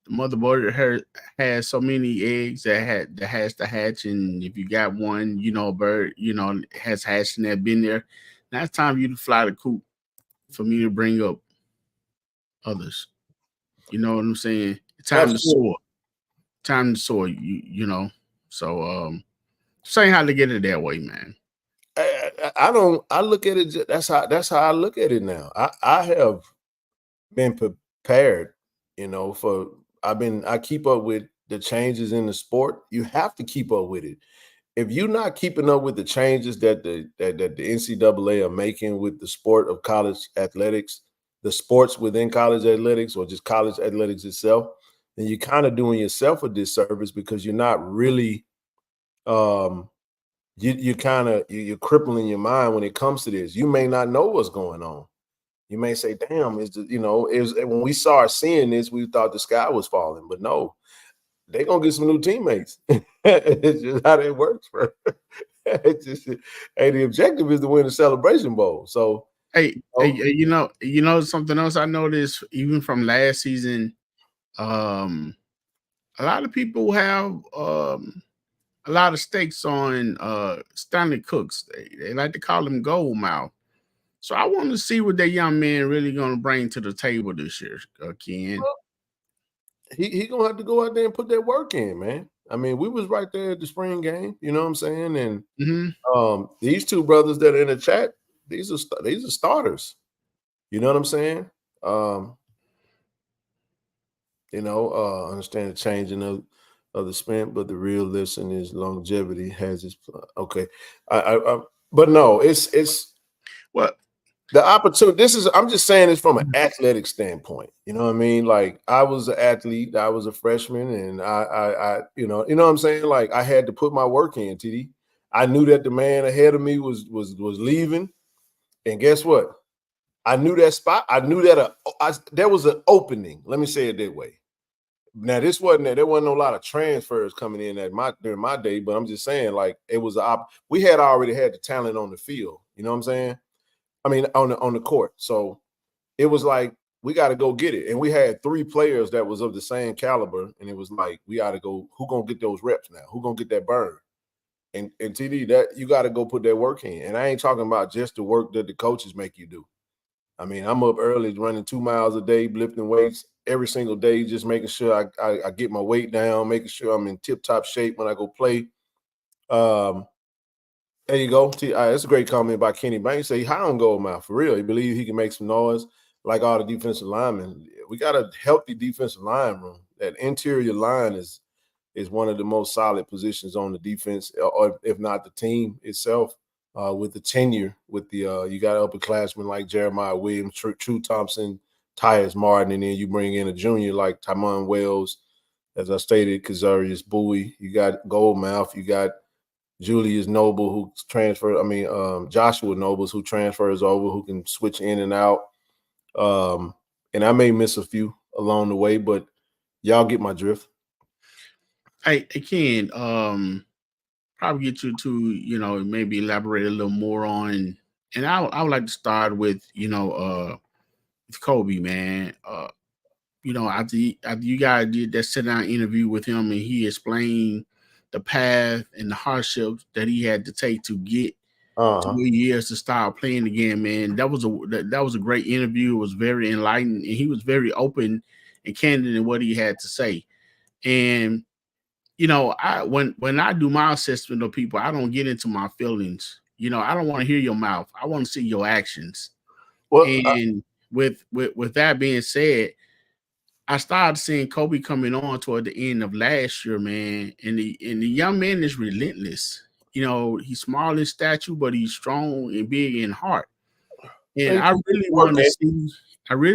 The mother bird has so many eggs that has to hatch, and if you got one, bird, has hatched and that been there, now it's time for you to fly the coop for me to bring up others. You know what I'm saying? Time to soar. Time to soar. You know. So saying how to get it that way, man. I look at it. That's how I look at it now. I have been prepared, you know, I keep up with the changes in the sport. You have to keep up with it. If you're not keeping up with the changes that the NCAA are making with the sport of college athletics, the sports within college athletics or just college athletics itself, then you're kind of doing yourself a disservice because you're not really you're crippling your mind when it comes to this. You may not know what's going on. You may say, damn, when we started seeing this, we thought the sky was falling, but no, they're going to get some new teammates. It's just how that works, bro. The objective is to win the Celebration Bowl. So, you know, something else I noticed even from last season, a lot of people have a lot of stakes on Stanley Cooks. They like to call him gold mouth. So I want to see what that young man really going to bring to the table this year, Ken. Well, he going to have to go out there and put that work in, man. I mean, we was right there at the spring game, you know what I'm saying? And these two brothers that are in the chat, these are starters. You know what I'm saying? Understand the changing of the sprint, but the real lesson is longevity has its okay. But no, it's what the opportunity. I'm just saying this from an athletic standpoint. You know what I mean? Like I was an athlete, I was a freshman, and I you know what I'm saying? Like I had to put my work in, TD. I knew that the man ahead of me was leaving. And guess what? I knew that spot. I knew that there was an opening. Let me say it that way. Now, there wasn't a lot of transfers coming in during my day, but I'm just saying, like, it was we had already had the talent on the field. You know what I'm saying? I mean, on the court. So it was like, we got to go get it. And we had three players that was of the same caliber. And it was like, we got to go, who going to get those reps now? Who going to get that burn? And TD, that you got to go put that work in. And I ain't talking about just the work that the coaches make you do. I mean, I'm up early running 2 miles a day, lifting weights every single day, just making sure I get my weight down, making sure I'm in tip-top shape when I go play. There you go. That's a great comment by Kenny Banks. Say, how don't go mouth for real? He believes he can make some noise like all the defensive linemen. We got a healthy defensive line room. That interior line is one of the most solid positions on the defense, or if not the team itself. With the tenure, with the you got upperclassmen like Jeremiah Williams, True Thompson, Tyus Martin, and then you bring in a junior like Tymon Wells, as I stated, Kazarius Bowie. You got Goldmouth, you got Julius Noble who transferred. I mean, Joshua Nobles who transfers over, who can switch in and out. And I may miss a few along the way, but y'all get my drift. Hey, Ken, probably get you to, you know, maybe elaborate a little more on. And I would like to start with, you know, with Kobe, man. You know, after you guys did that sit down interview with him and he explained the path and the hardships that he had to take to get to where he is to start playing again, man. That was a great interview. It was very enlightening, and he was very open and candid in what he had to say. And you know, when I do my assessment of people, I don't get into my feelings. You know, I don't want to hear your mouth. I want to see your actions. Well, And with that being said, I started seeing Kobe coming on toward the end of last year, man. And the young man is relentless. You know, he's small in stature, but he's strong and big in heart. And I really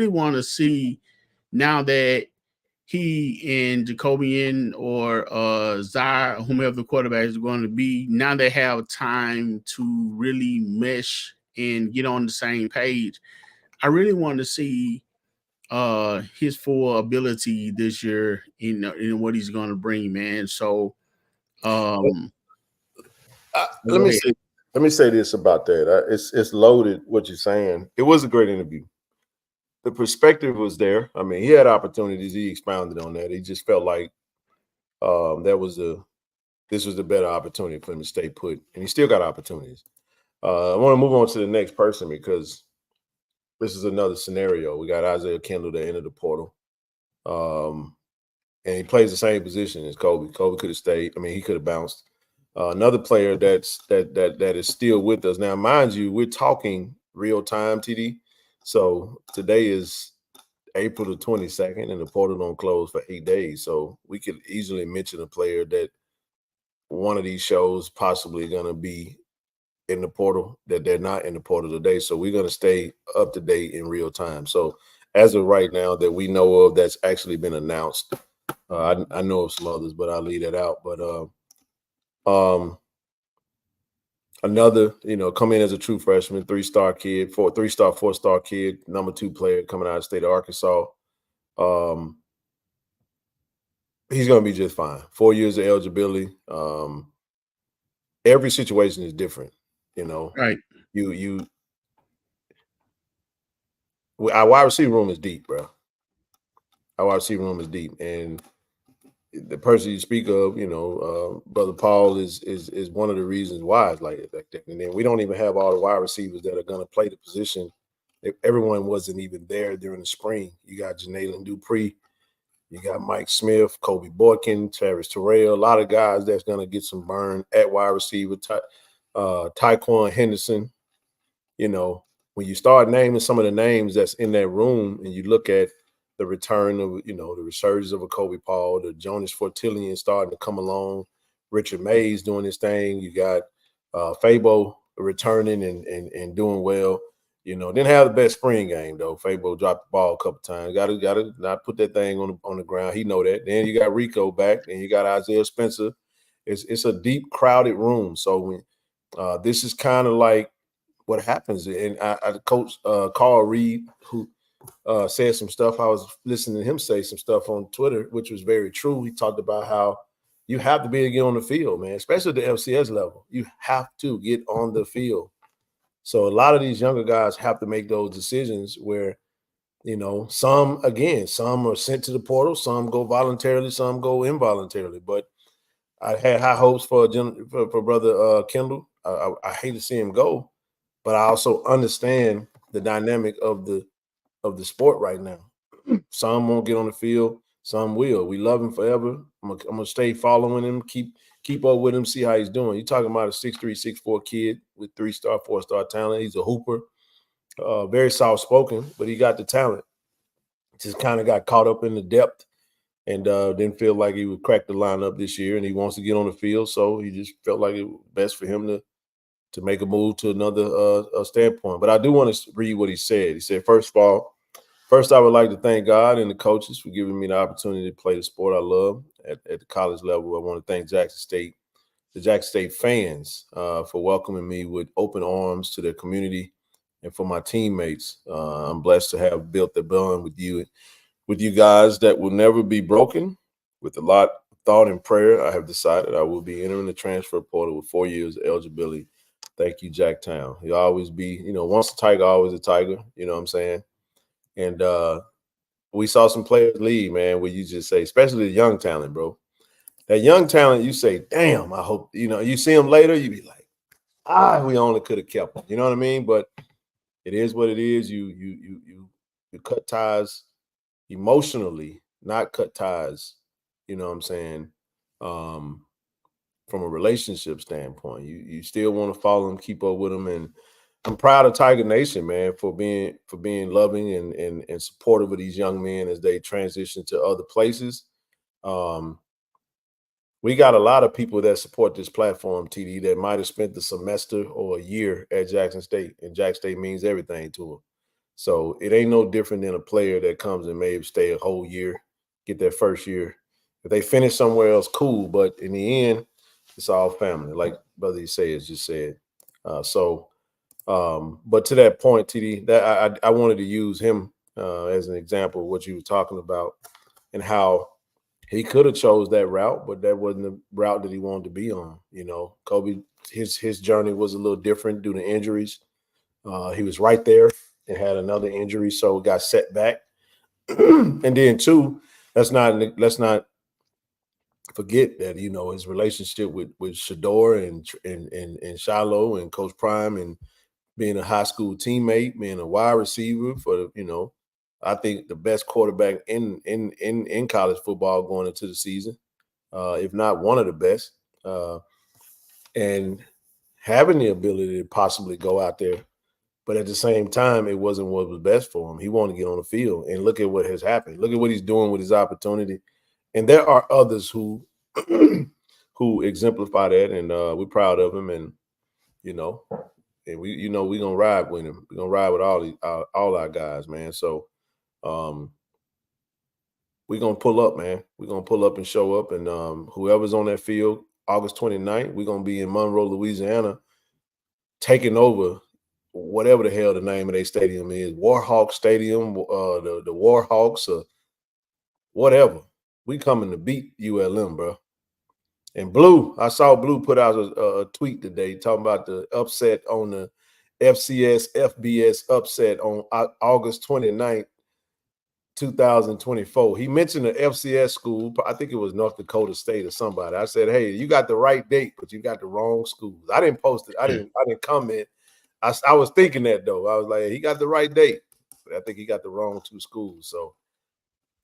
want to see now that he and Jacobian or Zaire, whomever the quarterback is going to be, now they have time to really mesh and get on the same page. I really want to see his full ability this year in what he's going to bring, man. So let me say this about that. It's loaded what you're saying. It was a great interview. The perspective was there. I mean, he had opportunities. He expounded on that. He just felt like this was the better opportunity for him to stay put, and he still got opportunities. I want to move on to the next person because this is another scenario. We got Isaiah Kendall that entered the portal, and he plays the same position as Kobe. Kobe could have stayed. I mean, he could have bounced. Another player that is still with us now. Mind you, we're talking real time, TD. So today is April the 22nd, and the portal don't close for 8 days. So we could easily mention a player that one of these shows possibly going to be in the portal that they're not in the portal today. So we're going to stay up to date in real time. So as of right now that we know of, that's actually been announced. I know of some others, but I'll leave that out. But another, you know, come in as a true freshman, 3-star kid, 4-star kid, number 2 player coming out of the state of Arkansas. He's going to be just fine. 4 years of eligibility. Every situation is different, you know. Right. Our wide receiver room is deep, bro. Our wide receiver room is deep, and the person you speak of, you know, Brother Paul is one of the reasons why it's like that. And then we don't even have all the wide receivers that are going to play the position. If everyone wasn't even there during the spring. You got Jalen Dupree, you got Mike Smith, Kobe Boykin, Travis Terrell, a lot of guys that's going to get some burn at wide receiver. Tyquan Henderson. You know, when you start naming some of the names that's in that room, and you look at the return of, you know, the resurgence of a Kobe Paul, the Jonas Fortillion starting to come along, Richard Mays doing his thing. You got Fabo returning and doing well. You know, didn't have the best spring game though. Fabo dropped the ball a couple times. Got to not put that thing on the ground. He know that. Then you got Rico back, and you got Isaiah Spencer. It's a deep, crowded room. So when this is kind of like what happens. And I coach Carl Reed, who said some stuff. I was listening to him say some stuff on Twitter, which was very true. He talked about how you have to be able to get on the field, man, especially at the FCS level. You have to get on the field. So a lot of these younger guys have to make those decisions where, you know, some are sent to the portal, some go voluntarily, some go involuntarily. But I had high hopes for Brother Kendall. I hate to see him go, but I also understand the dynamic of the sport right now. Some won't get on the field, some will. We love him forever. I'm gonna stay following him, keep up with him, see how he's doing. You're talking about a 6'3", 6'4" kid with 3-star, 4-star talent. He's a hooper, very soft-spoken, but he got the talent. Just kind of got caught up in the depth and didn't feel like he would crack the lineup this year, and he wants to get on the field, so he just felt like it was best for him to make a move to another standpoint. But I do want to read what he said. He said, first, I would like to thank God and the coaches for giving me the opportunity to play the sport I love at the college level. I want to thank the Jackson State fans for welcoming me with open arms to their community, and for my teammates. I'm blessed to have built the bond with you guys that will never be broken, with a lot of thought and prayer, I have decided I will be entering the transfer portal with 4 years of eligibility. Thank you, Jacktown. You'll always be, once a Tiger, always a Tiger. You know what I'm saying? And we saw some players leave, man, where you just say, especially the young talent, bro. That young talent, you say, damn, I hope, you see them later, you be like, we only could have kept them. You know what I mean? But it is what it is. You cut ties emotionally, not cut ties, you know what I'm saying, from a relationship standpoint. You still want to follow them, keep up with them. And I'm proud of Tiger Nation, man, for being loving and supportive of these young men as they transition to other places. We got a lot of people that support this platform, TD, that might have spent the semester or a year at Jackson State, and Jack State means everything to them. So it ain't no different than a player that comes and maybe stay a whole year, get their first year. If they finish somewhere else, cool. But in the end, it's all family, like Brother Isaiah just said. But to that point, TD, that I wanted to use him as an example of what you were talking about and how he could have chose that route, but that wasn't the route that he wanted to be on. Kobe, his journey was a little different due to injuries. He was right there and had another injury, so got set back. And then two, let's not forget that his relationship with Shador and Shiloh and Coach Prime, and being a high school teammate, being a wide receiver for I think the best quarterback in college football going into the season, if not one of the best, and having the ability to possibly go out there. But at the same time, it wasn't what was best for him. He wanted to get on the field, and look at what has happened. Look at what he's doing with his opportunity. And there are others who who exemplify that, and we're proud of him. And and we're gonna ride with him. We're gonna ride with all our guys, man. So we're gonna pull up, man. We're gonna pull up and show up, and whoever's on that field, August 29th, we're gonna be in Monroe, Louisiana, taking over whatever the hell the name of their stadium is, Warhawk Stadium, the Warhawks, or whatever. We coming to beat ULM, bro. And Blue, I saw Blue put out a tweet today talking about the upset on the FCS FBS upset on August 29th, 2024. He mentioned the FCS school. I think it was North Dakota State or somebody. I said, hey, you got the right date, but you got the wrong schools. I didn't post it. I didn't comment. I was thinking that, though. I was like, he got the right date, but I think he got the wrong two schools. So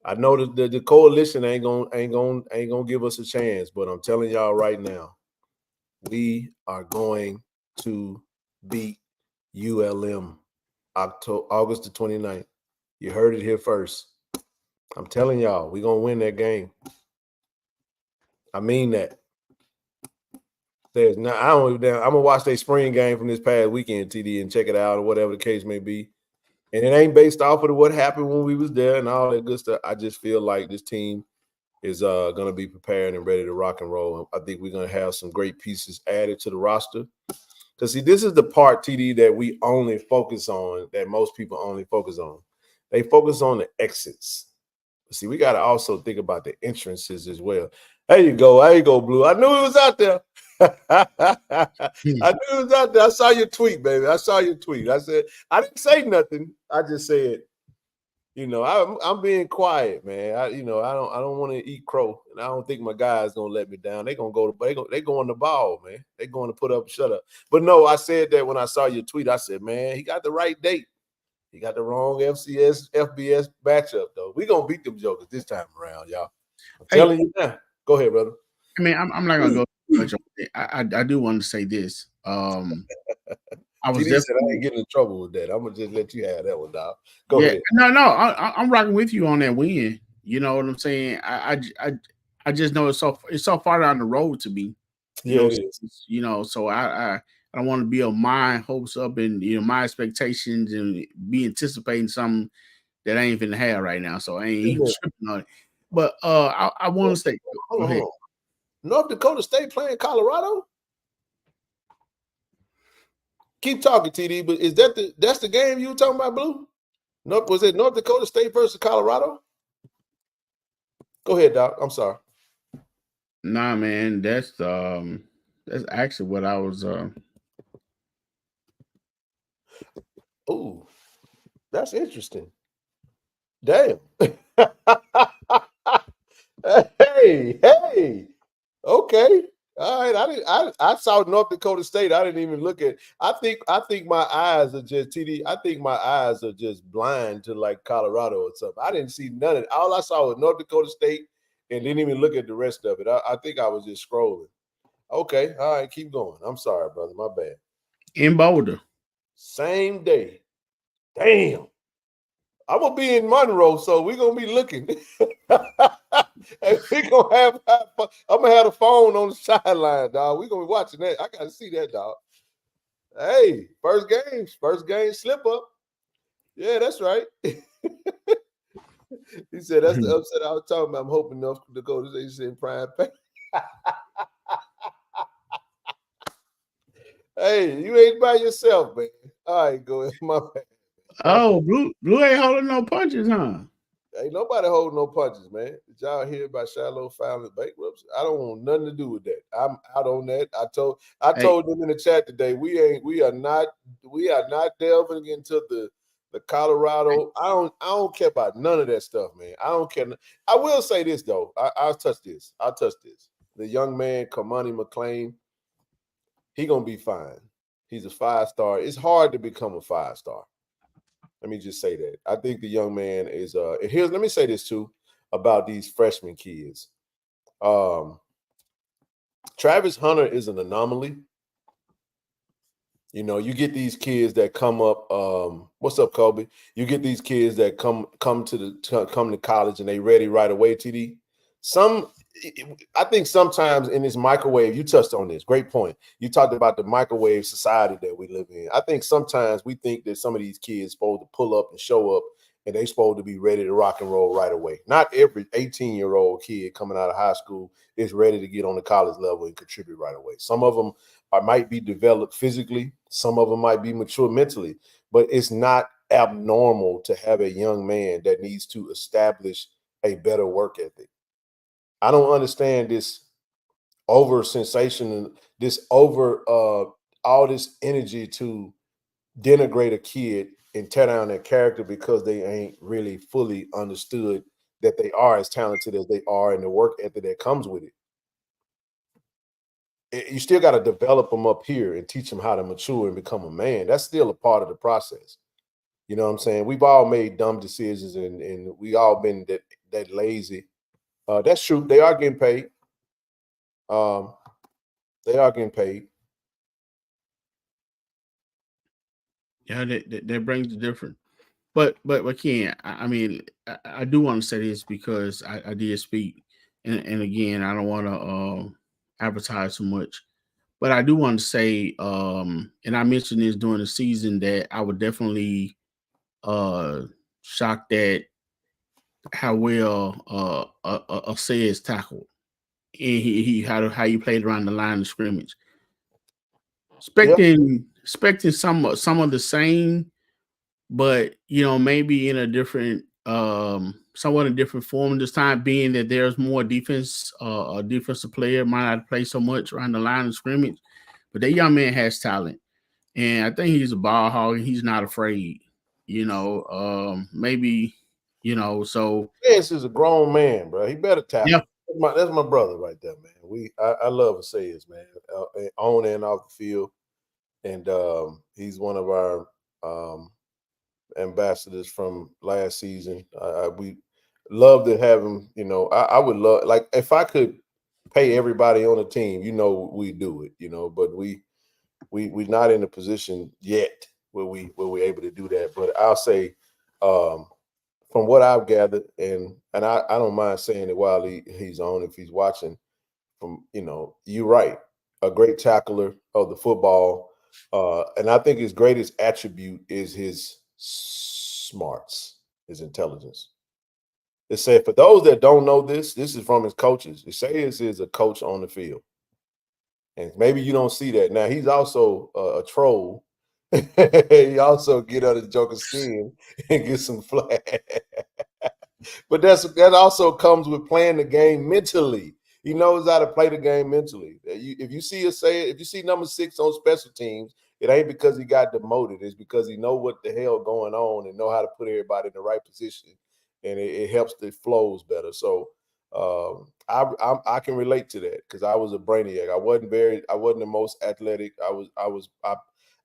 I know that the coalition ain't gonna give us a chance, but I'm telling y'all right now, we are going to beat ULM August the 29th. You heard it here first. I'm telling y'all, we're gonna win that game. I mean that. I'm gonna watch their spring game from this past weekend, TD, and check it out or whatever the case may be. And it ain't based off of what happened when we was there and all that good stuff. I just feel like this team is going to be prepared and ready to rock and roll. I think we're going to have some great pieces added to the roster. Because, see, this is the part, TD, that we only focus on, that most people only focus on. They focus on the exits. But see, we got to also think about the entrances as well. There you go, Blue. I knew it was out there. I knew it was out there. I saw your tweet, baby. I saw your tweet. I said, I didn't say nothing. I just said, I'm being quiet, man. I don't want to eat crow, and I don't think my guys gonna let me down. They going the ball, man. They going to put up, shut up. But no, I said that when I saw your tweet. I said, man, he got the right date. He got the wrong FCS FBS matchup though. We gonna beat them jokers this time around, y'all. I'm telling you now. Go ahead, brother. I mean, I'm not gonna go much on it. I do want to say this. I was said I ain't getting in trouble with that. I'm gonna just let you have that one, dog. Go ahead. No, I'm rocking with you on that win. You know what I'm saying? I just know it's so far down the road to me. It is. So I don't want to be on my hopes up and my expectations and be anticipating something that I ain't finna have right now. So I ain't even tripping on it. But I want to say, hold on. North Dakota State playing Colorado? Keep talking, TD. But is that's the game you were talking about, Blue? Was it North Dakota State versus Colorado? Go ahead, Doc. I'm sorry. Nah, man, that's actually what I was. Ooh, that's interesting. Damn. Hey. Okay. All right. I saw North Dakota State. I didn't even look at. I think my eyes are just TD. I think my eyes are just blind to like Colorado or something. I didn't see none of it. All I saw was North Dakota State and didn't even look at the rest of it. I think I was just scrolling. Okay. All right, keep going. I'm sorry, brother. My bad. In Boulder. Same day. Damn. I'm gonna be in Monroe, so we're gonna be looking. And we gonna have I'm gonna have the phone on the sideline, dog. We're gonna be watching that. I gotta see that, dog. Hey, first game slip up. Yeah, that's right. He said that's the upset I was talking about. I'm hoping North Dakota State in prime pay. Hey, you ain't by yourself, man. All right, go ahead. My bad. Oh, Blue ain't holding no punches, huh? Ain't nobody holding no punches, man. Did y'all hear about Shiloh filing bankruptcy? I don't want nothing to do with that. I'm out on that. I told them in the chat today, we are not delving into the Colorado. I don't care about none of that stuff, man. I don't care. I will say this though. I'll touch this. The young man, Kamani McLean, he gonna be fine. He's a 5-star. It's hard to become a 5-star. Let me just say that. I think the young man is and let me say this too about these freshman kids. Travis Hunter is an anomaly. You know, you get these kids that come up. What's up, Kobe? You get these kids that come to college and they ready right away. TD. I think sometimes in this microwave, you touched on this. Great point. You talked about the microwave society that we live in. I think sometimes we think that some of these kids supposed to pull up and show up, and they supposed to be ready to rock and roll right away. Not every 18-year-old kid coming out of high school is ready to get on the college level and contribute right away. Some of them might be developed physically. Some of them might be mature mentally. But it's not abnormal to have a young man that needs to establish a better work ethic. I don't understand this over sensation, this over all this energy to denigrate a kid and tear down their character because they ain't really fully understood that they are as talented as they are and the work ethic that comes with it. You still got to develop them up here and teach them how to mature and become a man. That's still a part of the process. You know what I'm saying? We've all made dumb decisions and we all been that lazy. That's true. They are getting paid. They are getting paid. Yeah, that brings the difference. But Ken, I mean, I do want to say this because I did speak, and again, I don't want to advertise too much, but I do want to say, and I mentioned this during the season that I would definitely shocked at how well a says tackled, and he how you played around the line of scrimmage. Expecting some of the same, but maybe in a different somewhat a different form this time, being that there's more defense. A defensive player might not play so much around the line of scrimmage, but that young man has talent, and I think he's a ball hog and he's not afraid. Maybe so. This is a grown man, bro. He better tackle. Yeah. That's my brother right there, man. I love Asayas, man, on and off the field, and he's one of our ambassadors from last season. We love to have him. I would love, like, if I could pay everybody on the team, we do it. But we're not in a position yet where we're able to do that. But I'll say, from what I've gathered, and I don't mind saying it while he's on, if he's watching, you're right. A great tackler of the football. And I think his greatest attribute is his smarts, his intelligence. It said, for those that don't know this is from his coaches. It says is a coach on the field. And maybe you don't see that. Now, he's also a troll. He also get under the Joker's skin and get some flack. But that also comes with playing the game mentally. He knows how to play the game mentally. If you see number 6 on special teams, it ain't because he got demoted. It's because he know what the hell going on and know how to put everybody in the right position, and it helps the flows better. So I can relate to that because I was a brainiac. I wasn't the most athletic.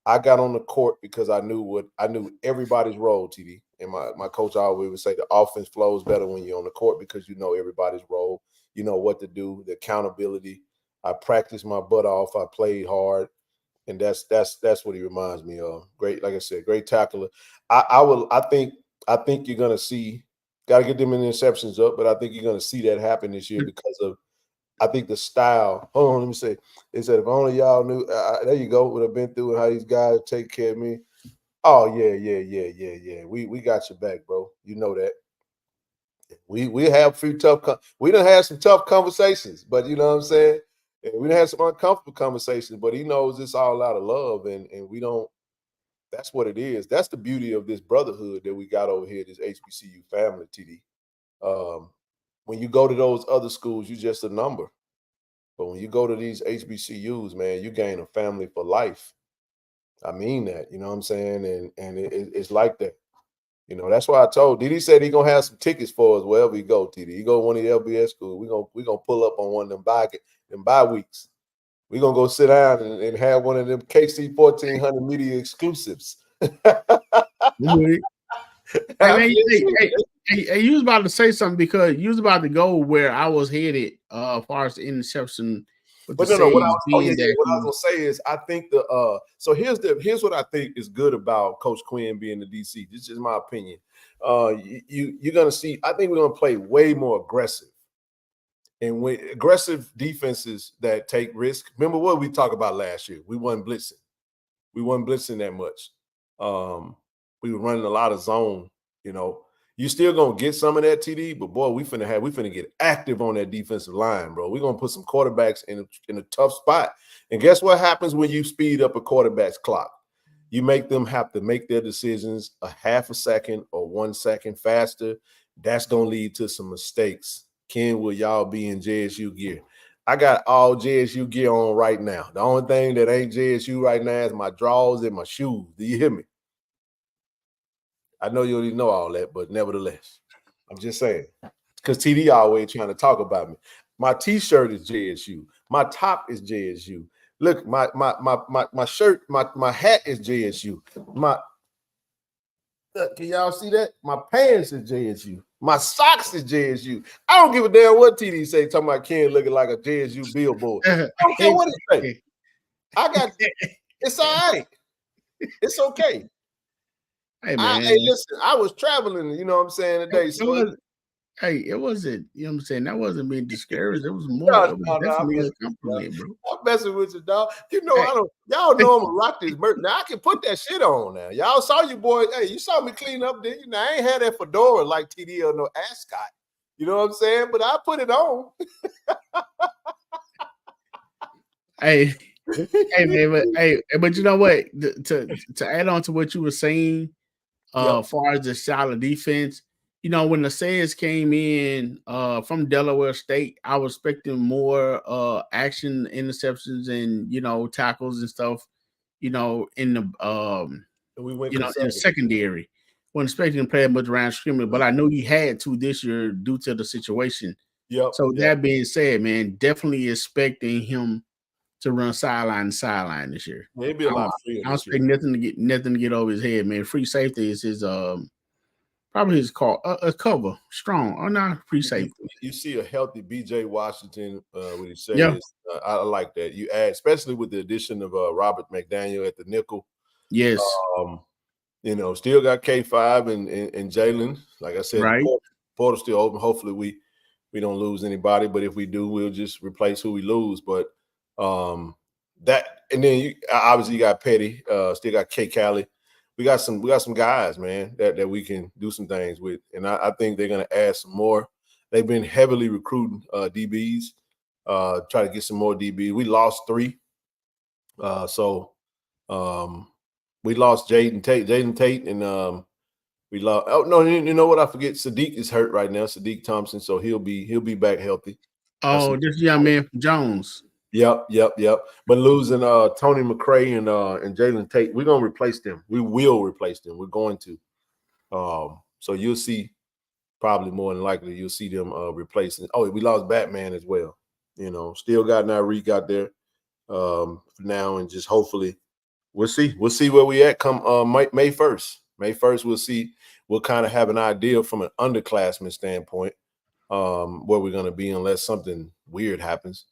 I got on the court because I knew everybody's role, TD. And my coach always would say the offense flows better when you're on the court because you know everybody's role. You know what to do, the accountability. I practiced my butt off. I played hard, and that's what he reminds me of. Great, like I said, great tackler. I think you're gonna see. Got to get them interceptions up, but I think you're gonna see that happen this year because of. I think the style. Hold on, let me say. They said if only y'all knew. There you go. Would have been through how these guys take care of me. Oh yeah. We got your back, bro. You know that. We have a few we done had some tough conversations, but you know what I'm saying? We done had some uncomfortable conversations, but he knows it's all out of love, and we don't. That's what it is. That's the beauty of this brotherhood that we got over here, this HBCU family, TD. When you go to those other schools, you're just a number. But when you go to these HBCUs, man, you gain a family for life. I mean that, you know what I'm saying? And it's like that. You know, that's why I told Didi said he gonna have some tickets for us wherever we go, TD. He go to one of the LBS schools. We gonna pull up on one of them bye weeks. We're gonna go sit down and have one of them KC-1400 media exclusives. Hey, you was about to say something because you was about to go where I was headed as far as the interception. But no, what I was gonna say is I think so here's what I think is good about Coach Quinn being the DC. This is my opinion. You're gonna see, I think we're gonna play way more aggressive. And when aggressive defenses that take risk. Remember what we talked about last year? We wasn't blitzing. We wasn't blitzing that much. We were running a lot of zone, you know. You still gonna get some of that, TD, but boy, we finna get active on that defensive line, bro. We're gonna put some quarterbacks in a tough spot. And guess what happens when you speed up a quarterback's clock? You make them have to make their decisions a half a second or 1 second faster. That's gonna lead to some mistakes. Ken, will y'all be in JSU gear? I got all JSU gear on right now. The only thing that ain't JSU right now is my drawers and my shoes. Do you hear me? I know you already know all that, but nevertheless, I'm just saying. Because TD always trying to talk about me. My T-shirt is JSU. My top is JSU. Look, my shirt, my hat is JSU. Can y'all see that? My pants is JSU. My socks is JSU. I don't give a damn what TD say, talking about Ken looking like a JSU billboard. I don't care what he say. It's all right. It's okay. Hey, man. Listen, I was traveling, you know what I'm saying, today. It wasn't, you know what I'm saying? That wasn't being discouraged. It was more definitely a compliment, bro. I'm messing with you, dog. You know, y'all know I'm gonna rock this merch. Now I can put that shit on now. Y'all saw you boys. Hey, you saw me clean up, didn't you? Now I ain't had that fedora like TD or no ascot. You know what I'm saying? But I put it on. Hey, man, but you know what? To add on to what you were saying, as far as the style of defense, you know, when the Sayers came in from Delaware State, I was expecting more action, interceptions, and you know, tackles and stuff. You know, in the in the secondary. Wasn't expecting to play much around scrimmage, but I know he had to this year due to the situation. So that being said, man, definitely expecting him to run sideline to sideline this year. Maybe a lot freer. I don't expect nothing to get over his head, man. Free safety is his probably his call a cover strong or not free safety. You see a healthy BJ Washington when he says I like that. You add, especially with the addition of Robert McDaniel at the nickel. Yes. You know, still got K5 and Jalen. Like I said, right. Portal's still open. Hopefully we don't lose anybody, but if we do, we'll just replace who we lose. But that, and then obviously you got Petty, still got K Cali. We got some guys, man, that we can do some things with. And I think they're gonna add some more. They've been heavily recruiting DBs, try to get some more DBs. We lost 3. We lost Jaden Tate, and we lost. Oh no, you know what? I forget. Sadiq is hurt right now. Sadiq Thompson, so he'll be back healthy. Oh, this young man from Jones. Yep. But losing Tony McCray and Jalen Tate, we're gonna replace them. We will replace them. We're going to. So you'll see, probably more than likely, you'll see them replacing. Oh, we lost Batman as well. Still got Narik out there for now, and just hopefully we'll see. We'll see where we at come May 1st. May 1st, we'll see. We'll kind of have an idea from an underclassman standpoint where we're gonna be unless something weird happens.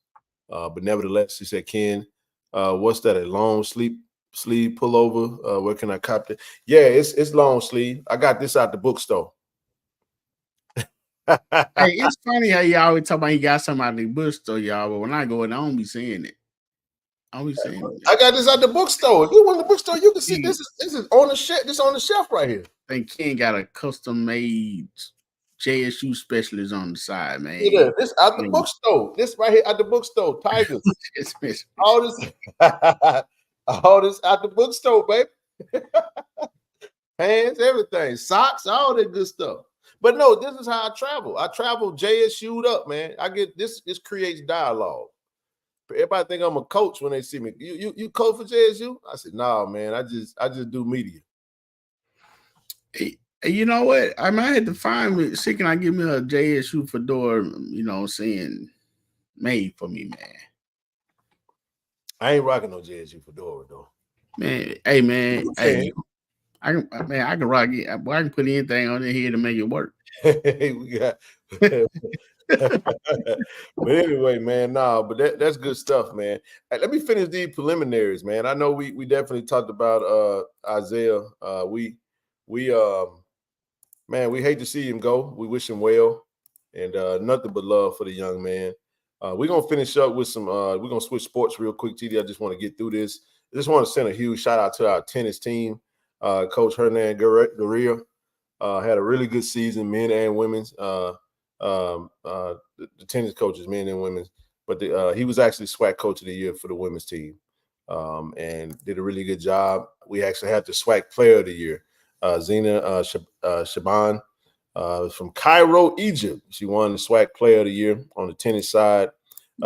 But nevertheless, he said, Ken, what's that? A long sleeve pullover? Where can I cop it? Yeah, it's long sleeve. I got this out the bookstore. Hey, it's funny how you always talk about you got something out the bookstore, y'all. But when I go in, I don't be saying it. I don't be saying it. I got this at the bookstore. If you want the bookstore, you can see this is on the shelf. This on the shelf right here. I think Ken got a custom made JSU specialist on the side, man. Yeah, this out the bookstore. This right here at the bookstore. Tigers. all this at the bookstore, baby. Pants, everything, socks, all that good stuff. But no, this is how I travel. I travel JSU'd up, man. I get this. This creates dialogue. Everybody think I'm a coach when they see me. You coach for JSU? I said, nah, man. I just do media. Hey, you know what? I might have to find me. See, can I give me a JSU fedora? Saying made for me, man. I ain't rocking no JSU fedora though. Man, hey, man, hey. I can rock it. I can put anything on here to make it work. We got, but anyway, man, but that's good stuff, man. Hey, let me finish these preliminaries, man. I know we definitely talked about Isaiah. We hate to see him go. We wish him well, and nothing but love for the young man. We're gonna finish up with some. We're gonna switch sports real quick, TD. I just want to get through this. I just want to send a huge shout out to our tennis team. Coach Hernan Guerrero had a really good season, men and women's. The tennis coaches, men and women's. But he was actually SWAC Coach of the Year for the women's team, and did a really good job. We actually had the SWAC Player of the Year, Zena Shaban from Cairo, Egypt. She won the SWAC Player of the Year on the tennis side.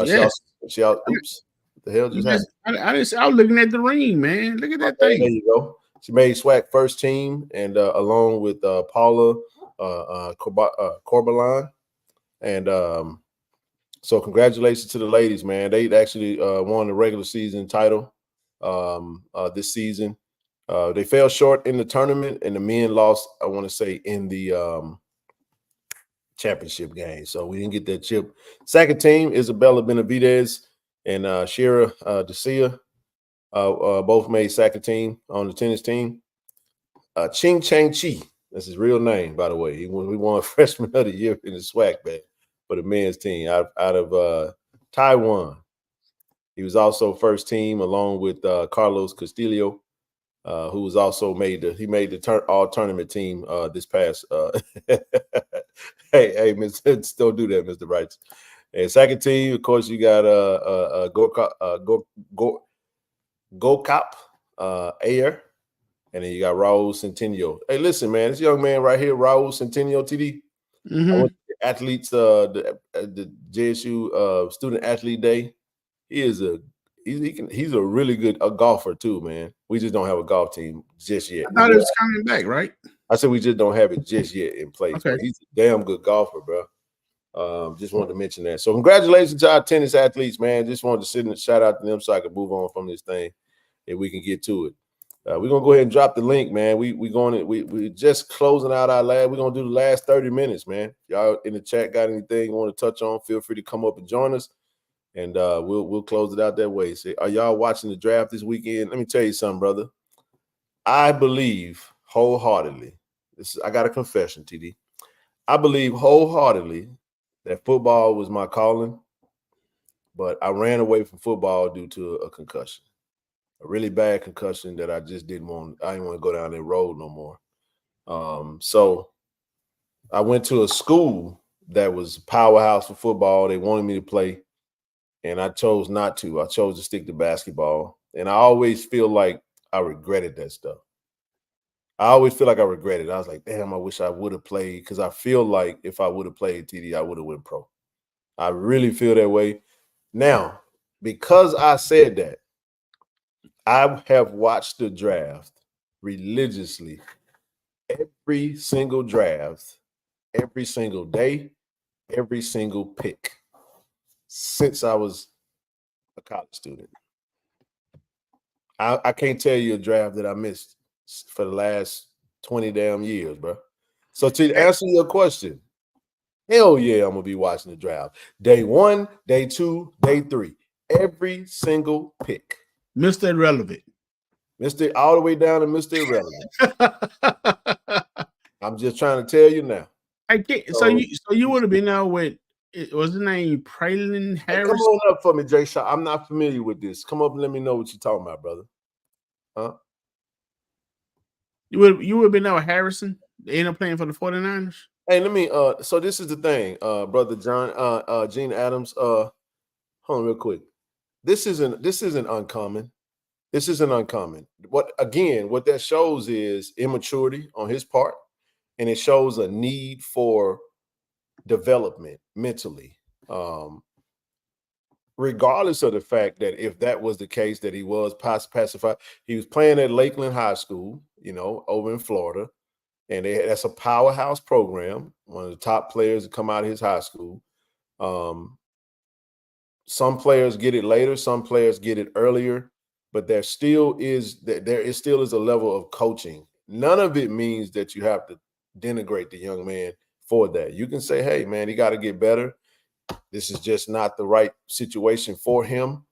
Yes. She oops, what the hell just happened? I was looking at the ring, man. Look at that thing. There you go. She made SWAC first team, and along with Paula Corbalon. And so congratulations to the ladies, man. They actually won the regular season title this season. They fell short in the tournament, and the men lost, I want to say, in the championship game. So we didn't get that chip. Second team, Isabella Benavidez and Shira Decia. Both made second team on the tennis team. Ching Chang Chi, that's his real name, by the way. We won Freshman of the Year in the SWAC bag for the men's team out of Taiwan. He was also first team along with Carlos Castillo, who was also made the all tournament team this past. Hey, Mr. Don't do that, Mr. Wright. And second team, of course, you got Gokap Ayer, and then you got Raul Centennial. Hey, listen, man, this young man right here, Raul Centennial, TD. Mm-hmm. Athletes, the JSU Student Athlete Day. He's a really good golfer too, man. We just don't have a golf team just yet. I thought it was coming back, right? I said we just don't have it just yet in place. Okay. But he's a damn good golfer, bro. Just wanted to mention that. So congratulations to our tennis athletes, man. Just wanted to send a shout out to them so I can move on from this thing if we can get to it. We're gonna go ahead and drop the link, man. We just closing out our lab. We're gonna do the last 30 minutes, man. Y'all in the chat got anything you want to touch on? Feel free to come up and join us, and we'll close it out that way. So, are y'all watching the draft this weekend? Let me tell you something, brother. I believe wholeheartedly. I got a confession, TD. I believe wholeheartedly that football was my calling, but I ran away from football due to a concussion. A really bad concussion that I just didn't want. I didn't want to go down that road no more. So I went to a school that was a powerhouse for football. They wanted me to play, and I chose not to. I chose to stick to basketball. And I always feel like I regretted that stuff. I always feel like I regretted it. I was like, damn, I wish I would have played, because I feel like if I would have played TD, I would have went pro. I really feel that way. Now, because I said that, I have watched the draft religiously, every single draft, every single day, every single pick since I was a college student. I can't tell you a draft that I missed for the last 20 damn years, bro. So to answer your question, hell yeah, I'm gonna be watching the draft. Day 1, day 2, day 3. Every single pick. Mr. Irrelevant. Mr. All the way down to Mr. Irrelevant. I'm just trying to tell you now. I can't, so you would have been out with, what's the name? Praylin Harris? Hey, come on up for me, Jay Shaw. I'm not familiar with this. Come up and let me know what you're talking about, brother. Huh? You would have been out with Harrison? They end up playing for the 49ers? Hey, let me so this is the thing, brother John, Gene Adams. Hold on real quick. This isn't uncommon. This isn't uncommon. What that shows is immaturity on his part, and it shows a need for development mentally. Regardless of the fact that if that was the case, that he was pacified, he was playing at Lakeland High School, over in Florida, and that's a powerhouse program, one of the top players to come out of his high school. Some players get it later, some players get it earlier, but there still is a level of coaching. None of it means that you have to denigrate the young man for that. You can say, hey, man, he got to get better. This is just not the right situation for him.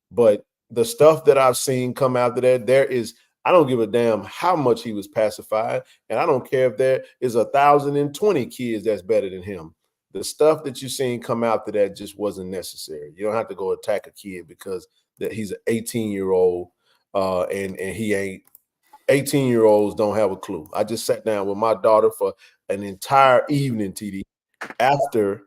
But the stuff that I've seen come after that, I don't give a damn how much he was pacified. And I don't care if there is 1,020 kids that's better than him. The stuff that you've seen come after that just wasn't necessary. You don't have to go attack a kid because that he's an 18-year-old and he ain't. 18-year-olds don't have a clue. I just sat down with my daughter for an entire evening, TD, after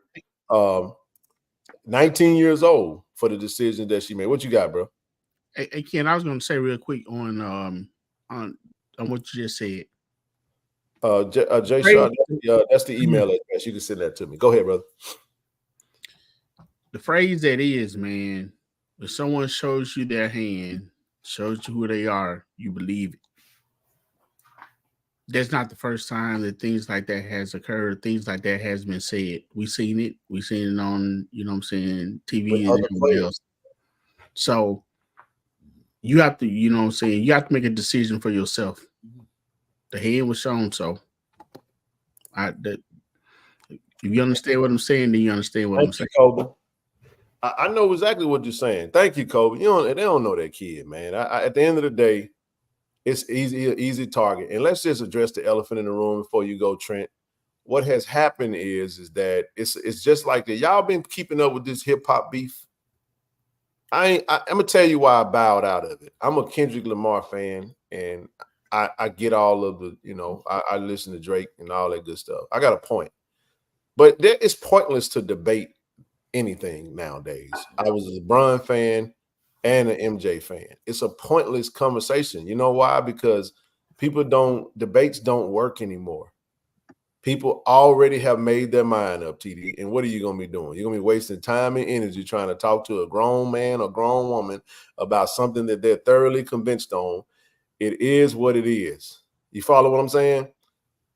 19 years old for the decision that she made. What you got, bro? Hey Ken, I was going to say real quick on what you just said. Jay Shaw, that's the email address. You can send that to me. Go ahead, brother. The phrase that is, man, if someone shows you their hand, shows you who they are, you believe it. That's not the first time that things like that has occurred. Things like that has been said. We've seen it. We've seen it on, TV and everywhere else. So you have to, you have to make a decision for yourself. The hand was shown, so if you understand what I'm saying, then you understand what I'm saying. Kobe. I know exactly what you're saying. Thank you, Kobe. They don't know that kid, man. At the end of the day, it's easy target. And let's just address the elephant in the room before you go, Trent. What has happened is that it's just like that. Y'all been keeping up with this hip hop beef. I'm gonna tell you why I bowed out of it. I'm a Kendrick Lamar fan, and I get all of the, I listen to Drake and all that good stuff. I got a point, but it's pointless to debate anything nowadays. I was a LeBron fan and an MJ fan. It's a pointless conversation. You know why? Because debates don't work anymore. People already have made their mind up, TD. And what are you going to be doing? You're going to be wasting time and energy trying to talk to a grown man or grown woman about something that they're thoroughly convinced on. It is what it is. You follow what I'm saying?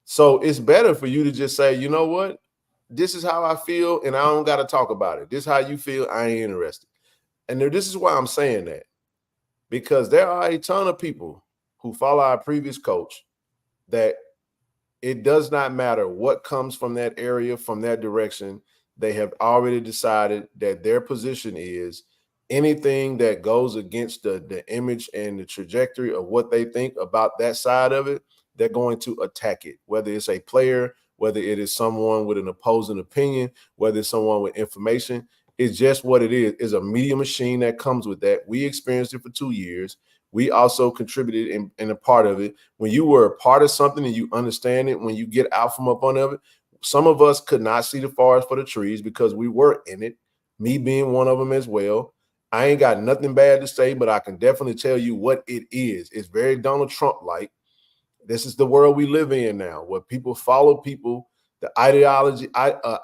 So it's better for you to just say, you know what? This is how I feel, and I don't got to talk about it. This is how you feel. I ain't interested. And this is why I'm saying that. Because there are a ton of people who follow our previous coach that it does not matter what comes from that area, from that direction. They have already decided that their position is anything that goes against the image and the trajectory of what they think about that side of it, they're going to attack it, whether it's a player, whether it is someone with an opposing opinion, whether it's someone with information. It's just what it is. It's a media machine that comes with that. We experienced it for 2 years. We also contributed in a part of it. When you were a part of something and you understand it, when you get out from up under it, some of us could not see the forest for the trees because we were in it, me being one of them as well. I ain't got nothing bad to say, but I can definitely tell you what it is. It's very Donald Trump-like. This is the world we live in now, where people follow people The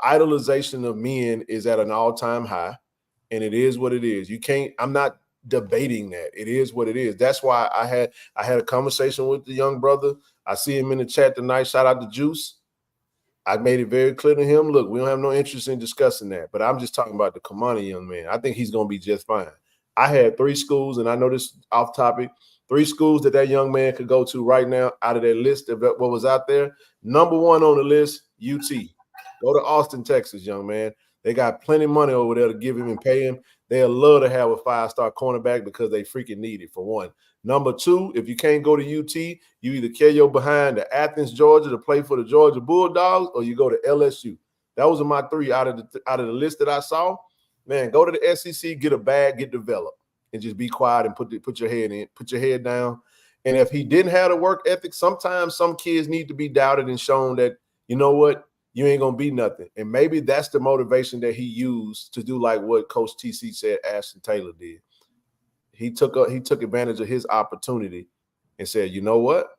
idolization of men is at an all-time high, and it is what it is. I'm not debating that. It is what it is. That's why I had a conversation with the young brother. I see him in the chat tonight. Shout out to Juice. I made it very clear to him, look, we don't have no interest in discussing that, but I'm just talking about the Kamani young man. I think he's going to be just fine. I had 3 schools, and I know this off topic, 3 schools that young man could go to right now out of that list of what was out there. Number 1 on the list, UT. Go to Austin, Texas, young man. They got plenty of money over there to give him and pay him. They'll love to have a 5-star cornerback because they freaking need it, for one. Number 2, if you can't go to UT, you either carry your behind to Athens, Georgia to play for the Georgia Bulldogs, or you go to LSU. Those are my 3 out of the list that I saw. Man, go to the SEC, get a bag, get developed, and just be quiet and put your head down. And if he didn't have the work ethic, sometimes some kids need to be doubted and shown that, you know what, you ain't gonna be nothing. And maybe that's the motivation that he used to do like what Coach TC said Ashton Taylor did. He took advantage of his opportunity and said, you know what,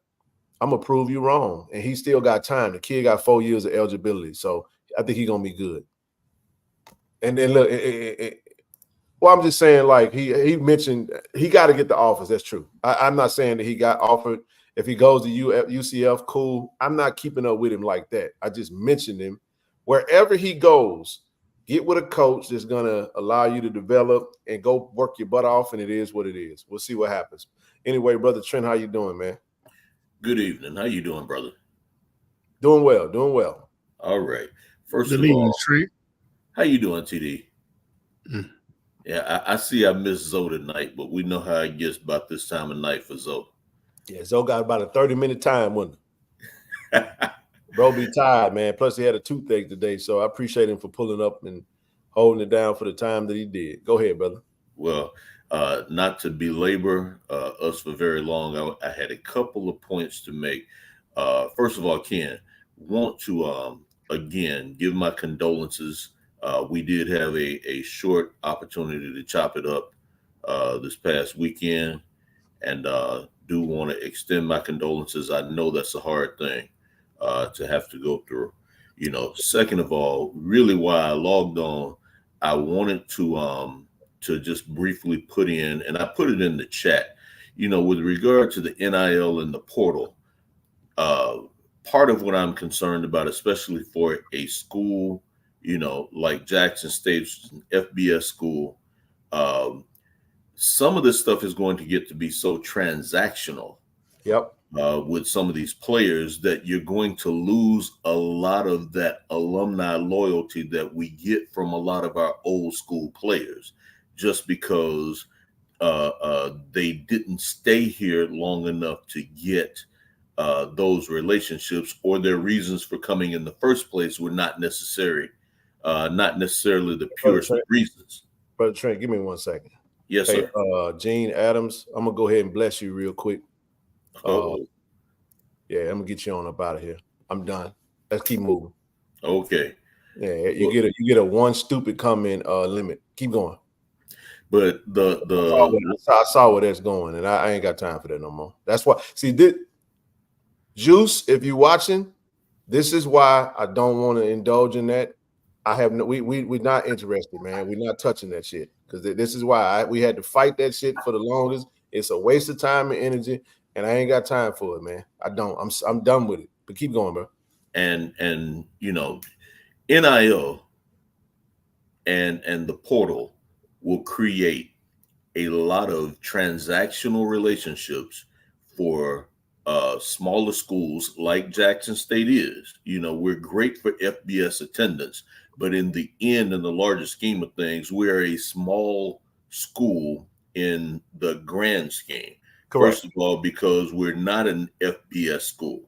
I'm gonna prove you wrong. And he still got time. The kid got 4 years of eligibility, so I think he's gonna be good. And then look, well, I'm just saying, like he mentioned, he got to get the offers. That's true. I'm not saying that he got offered. If he goes to UCF, cool. I'm not keeping up with him like that. I just mentioned him. Wherever he goes, get with a coach that's gonna allow you to develop and go work your butt off. And it is what it is. We'll see what happens. Anyway, brother Trent, how you doing, man? Good evening. How you doing, brother? Doing well. Doing well. All right. First Good of evening, all, Trent. how you doing, TD? Yeah, I see I missed Zoe tonight, but we know how it gets about this time of night for Zoe. Yeah, Zoe got about a 30-minute time, wasn't it? Bro be tired, man. Plus he had a toothache today, so I appreciate him for pulling up and holding it down for the time that he did. Go ahead, brother. Well, not to belabor us for very long, I had a couple of points to make. First of all, Ken, want to again give my condolences. We did have a short opportunity to chop it up this past weekend, and do want to extend my condolences. I know that's a hard thing to have to go through. You know, second of all, really why I logged on, I wanted to just briefly put in, and I put it in the chat, you know, with regard to the NIL and the portal, part of what I'm concerned about, especially for a school, you know, like Jackson State, an FBS school, some of this stuff is going to get to be so transactional. Yep. With some of these players that you're going to lose a lot of that alumni loyalty that we get from a lot of our old school players, just because they didn't stay here long enough to get those relationships, or their reasons for coming in the first place were not necessarily the purest of reasons. Brother Trent, give me 1 second. Yes, hey, sir. Gene Adams, I'm gonna go ahead and bless you real quick. Yeah, I'm gonna get you on up out of here. I'm done. Let's keep moving. Okay. Yeah, you get a 1 stupid comment limit. Keep going. But I saw where that's going, and I ain't got time for that no more. That's why. See, Juice, if you're watching, this is why I don't want to indulge in that. We're not interested, man. We're not touching that shit, because this is why we had to fight that shit for the longest. It's a waste of time and energy, and I ain't got time for it, man. I don't. I'm done with it. But keep going, bro. And you know, NIL and the portal will create a lot of transactional relationships for smaller schools like Jackson State is. You know, we're great for FBS attendance, but in the end, in the larger scheme of things, we're a small school in the grand scheme. Correct. First of all, because we're not an FBS school,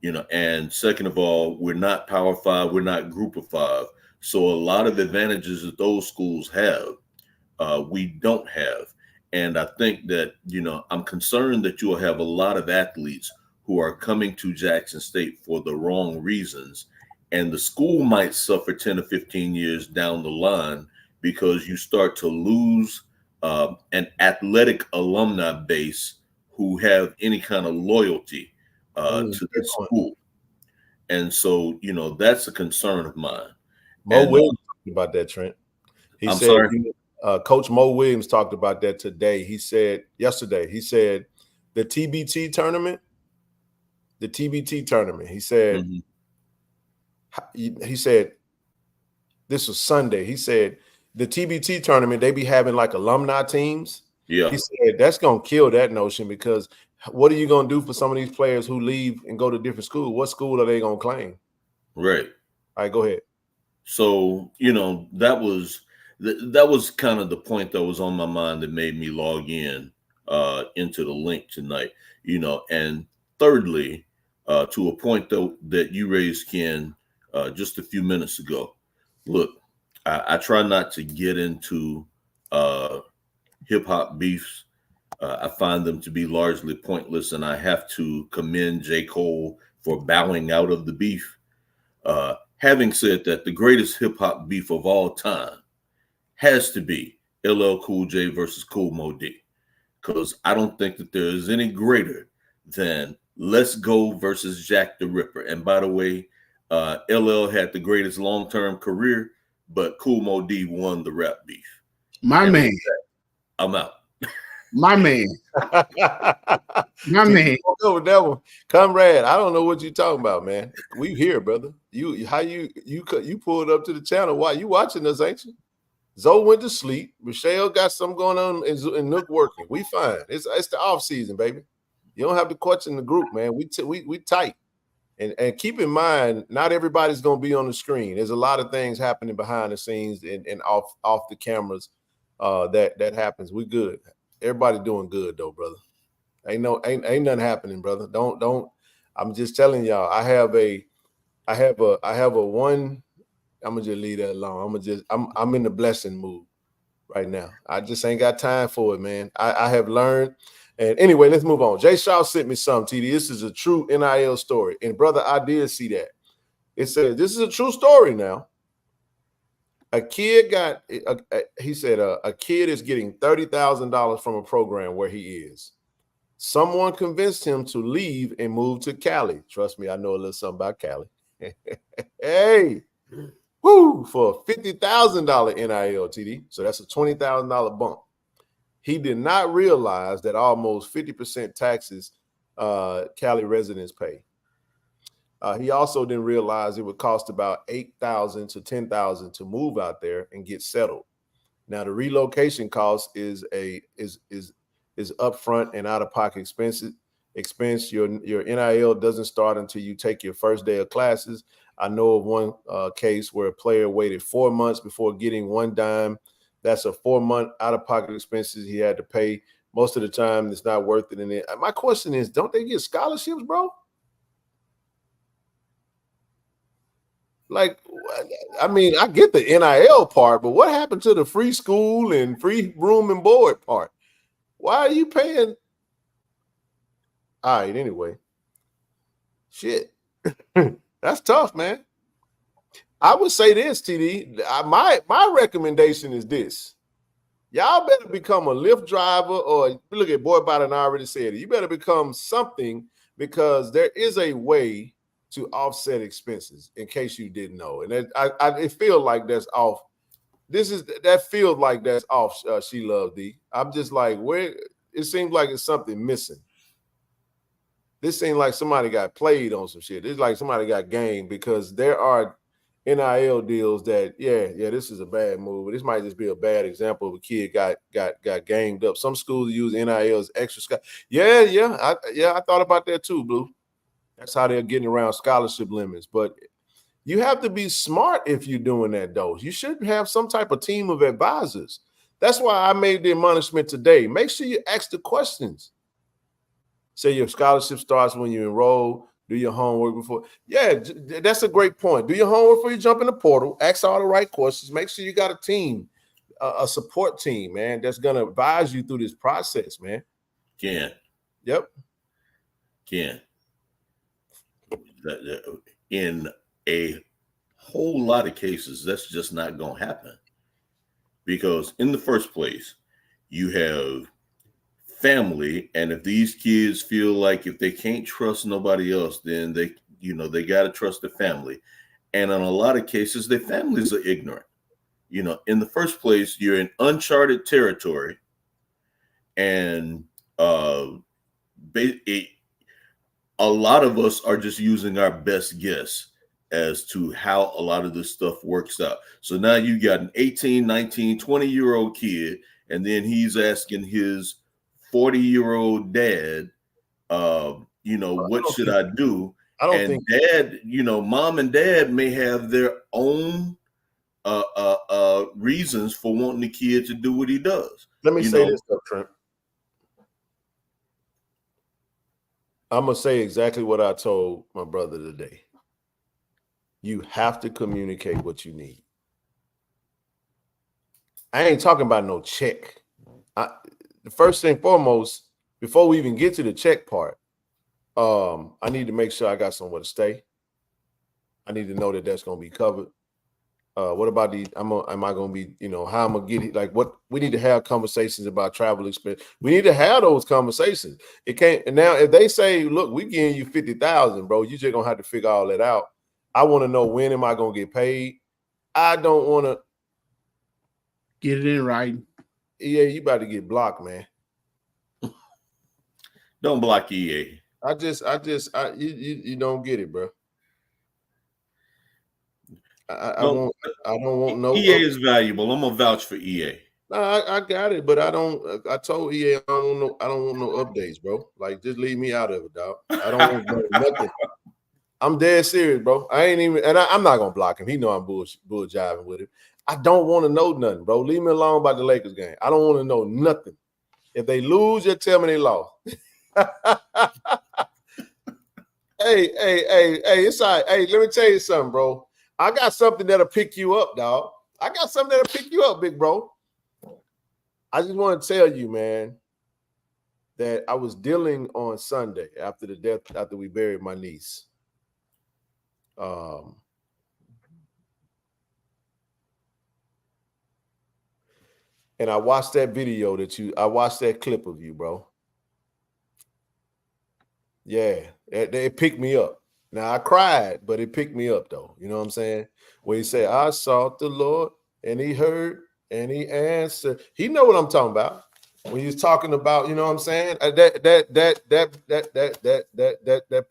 you know, and second of all, we're not Power 5, we're not Group of 5. So a lot of advantages that those schools have, we don't have. And I think that, you know, I'm concerned that you will have a lot of athletes who are coming to Jackson State for the wrong reasons. And the school might suffer 10 or 15 years down the line because you start to lose an athletic alumni base who have any kind of loyalty to the school. And so, you know, that's a concern of mine. Mo And, Williams talked about that, Trent. He I'm said, sorry? Coach Mo Williams talked about that today. He said yesterday, he said the TBT tournament, he said, Mhm. he said, this was Sunday. He said the TBT tournament, they be having like alumni teams. Yeah. He said that's going to kill that notion, because what are you going to do for some of these players who leave and go to different schools? What school are they going to claim? Right. All right, go ahead. So, you know, that was kind of the point that was on my mind that made me log in into the link tonight, you know. And thirdly, to a point though that you raised, Ken, just a few minutes ago. Look, I try not to get into hip hop beefs. I find them to be largely pointless, and I have to commend J. Cole for bowing out of the beef. Having said that, the greatest hip hop beef of all time has to be LL Cool J versus Kool Moe Dee, because I don't think that there is any greater than Let's Go versus Jack the Ripper. And by the way, LL had the greatest long-term career, but Kool Moe Dee won the rap beef. My And man. with that, I'm out. My man. My man. Over that one, comrade. I don't know what you're talking about, man. We here, brother. You pulled up to the channel. Why you watching us, ain't you? Zoe went to sleep. Michelle got something going on, and Nook working. We fine. It's the off season, baby. You don't have to question the group, man. We tight. And keep in mind, not everybody's gonna be on the screen. There's a lot of things happening behind the scenes and off the cameras. That happens. We good. Everybody doing good though, brother. Ain't nothing happening, brother. Don't. I'm just telling y'all. I have a one. I'm gonna just leave that alone. I'm in the blessing mood right now. I just ain't got time for it, man. I have learned. And anyway, let's move on. Jay Shaw sent me something, TD. This is a true NIL story. And brother, I did see that. It says this is a true story now. A kid he said a kid is getting $30,000 from a program where he is. Someone convinced him to leave and move to Cali. Trust me, I know a little something about Cali. Hey, woo, for a $50,000 NIL, TD. So that's a $20,000 bump. He did not realize that almost 50% taxes Cali residents pay. He also didn't realize it would cost about $8,000 to $10,000 to move out there and get settled. Now the relocation cost is upfront and out-of-pocket expense. Your NIL doesn't start until you take your first day of classes. I know of one case where a player waited 4 months before getting one dime. That's a 4-month out-of-pocket expenses he had to pay. Most of the time, it's not worth it. And my question is, don't they get scholarships, bro? Like, I mean, I get the NIL part, but what happened to the free school and free room and board part? Why are you paying? All right, anyway. Shit. That's tough, man. I would say this, TD. My recommendation is this. Y'all better become a Lyft driver, or look at Boy Biden already said it. You better become something, because there is a way to offset expenses, in case you didn't know. And it feels like that's off. That feels like that's off. She Loves D. I'm just like, where it seems like it's something missing. This seems like somebody got played on some shit. It's like somebody got gamed, because there are NIL deals that, this is a bad move. This might just be a bad example of a kid got gamed up. Some schools use NIL as extra. I thought about that too, Blue. That's how they're getting around scholarship limits. But you have to be smart if you're doing that, though. You should have some type of team of advisors. That's why I made the admonishment today. Make sure you ask the questions. Say your scholarship starts when you enroll. Do your homework before. Yeah, that's a great point. Do your homework before you jump in the portal. Ask all the right questions. Make sure you got a team, a support team, man, that's going to advise you through this process, man. Ken. Yep. Ken. In a whole lot of cases, that's just not going to happen. Because in the first place, you have family, and if these kids feel like if they can't trust nobody else, then they got to trust their family. And in a lot of cases, their families are ignorant. In the first place, you're in uncharted territory, and a lot of us are just using our best guess as to how a lot of this stuff works out. So now you got an 18, 19, 20-year-old kid, and then he's asking his 40-year-old dad, what should I do? And dad, mom and dad may have their own reasons for wanting the kid to do what he does. Let me say this up, Trent. I'm going to say exactly what I told my brother today. You have to communicate what you need. I ain't talking about no check. The first thing foremost, before we even get to the check part, I need to make sure I got somewhere to stay. I need to know that that's going to be covered. What about am I going to be, how I'm going to get it? Like what we need to have conversations about travel expense. We need to have those conversations. It can't. And now if they say, look, we giving you 50,000, bro, you just going to have to figure all that out. I want to know, when am I going to get paid? I don't want to get it in writing. Yeah, you about to get blocked, man. Don't block EA. You don't get it, bro. I don't want no. EA is valuable. I'm gonna vouch for EA. No, I got it, but I told EA I don't want no updates, bro. Like, just leave me out of it, dog. I don't want nothing. I'm dead serious, bro. I ain't even, and I'm not gonna block him. He know I'm bull jiving with him. I don't want to know nothing, bro. Leave me alone about the Lakers game. I don't want to know nothing. If they lose, just tell me they lost. Hey, it's all right. Hey, let me tell you something, bro. I got something that'll pick you up, dog. I got something that'll pick you up, big bro. I just want to tell you, man, that I was dealing on Sunday after we buried my niece. And I watched that video I watched that clip of you, bro. Yeah, it picked me up. Now, I cried, but it picked me up, though. You know what I'm saying? Where he said, I sought the Lord, and he heard, and he answered. He know what I'm talking about. When he was talking about, you know what I'm saying? That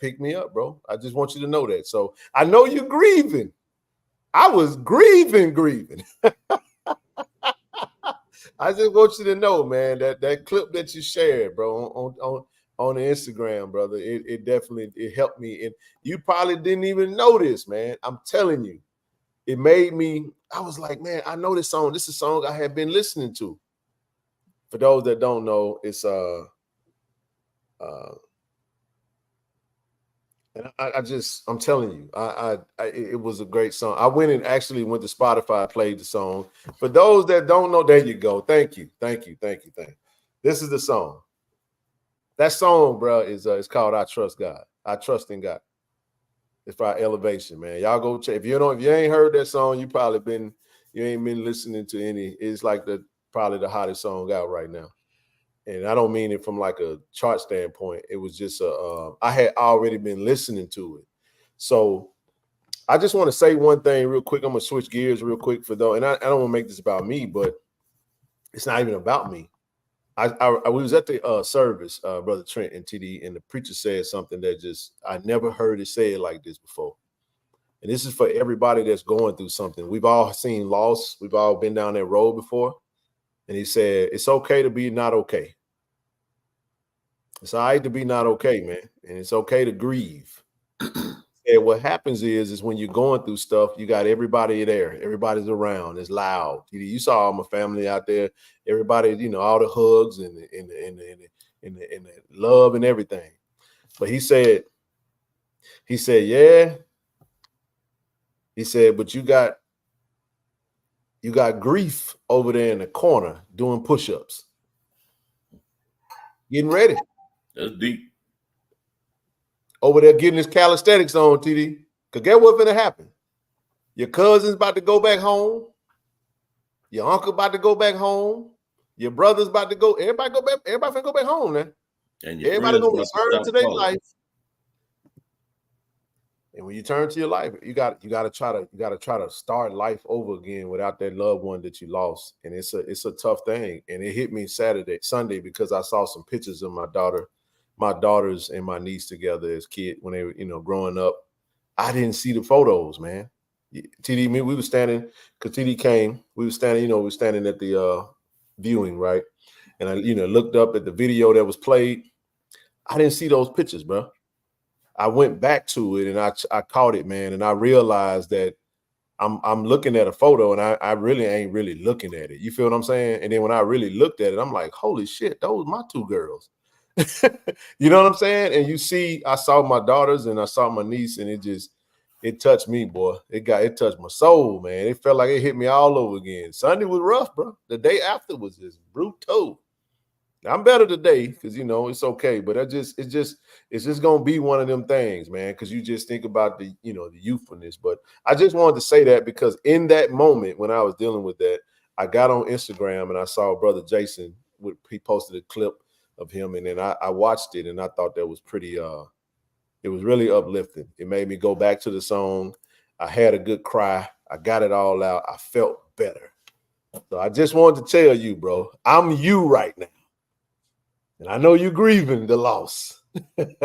picked me up, bro. I just want you to know that. So I know you're grieving. I was grieving. I just want you to know, man, that clip that you shared, bro, on the Instagram, brother, it definitely helped me. And you probably didn't even know this, man. I'm telling you, it made me. I was like, man, I know this song. This is a song I had been listening to. For those that don't know, it's and I'm telling you, it was a great song. I went to Spotify, played the song. For those that don't know, there you go. Thank you. This is the song. That song, bro, is it's called "I Trust God." I trust in God. It's for our elevation, man. Y'all go check. If you ain't heard that song, you ain't been listening to any. It's like probably the hottest song out right now. And I don't mean it from like a chart standpoint. It was just I had already been listening to it. So I just want to say one thing real quick. I'm gonna switch gears real quick for though, and I don't want to make this about me, but it's not even about me. We was at the service, Brother Trent and TD, and the preacher said something that I never heard it said like this before. And this is for everybody that's going through something. We've all seen loss. We've all been down that road before. And he said, it's okay to be not okay. It's all right to be not okay, man. And it's okay to grieve. And what happens is when you're going through stuff, you got everybody there. Everybody's around. It's loud. You saw all my family out there. Everybody, all the hugs and the love and everything. But he said, yeah. He said, but you got grief over there in the corner doing push-ups. Getting ready. That's deep. Over there getting his calisthenics on, TD. Because guess what's going to happen? Your cousin's about to go back home. Your uncle about to go back home. Your brother's about to go. Everybody finna go back home now. And everybody going to return to their life. And when you turn to your life, you got to try to start life over again without that loved one that you lost. And it's a tough thing. And it hit me Sunday, because I saw some pictures of my daughters and my niece together as kids when they were, growing up. I didn't see the photos, man. TD, we were standing, because TD came, we were standing at the viewing, right? And I, looked up at the video that was played. I didn't see those pictures, bro. I went back to it and I caught it, man. And I realized that I'm looking at a photo and I really ain't really looking at it. You feel what I'm saying? And then when I really looked at it, I'm like, holy shit, those my two girls. You know what I'm saying? And I saw my daughters and I saw my niece, and it touched me, boy. It touched my soul, man. It felt like it hit me all over again. Sunday was rough, bro. The day after was just brutal. I'm better today because it's okay, but it's just gonna be one of them things, man. Because you just think about the youthfulness. But I just wanted to say that because in that moment when I was dealing with that, I got on Instagram and I saw Brother Jason. He posted a clip of him, and then I watched it, and I thought that was pretty. It was really uplifting. It made me go back to the song. I had a good cry. I got it all out. I felt better. So I just wanted to tell you, bro, I'm you right now. And I know you're grieving the loss, but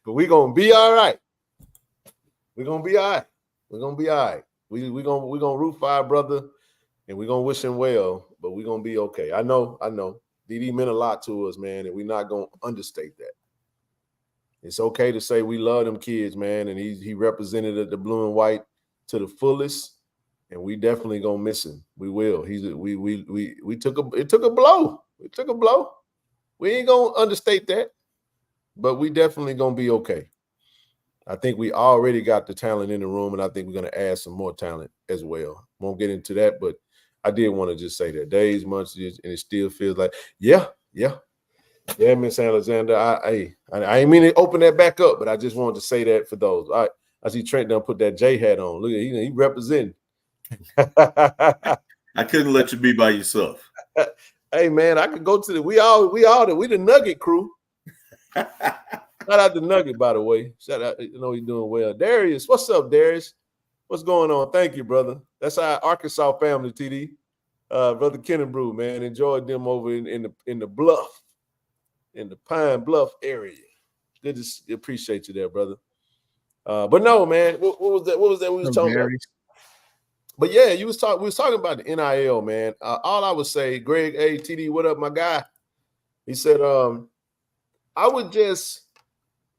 we're going to be all right. We're going to be all right. We're going to be all right. We're going to root for our brother, and we're going to wish him well, but we're going to be okay. I know. DD meant a lot to us, man, and we're not going to understate that. It's okay to say we love them kids, man, and he represented the blue and white to the fullest, and we definitely going to miss him. We will. It took a blow. It took a blow. We ain't going to understate that, but we definitely going to be okay. I think we already got the talent in the room, and I think we're going to add some more talent as well. Won't get into that, but I did want to just say that. Days, months, and it still feels like, yeah, Miss Alexander, I ain't mean to open that back up, but I just wanted to say that for those. All right, I see Trent done put that J hat on. Look at he representing. I couldn't let you be by yourself. Hey man, I could go to we the Nugget crew. Shout out to Nugget, by the way. Shout out, he's doing well. Darius, what's up, Darius? What's going on? Thank you, brother. That's our Arkansas family, TD. Brother Ken and Brew, man. Enjoyed them over in the Bluff, in the Pine Bluff area. Good to appreciate you there, brother. But no, man, what was that? What was that we was talking about? But yeah, we was talking about the NIL, man. All I would say, Greg, hey, TD, what up, my guy? He said, I would just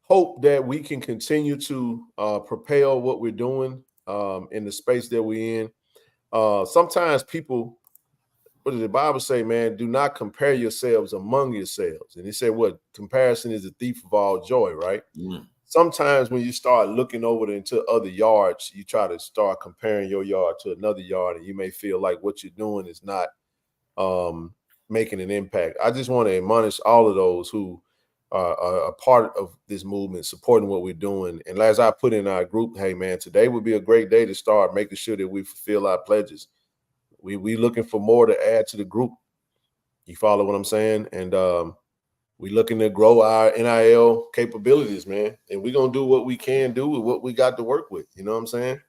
hope that we can continue to propel what we're doing in the space that we're in. Sometimes people, what does the Bible say, man? Do not compare yourselves among yourselves. And he said, what? Comparison is the thief of all joy, right? Mm. Sometimes when you start looking over into other yards, you try to start comparing your yard to another yard, and you may feel like what you're doing is not making an impact. I just want to admonish all of those who are a part of this movement, supporting what we're doing. And as I put in our group, hey, man, today would be a great day to start making sure that we fulfill our pledges. We looking for more to add to the group. You follow what I'm saying? And we looking to grow our NIL capabilities, man. And we're going to do what we can do with what we got to work with. You know what I'm saying?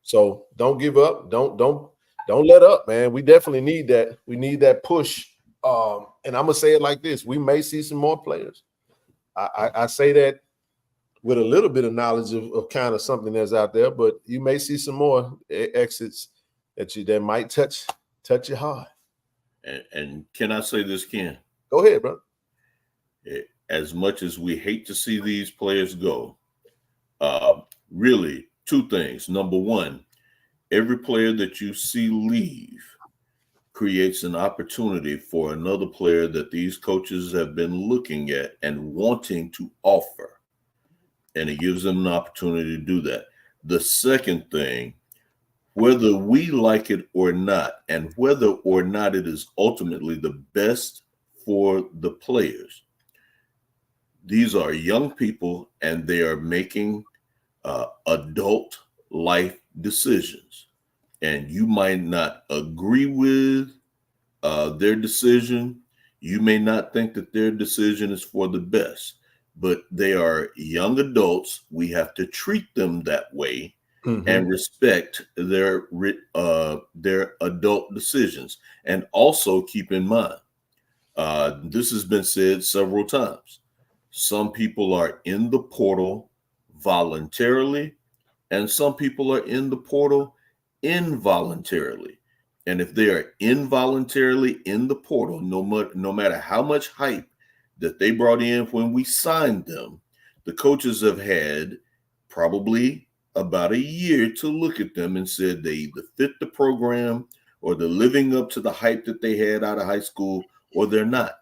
So don't give up. Don't let up, man. We definitely need that. We need that push. And I'm going to say it like this. We may see some more players. I say that with a little bit of knowledge of kind of something that's out there, but you may see some more exits that might touch your heart. And can I say this, Ken? Go ahead, bro. As much as we hate to see these players go, really two things. Number one, every player that you see leave creates an opportunity for another player that these coaches have been looking at and wanting to offer. And it gives them an opportunity to do that. The second thing, whether we like it or not, and whether or not it is ultimately the best for the players, these are young people and they are making adult life decisions. And you might not agree with their decision. You may not think that their decision is for the best, but they are young adults. We have to treat them that way Mm-hmm. and respect their adult decisions. And also keep in mind, this has been said several times. Some people are in the portal voluntarily, and some people are in the portal involuntarily. And if they are involuntarily in the portal, no matter how much hype that they brought in when we signed them, the coaches have had probably about a year to look at them and said they either fit the program or they're living up to the hype that they had out of high school, or they're not.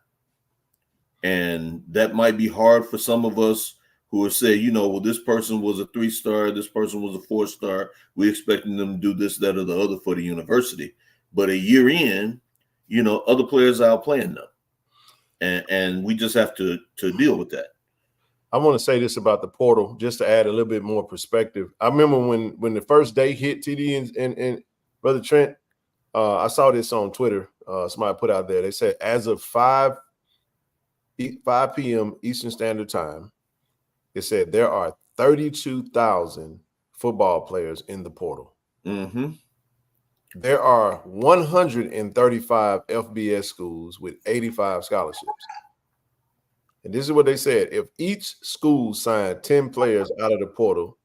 And that might be hard for some of us who are saying, well, this person was a 3-star, this person was a 4-star. We expecting them to do this, that, or the other for the university. But a year in, other players are outplaying them. And we just have to deal with that. I want to say this about the portal, just to add a little bit more perspective. I remember when the first day hit, TD and Brother Trent, I saw this on Twitter. Somebody put out there. They said as of 5 p.m. Eastern Standard Time, it said there are 32,000 football players in the portal. Mm-hmm. There are 135 FBS schools with 85 scholarships. And this is what they said. If each school signed 10 players out of the portal,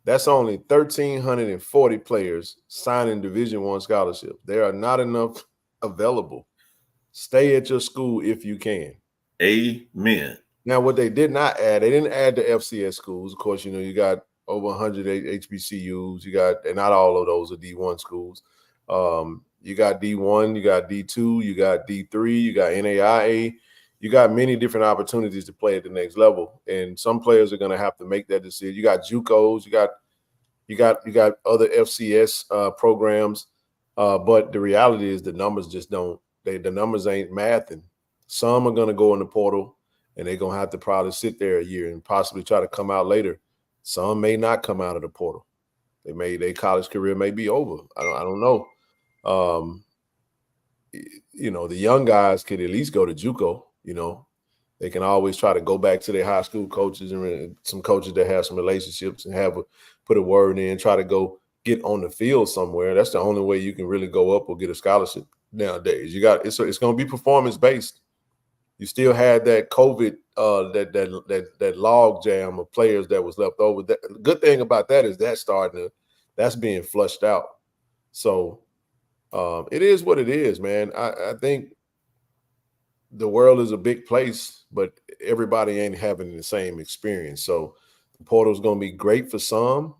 that's only 1,340 players signing Division I scholarships. There are not enough available. Stay at your school if you can. Amen. Now, what they did not add, they didn't add the FCS schools. Of course, you got over 100 HBCUs. And not all of those are D1 schools. You got D1, you got D2, you got D3, you got NAIA. You got many different opportunities to play at the next level, and some players are going to have to make that decision. You got JUCOs, you got other FCS programs, but the reality is the numbers just don't. The numbers ain't mathing. Some are going to go in the portal, and they're going to have to probably sit there a year and possibly try to come out later. Some may not come out of the portal. Their college career may be over. I don't know. The young guys could at least go to JUCO. They can always try to go back to their high school coaches and some coaches that have some relationships and put a word in, try to go get on the field somewhere. That's the only way you can really go up or get a scholarship nowadays. It's going to be performance based. You still had that COVID, that log jam of players that was left over. The good thing about that is that's being flushed out. So it is what it is, man. I think the world is a big place, but everybody ain't having the same experience. So the portal is going to be great for some.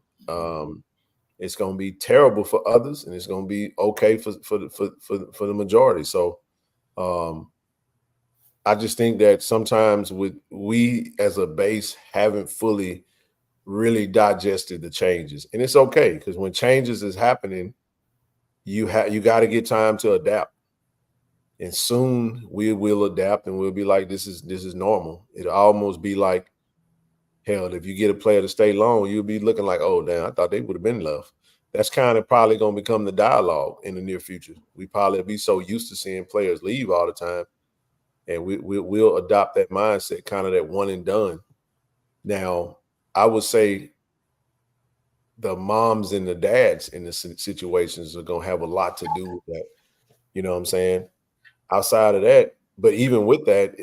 It's going to be terrible for others, and it's going to be okay for the majority. So I just think that sometimes we as a base haven't fully really digested the changes, and it's okay because when changes is happening, you got to get time to adapt. And soon we will adapt and we'll be like, this is normal. It'll almost be like, hell, if you get a player to stay long, you'll be looking like, oh, damn, I thought they would have been left. That's kind of probably going to become the dialogue in the near future. We probably be so used to seeing players leave all the time. And we'll adopt that mindset, kind of that one and done. Now, I would say the moms and the dads in the situations are going to have a lot to do with that. You know what I'm saying? Outside of that, but even with that,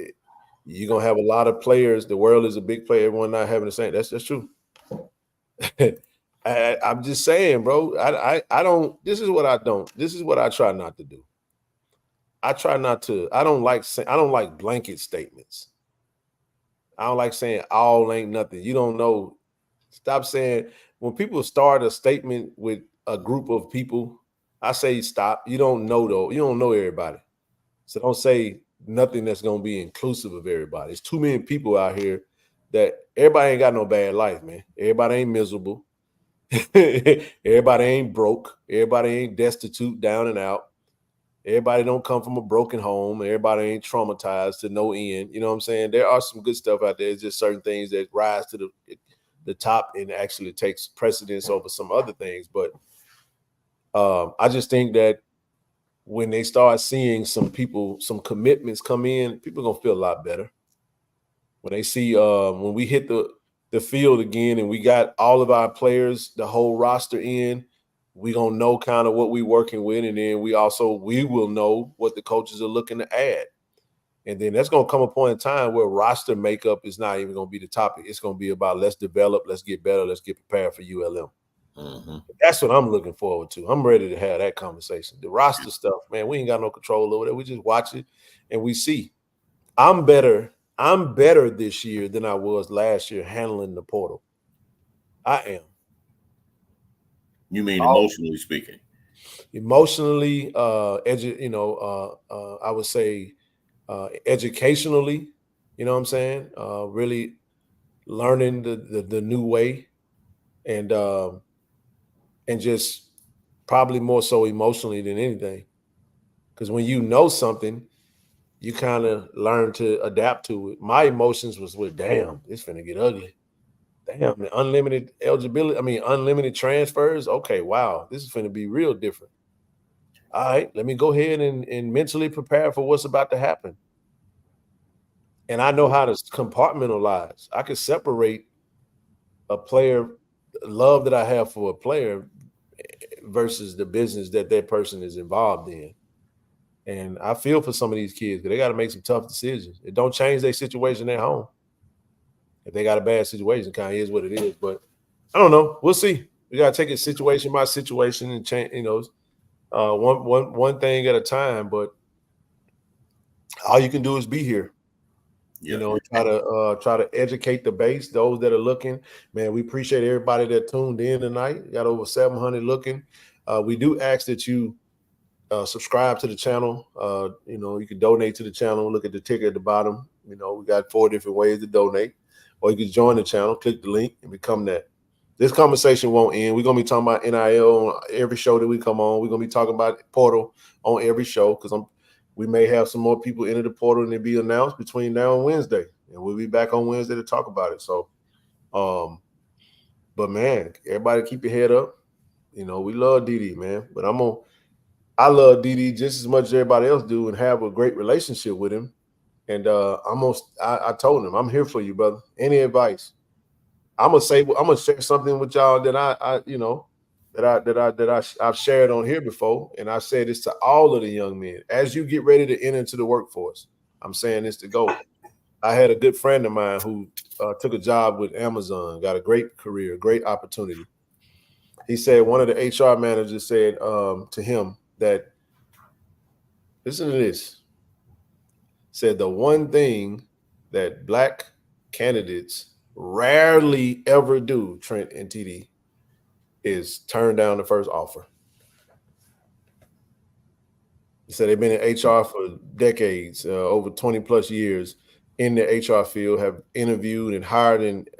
you're gonna have a lot of players. The world is a big player. Everyone not having the same. That's true. I'm just saying, bro. I don't. This is what I don't. This is what I try not to do. I try not to. I don't like blanket statements. I don't like saying all ain't nothing. You don't know. Stop saying when people start a statement with a group of people. I say stop. You don't know though. You don't know everybody. So don't say nothing that's going to be inclusive of everybody. There's too many people out here that everybody ain't got no bad life, man. Everybody ain't miserable. Everybody ain't broke. Everybody ain't destitute, down and out. Everybody don't come from a broken home. Everybody ain't traumatized to no end. You know what I'm saying? There are some good stuff out there. It's just certain things that rise to the top and actually takes precedence over some other things. But I just think that when they start seeing some commitments come in, people are going to feel a lot better. When they see when we hit the field again and we got all of our players, the whole roster in, we gonna know kind of what we working with, and then we will know what the coaches are looking to add. And then that's gonna come a point in time where roster makeup is not even gonna be the topic. It's gonna be about let's develop, let's get better, let's get prepared for ULM. Mm-hmm. That's what I'm looking forward to. I'm ready to have that conversation. The roster stuff, man, we ain't got no control over it. We just watch it and we see. I'm better this year than I was last year handling the portal. I am. You mean emotionally speaking? Emotionally, I would say educationally, you know what I'm saying? Really learning the new way, and just probably more so emotionally than anything. Because when you know something, you kind of learn to adapt to it. My emotions was with, damn, it's finna get ugly. Damn, the unlimited unlimited transfers. Okay, wow, this is finna be real different. All right, let me go ahead and mentally prepare for what's about to happen. And I know how to compartmentalize. I can separate a player, love that I have for a player versus the business that person is involved in. And I feel for some of these kids because they got to make some tough decisions. It don't change their situation at home. If they got a bad situation, kind of is what it is. But I don't know. We'll see. We got to take it situation by situation and change, one thing at a time. But all you can do is be here. Yeah. Try to educate the base, those that are looking. Man, we appreciate everybody that tuned in tonight. We got over 700 looking. We do ask that you subscribe to the channel. You can donate to the channel. Look at the ticker at the bottom. We got 4 different ways to donate. Or you can join the channel, click the link, and become that. This conversation won't end. We're going to be talking about NIL on every show that we come on. We're going to be talking about portal on every show because we may have some more people enter the portal and it'll be announced between now and Wednesday. And we'll be back on Wednesday to talk about it. So, but man, everybody keep your head up. We love DD, man. But I love DD just as much as everybody else do and have a great relationship with him. And I told him, I'm here for you, brother. Any advice? I'm gonna share something with y'all that I've shared on here before, and I say this to all of the young men as you get ready to enter into the workforce. I'm saying this to go. I had a good friend of mine who took a job with Amazon, got a great career, great opportunity. He said one of the HR managers said to him that, listen to this, said the one thing that Black candidates rarely ever do, Trent and TD, is turn down the first offer. He said they've been in HR for decades, over 20 plus years in the HR field, have interviewed and hired and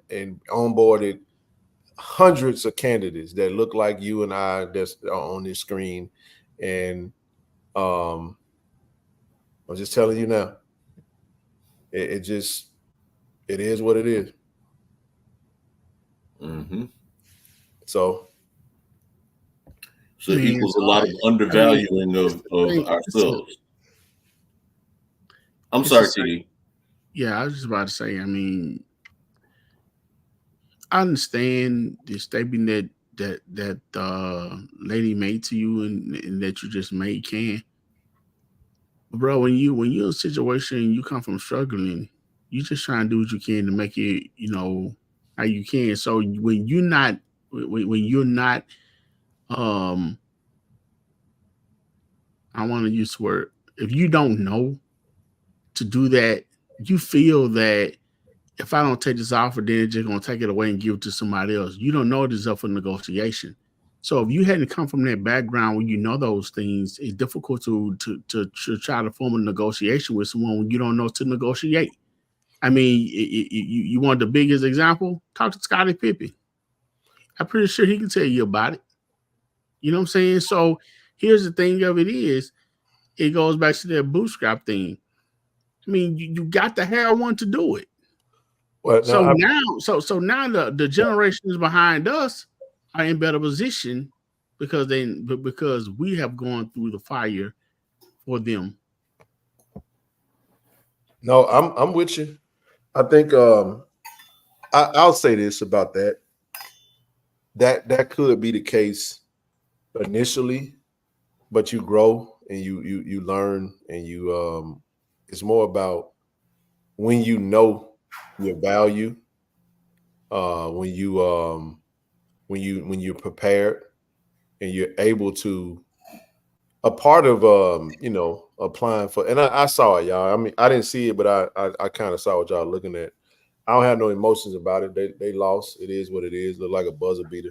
onboarded hundreds of candidates that look like you and I that's on this screen. And I'm just telling you now, it is what it is. Mm-hmm. So it equals a lot of undervaluing of ourselves. I'm sorry, TD. Yeah, I was just about to say, I understand the statement that lady made to you and that you just made, Ken. Bro, when you're in a situation you come from struggling, you just try and do what you can to make it, how you can. So when you're not I want to use the word, if you don't know to do that, you feel that if I don't take this offer, then they're just going to take it away and give it to somebody else. You don't know this is up for negotiation. So if you hadn't come from that background where you know those things, it's difficult to try to form a negotiation with someone when you don't know to negotiate. You want the biggest example? Talk to Scottie Pippen. I'm pretty sure he can tell you about it. You know what I'm saying? So here's the thing of it is, it goes back to that bootstrap thing. You got to have one to do it. Well, now the generations behind us are in better position because we have gone through the fire for them. No, I'm with you. I think I'll say this about that. That could be the case initially, but you grow and you learn and you it's more about when you know your value, when you're prepared and you're able to a part of applying for, and I saw it, y'all. I mean, I didn't see it, but I kind of saw what y'all looking at. I don't have no emotions about it. They lost. It is what it is. Look like a buzzer beater,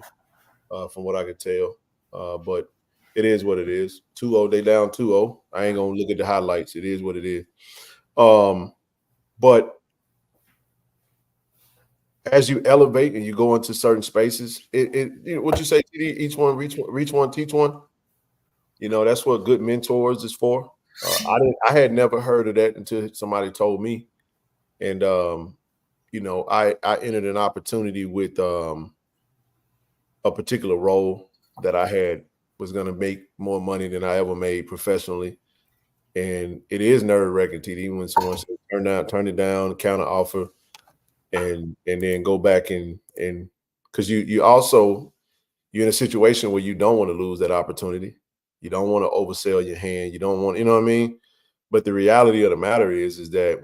from what I could tell. But it is what it is. 2-0, they down 2-0. I ain't gonna look at the highlights. It is what it is. But as you elevate and you go into certain spaces, what you say, TD, each one reach one, teach one. That's what good mentors is for. I had never heard of that until somebody told me. And I entered an opportunity with a particular role that I had was going to make more money than I ever made professionally. And it is nerve-wracking, TD, when someone says turn it down, counter offer, and then go back and because you're in a situation where you don't want to lose that opportunity. You don't want to oversell your hand. You don't want, you know what I mean? But the reality of the matter is that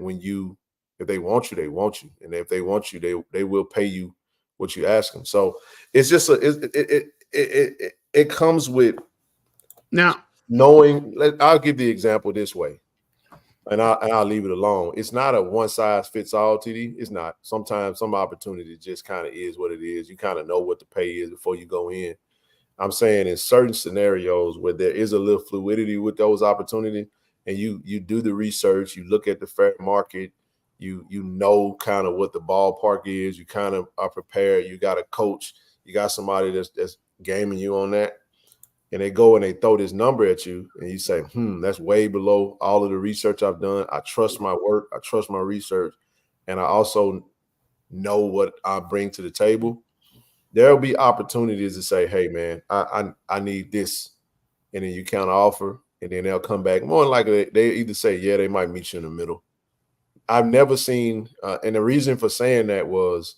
if they want you, they want you. And if they want you, they will pay you what you ask them. So it's just it comes with Now, knowing. I'll give the example this way, and I'll leave it alone. It's not a one size fits all, TD. It's not. Sometimes some opportunity just kind of is what it is. You kind of know what the pay is before you go in. I'm saying in certain scenarios where there is a little fluidity with those opportunities, and you do the research, you look at the fair market, you know kind of what the ballpark is, you kind of are prepared, you got a coach, you got somebody that's gaming you on that, and they go and they throw this number at you, and you say, that's way below all of the research I've done. I trust my work, I trust my research, and I also know what I bring to the table. There'll be opportunities to say, hey, man, I need this. And then you counter offer, and then they'll come back. More than likely, they either say, yeah, they might meet you in the middle. I've never seen, and the reason for saying that was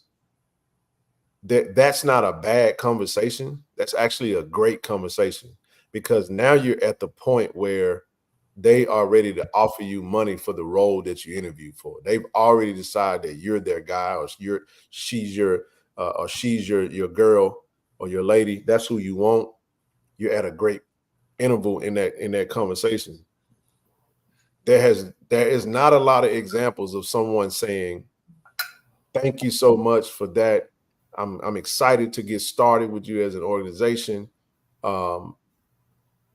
that's not a bad conversation. That's actually a great conversation because now you're at the point where they are ready to offer you money for the role that you interviewed for. They've already decided that you're their guy or she's your girl or your lady. That's who you want. You're at a great interval in that conversation. There is not a lot of examples of someone saying, thank you so much for that. I'm excited to get started with you as an organization. I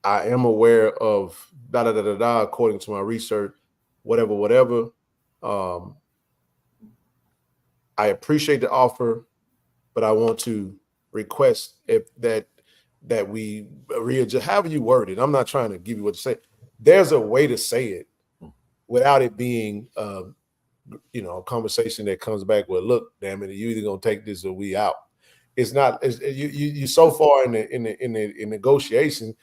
am aware of according to my research, whatever. I appreciate the offer, but I want to request that we readjust. However you word it, I'm not trying to give you what to say. There's a way to say it without it being a conversation that comes back with, look, damn it, you either gonna take this or we out. It's not. You so far in the negotiation.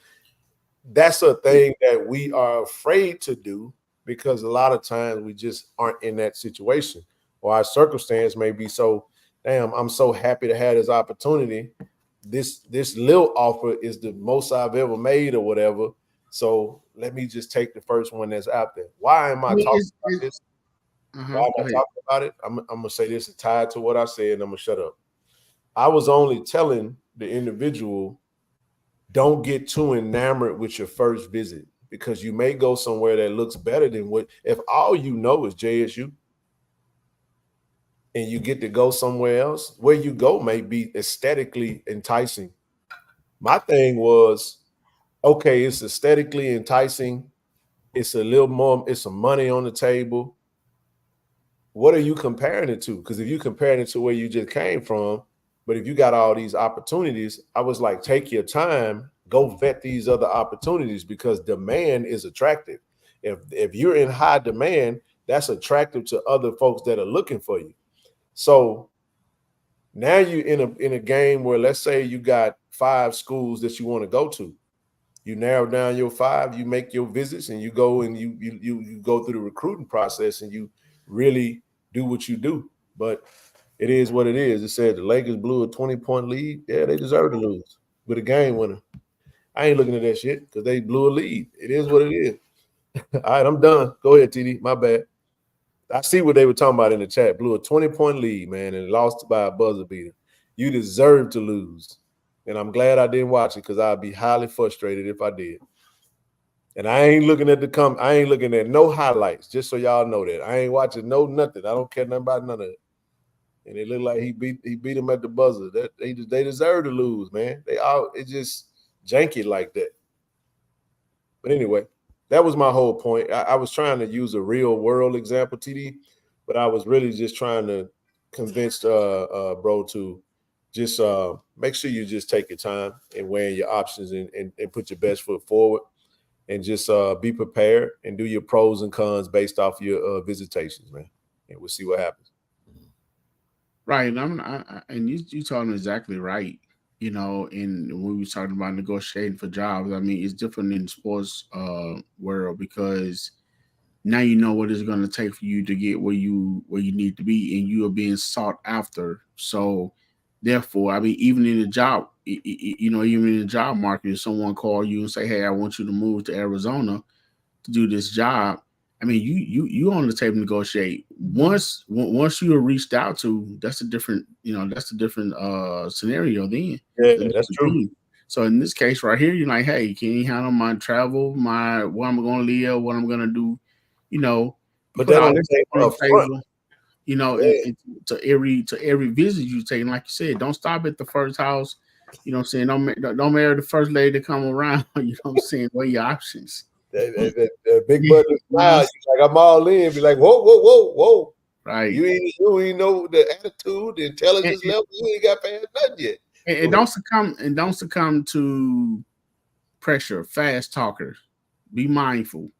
That's a thing that we are afraid to do because a lot of times we just aren't in that situation, or our circumstance may be so. Damn, I'm so happy to have this opportunity. This little offer is the most I've ever made, or whatever. So let me just take the first one that's out there. Why am I talking about this? Why am I talking about it? I'm gonna say this is tied to what I said, and I'm gonna shut up. I was only telling the individual, don't get too enamored with your first visit because you may go somewhere that looks better than what. If all you know is JSU, and you get to go somewhere else, where you go may be aesthetically enticing. My thing was, okay, it's aesthetically enticing. It's a little more. It's some money on the table. What are you comparing it to? Because if you comparing it to where you just came from, but if you got all these opportunities, I was like, take your time, go vet these other opportunities because demand is attractive. If you're in high demand, that's attractive to other folks that are looking for you. So now you're in a game where, let's say you got 5 schools that you want to go to. You narrow down your 5, you make your visits, and you go and you go through the recruiting process, and you really do what you do. But it is what it is. It said the Lakers blew a 20-point lead. Yeah, they deserve to lose with a game winner. I ain't looking at that shit because they blew a lead. It is what it is. All right, I'm done. Go ahead, TD. My bad. I see what they were talking about in the chat. Blew a 20-point lead, man, and lost by a buzzer beater. You deserve to lose. And I'm glad I didn't watch it because I'd be highly frustrated if I did. And I ain't looking at I ain't looking at no highlights, just so y'all know that. I ain't watching nothing. I don't care nothing about none of it. And it looked like he beat him at the buzzer. That they deserve to lose, man. It's just janky like that. But anyway, that was my whole point. I was trying to use a real world example, TD, but I was really just trying to convince bro to just make sure you just take your time and weighing your options and put your best foot forward and just be prepared and do your pros and cons based off your visitations, man. And we'll see what happens. Right. And you told him exactly right. You know, and when we were talking about negotiating for jobs, I mean, it's different in the sports world because now you know what it's going to take for you to get where you need to be, and you are being sought after. So, therefore, I mean, even in the job, even in the job market, if someone call you and say, "Hey, I want you to move to Arizona to do this job," I mean, you on the table to negotiate. Once you are reached out to, that's a different scenario then. Yeah, that's true. So in this case right here, you're like, hey, can you handle my travel, where I'm going to live, what I'm going to do, But that on the table, and to every visit you take. And like you said, don't stop at the first house. You know what I'm saying? Don't marry the first lady to come around. You know what I'm saying? Weigh your options. That big button smile, like I'm all in. Be like, whoa. Right. You ain't know the attitude, the intelligence level. You ain't got past nothing yet. And don't succumb to pressure. Fast talkers. Be mindful.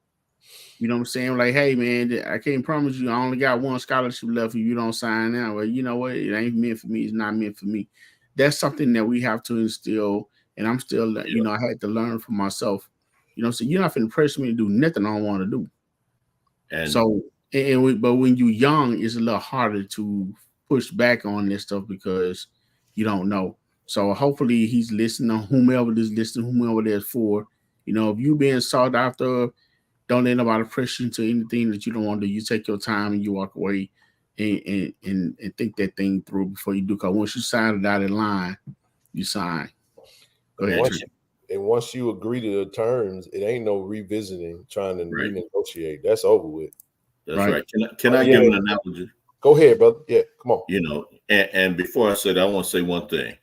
You know what I'm saying? Like, hey man, I can't promise you I only got one scholarship left if you don't sign now. Well, you know what? It ain't meant for me. It's not meant for me. That's something that we have to instill. And I'm still, I had to learn for myself. So you're not going to pressure me to do nothing I don't want to do. And but when you're young, it's a little harder to push back on this stuff because you don't know. So hopefully he's listening, whomever is listening, whomever that's for. If you being sought after, don't let nobody pressure into anything that you don't want to do. You take your time and you walk away and think that thing through before you do. Because once you sign the dotted line, you sign. Go ahead. Once you agree to the terms, it ain't no revisiting, trying to renegotiate. That's over with. That's right. Can I give an analogy? Go ahead, brother. Yeah, come on. And before I say that, I want to say one thing,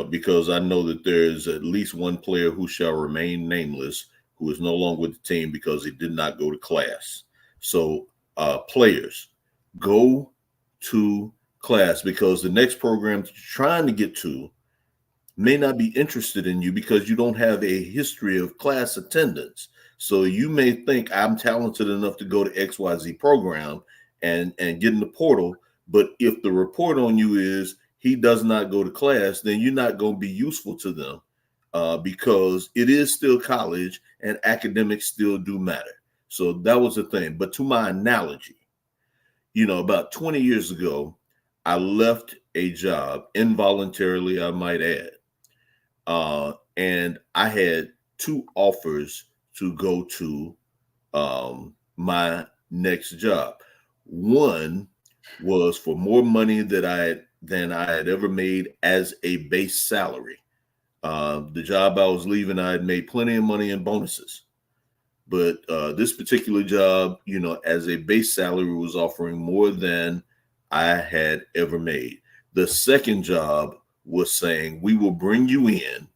because I know that there's at least one player who shall remain nameless who is no longer with the team because he did not go to class. So players, go to class because the next program that you're trying to get to may not be interested in you because you don't have a history of class attendance. So you may think I'm talented enough to go to XYZ program and get in the portal. But if the report on you is he does not go to class, then you're not going to be useful to them because it is still college and academics still do matter. So that was the thing. But to my analogy, about 20 years ago, I left a job involuntarily, I might add. And I had two offers to go to my next job. One was for more money than I had ever made as a base salary. The job I was leaving, I had made plenty of money in bonuses. But this particular job, as a base salary was offering more than I had ever made. The second job was saying, we will bring you in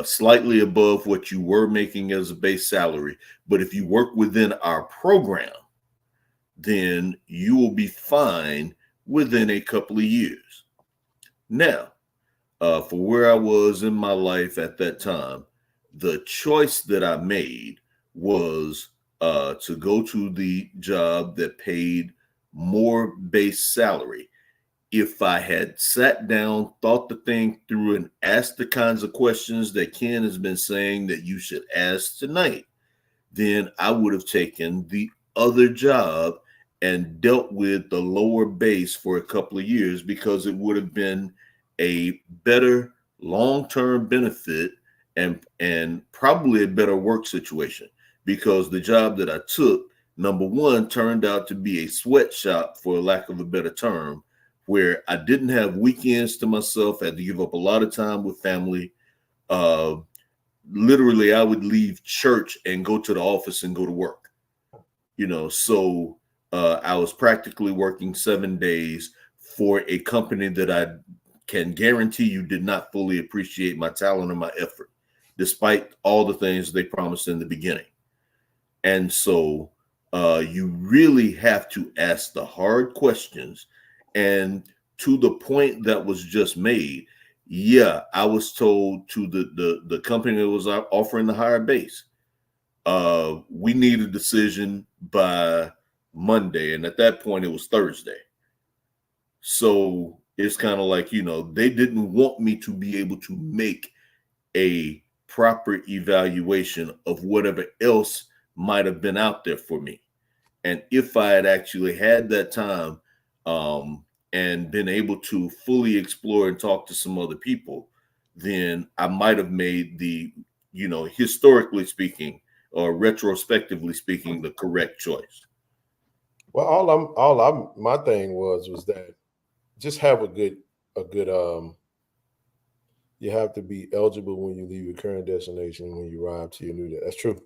slightly above what you were making as a base salary. But if you work within our program, then you will be fine within a couple of years. Now, for where I was in my life at that time, the choice that I made was to go to the job that paid more base salary. If I had sat down, thought the thing through, and asked the kinds of questions that Ken has been saying that you should ask tonight, then I would have taken the other job and dealt with the lower base for a couple of years because it would have been a better long-term benefit and probably a better work situation, because the job that I took, number one, turned out to be a sweatshop, for lack of a better term, where I didn't have weekends to myself. I had to give up a lot of time with family. Literally, I would leave church and go to the office and go to work. So I was practically working 7 days for a company that I can guarantee you did not fully appreciate my talent and my effort, despite all the things they promised in the beginning. And so you really have to ask the hard questions. And to the point that was just made, yeah, I was told to the company that was offering the higher base, we need a decision by Monday. And at that point, it was Thursday. So it's kind of like, they didn't want me to be able to make a proper evaluation of whatever else might have been out there for me. And if I had actually had that time and been able to fully explore and talk to some other people, then I might have made the, historically speaking or retrospectively speaking, the correct choice. Well, my thing was that just have a good you have to be eligible when you leave your current destination, when you arrive to your new day. That's true.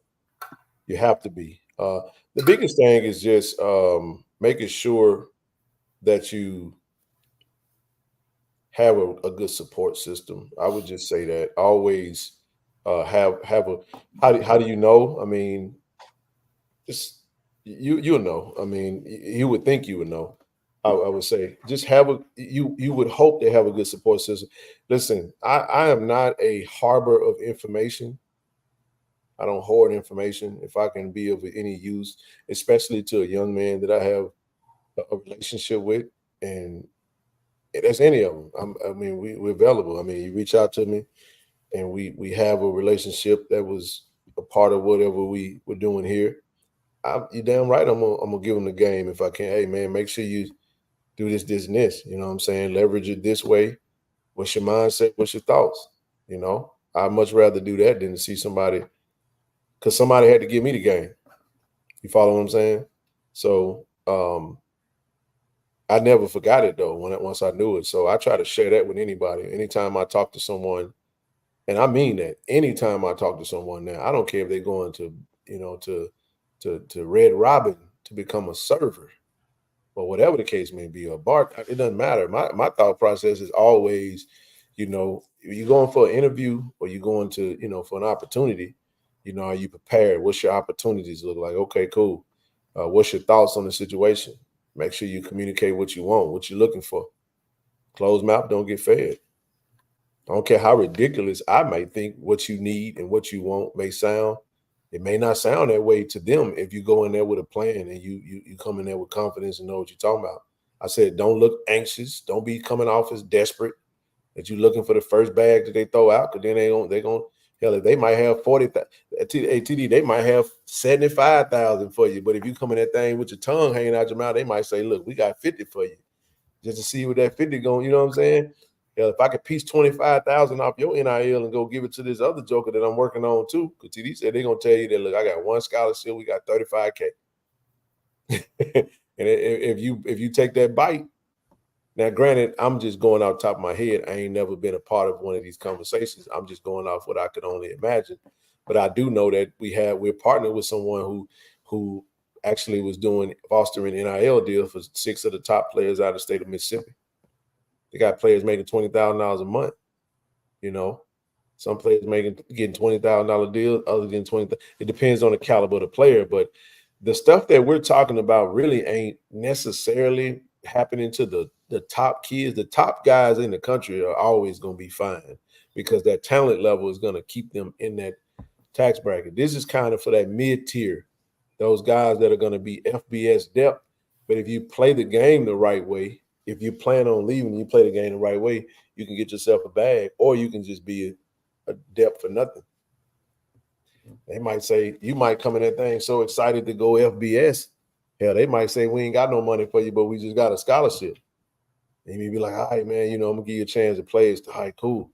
You have to be. The biggest thing is just making sure that you have a good support system. I would just say that always have a. How do you know? I mean, just you'll know. I mean, you would think you would know. I would say just have you would hope they have a good support system. Listen, I am not a harbor of information. I don't hoard information. If I can be of any use, especially to a young man that I have a relationship with, and there's any of them. We're available. I mean, you reach out to me, and we have a relationship that was a part of whatever we were doing here. You're damn right. I'm gonna give them the game if I can. Hey man, make sure you do this, this, and this. You know what I'm saying? Leverage it this way. What's your mindset? What's your thoughts? I'd much rather do that than to see somebody, because somebody had to give me the game. You follow what I'm saying? So I never forgot it though once I knew it. So I try to share that with anybody. Anytime I talk to someone, and I mean that, anytime I talk to someone now, I don't care if they're going to Red Robin to become a server, or whatever the case may be, or Bart, it doesn't matter. My thought process is always, you're going for an interview or you're going to, for an opportunity, are you prepared? What's your opportunities look like? Okay, cool. What's your thoughts on the situation? Make sure you communicate what you want, what you're looking for. Closed mouth don't get fed. I don't care how ridiculous I might think what you need and what you want may sound. It may not sound that way to them if you go in there with a plan and you come in there with confidence and know what you're talking about. I said, don't look anxious. Don't be coming off as desperate that you're looking for the first bag that they throw out, because then they're going hell, if they might have 40,000, TD, they might have 75,000 for you. But if you come in that thing with your tongue hanging out your mouth, they might say, look, we got 50 for you, just to see what that 50 going, you know what I'm saying? Hell, if I could piece 25,000 off your NIL and go give it to this other joker that I'm working on too, because TD said they're going to tell you that, look, I got one scholarship, we got 35K. And if you take that bite, now, granted, I'm just going off the top of my head. I ain't never been a part of one of these conversations. I'm just going off what I could only imagine. But I do know that we're partnered with someone who actually was fostering NIL deal for 6 of the top players out of the state of Mississippi. They got players making $20,000 a month. Some players getting $20,000 deals, others getting $20,000. It depends on the caliber of the player. But the stuff that we're talking about really ain't necessarily happening to the top kids. The top guys in the country are always going to be fine, because that talent level is going to keep them in that tax bracket. This is kind of for that mid-tier, those guys that are going to be FBS depth. But if you play the game the right way, if you plan on leaving, you play the game the right way, you can get yourself a bag, or you can just be a depth for nothing. They might say, you might come in that thing so excited to go FBS. Hell, they might say, we ain't got no money for you, but we just got a scholarship. And you be like, all right, man, I'm going to give you a chance to play. It's all right, cool.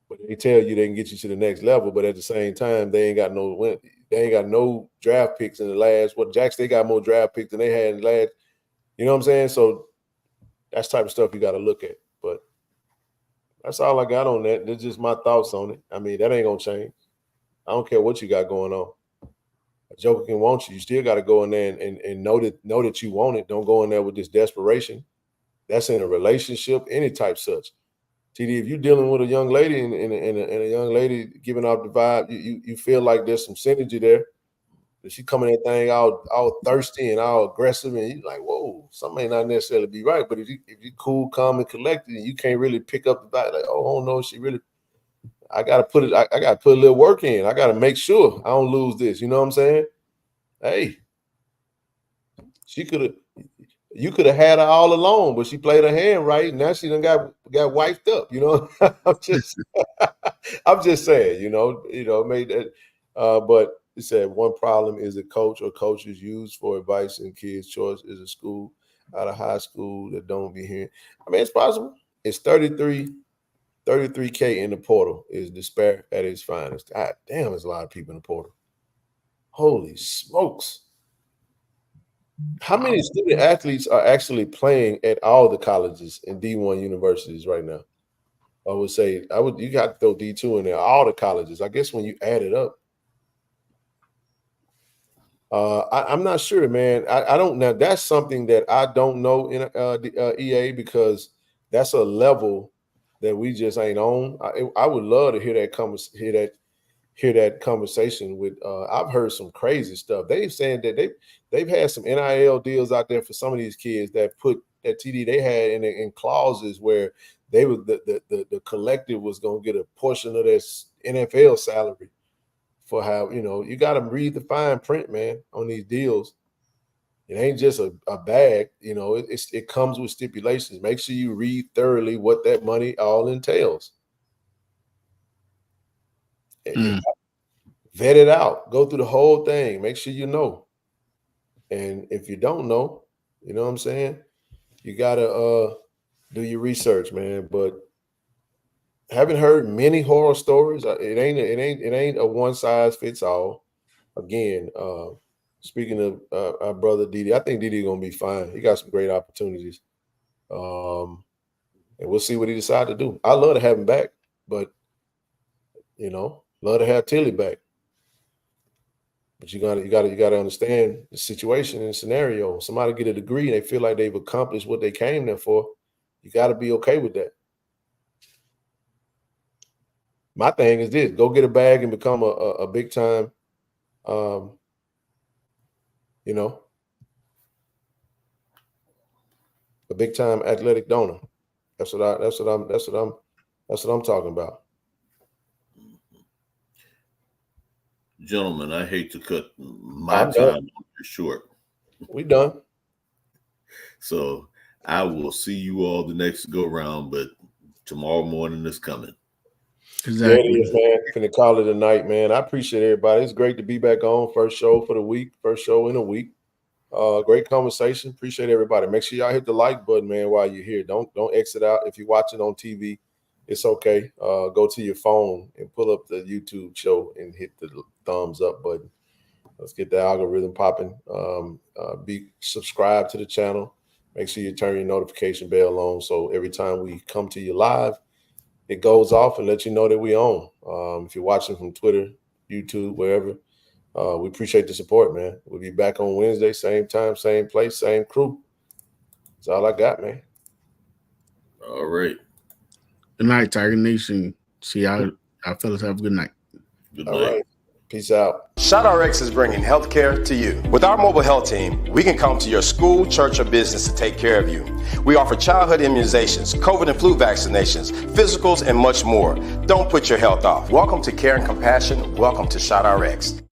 But they tell you they can get you to the next level, but at the same time, they ain't got no draft picks in the last. Jackson, they got more draft picks than they had in the last. You know what I'm saying? So that's the type of stuff you got to look at. But that's all I got on that. That's just my thoughts on it. I mean, that ain't going to change. I don't care what you got going on. A joker can want you. You still got to go in there and know that you want it. Don't go in there with this desperation. That's in a relationship, any type such. TD, if you're dealing with a young lady and a young lady giving off the vibe, you feel like there's some synergy there. But she coming that thing all thirsty and all aggressive, and you're like, whoa, something may not necessarily be right. But if you cool, calm, and collected, and you can't really pick up the vibe, like, oh no, she really. I gotta put a little work in. I gotta make sure I don't lose this. You know what I'm saying? Hey, you could have had her all along, but she played her hand right. Now she done got wiped up. You know, I'm just saying. Made that. But it said one problem is a coach or coaches used for advice and kids' choice is a school out of high school that don't be hearing. I mean, it's possible. It's 33K in the portal is despair at its finest. God damn, there's a lot of people in the portal. Holy smokes. How many student athletes are actually playing at all the colleges and D1 universities right now? I would say you got to throw D2 in there, all the colleges. I guess when you add it up. I'm not sure, man. I don't know. That's something that I don't know in the EA because that's a level that we just ain't on. I would love to hear that conversation with. I've heard some crazy stuff. They've saying that they've had some NIL deals out there for some of these kids that put that TD they had in clauses where they was the collective was going to get a portion of their NFL salary for how you got to read the fine print, man, on these deals. It ain't just a bag, it comes with stipulations. Make sure you read thoroughly what that money all entails. Vet it out. Go through the whole thing. Make sure you know. And if you don't know, you know what I'm saying? You got to do your research, man. But haven't heard many horror stories. It ain't a one size fits all. Again, speaking of our brother Didi, I think Didi gonna be fine. He got some great opportunities, and we'll see what he decides to do. I love to have him back, but love to have Tilly back. But you gotta understand the situation and the scenario. Somebody get a degree and they feel like they've accomplished what they came there for. You got to be okay with that. My thing is this: go get a bag and become a big time. A big time athletic donor. That's what I'm talking about. Gentlemen, I hate to cut my time short. We done. So I will see you all the next go round, but tomorrow morning is coming. Exactly. Yeah, it is, man. Finna call it a night, man. I appreciate everybody. It's great to be back on. First show for the week. First show in a week. Great conversation. Appreciate everybody. Make sure y'all hit the like button, man, while you're here. Don't exit out. If you're watching on TV, it's okay. Go to your phone and pull up the YouTube show and hit the thumbs up button. Let's get the algorithm popping. Be subscribed to the channel. Make sure you turn your notification bell on so every time we come to you live, it goes off and let you know that we on. If you're watching from Twitter, YouTube, wherever, we appreciate the support, man. We'll be back on Wednesday, same time, same place, same crew. That's all I got, man. All right. Good night, Tiger Nation. See y'all fellas have a good night. Good night. All right. Peace out. ShotRx is bringing healthcare to you. With our mobile health team, we can come to your school, church, or business to take care of you. We offer childhood immunizations, COVID and flu vaccinations, physicals, and much more. Don't put your health off. Welcome to Care and Compassion. Welcome to ShotRx.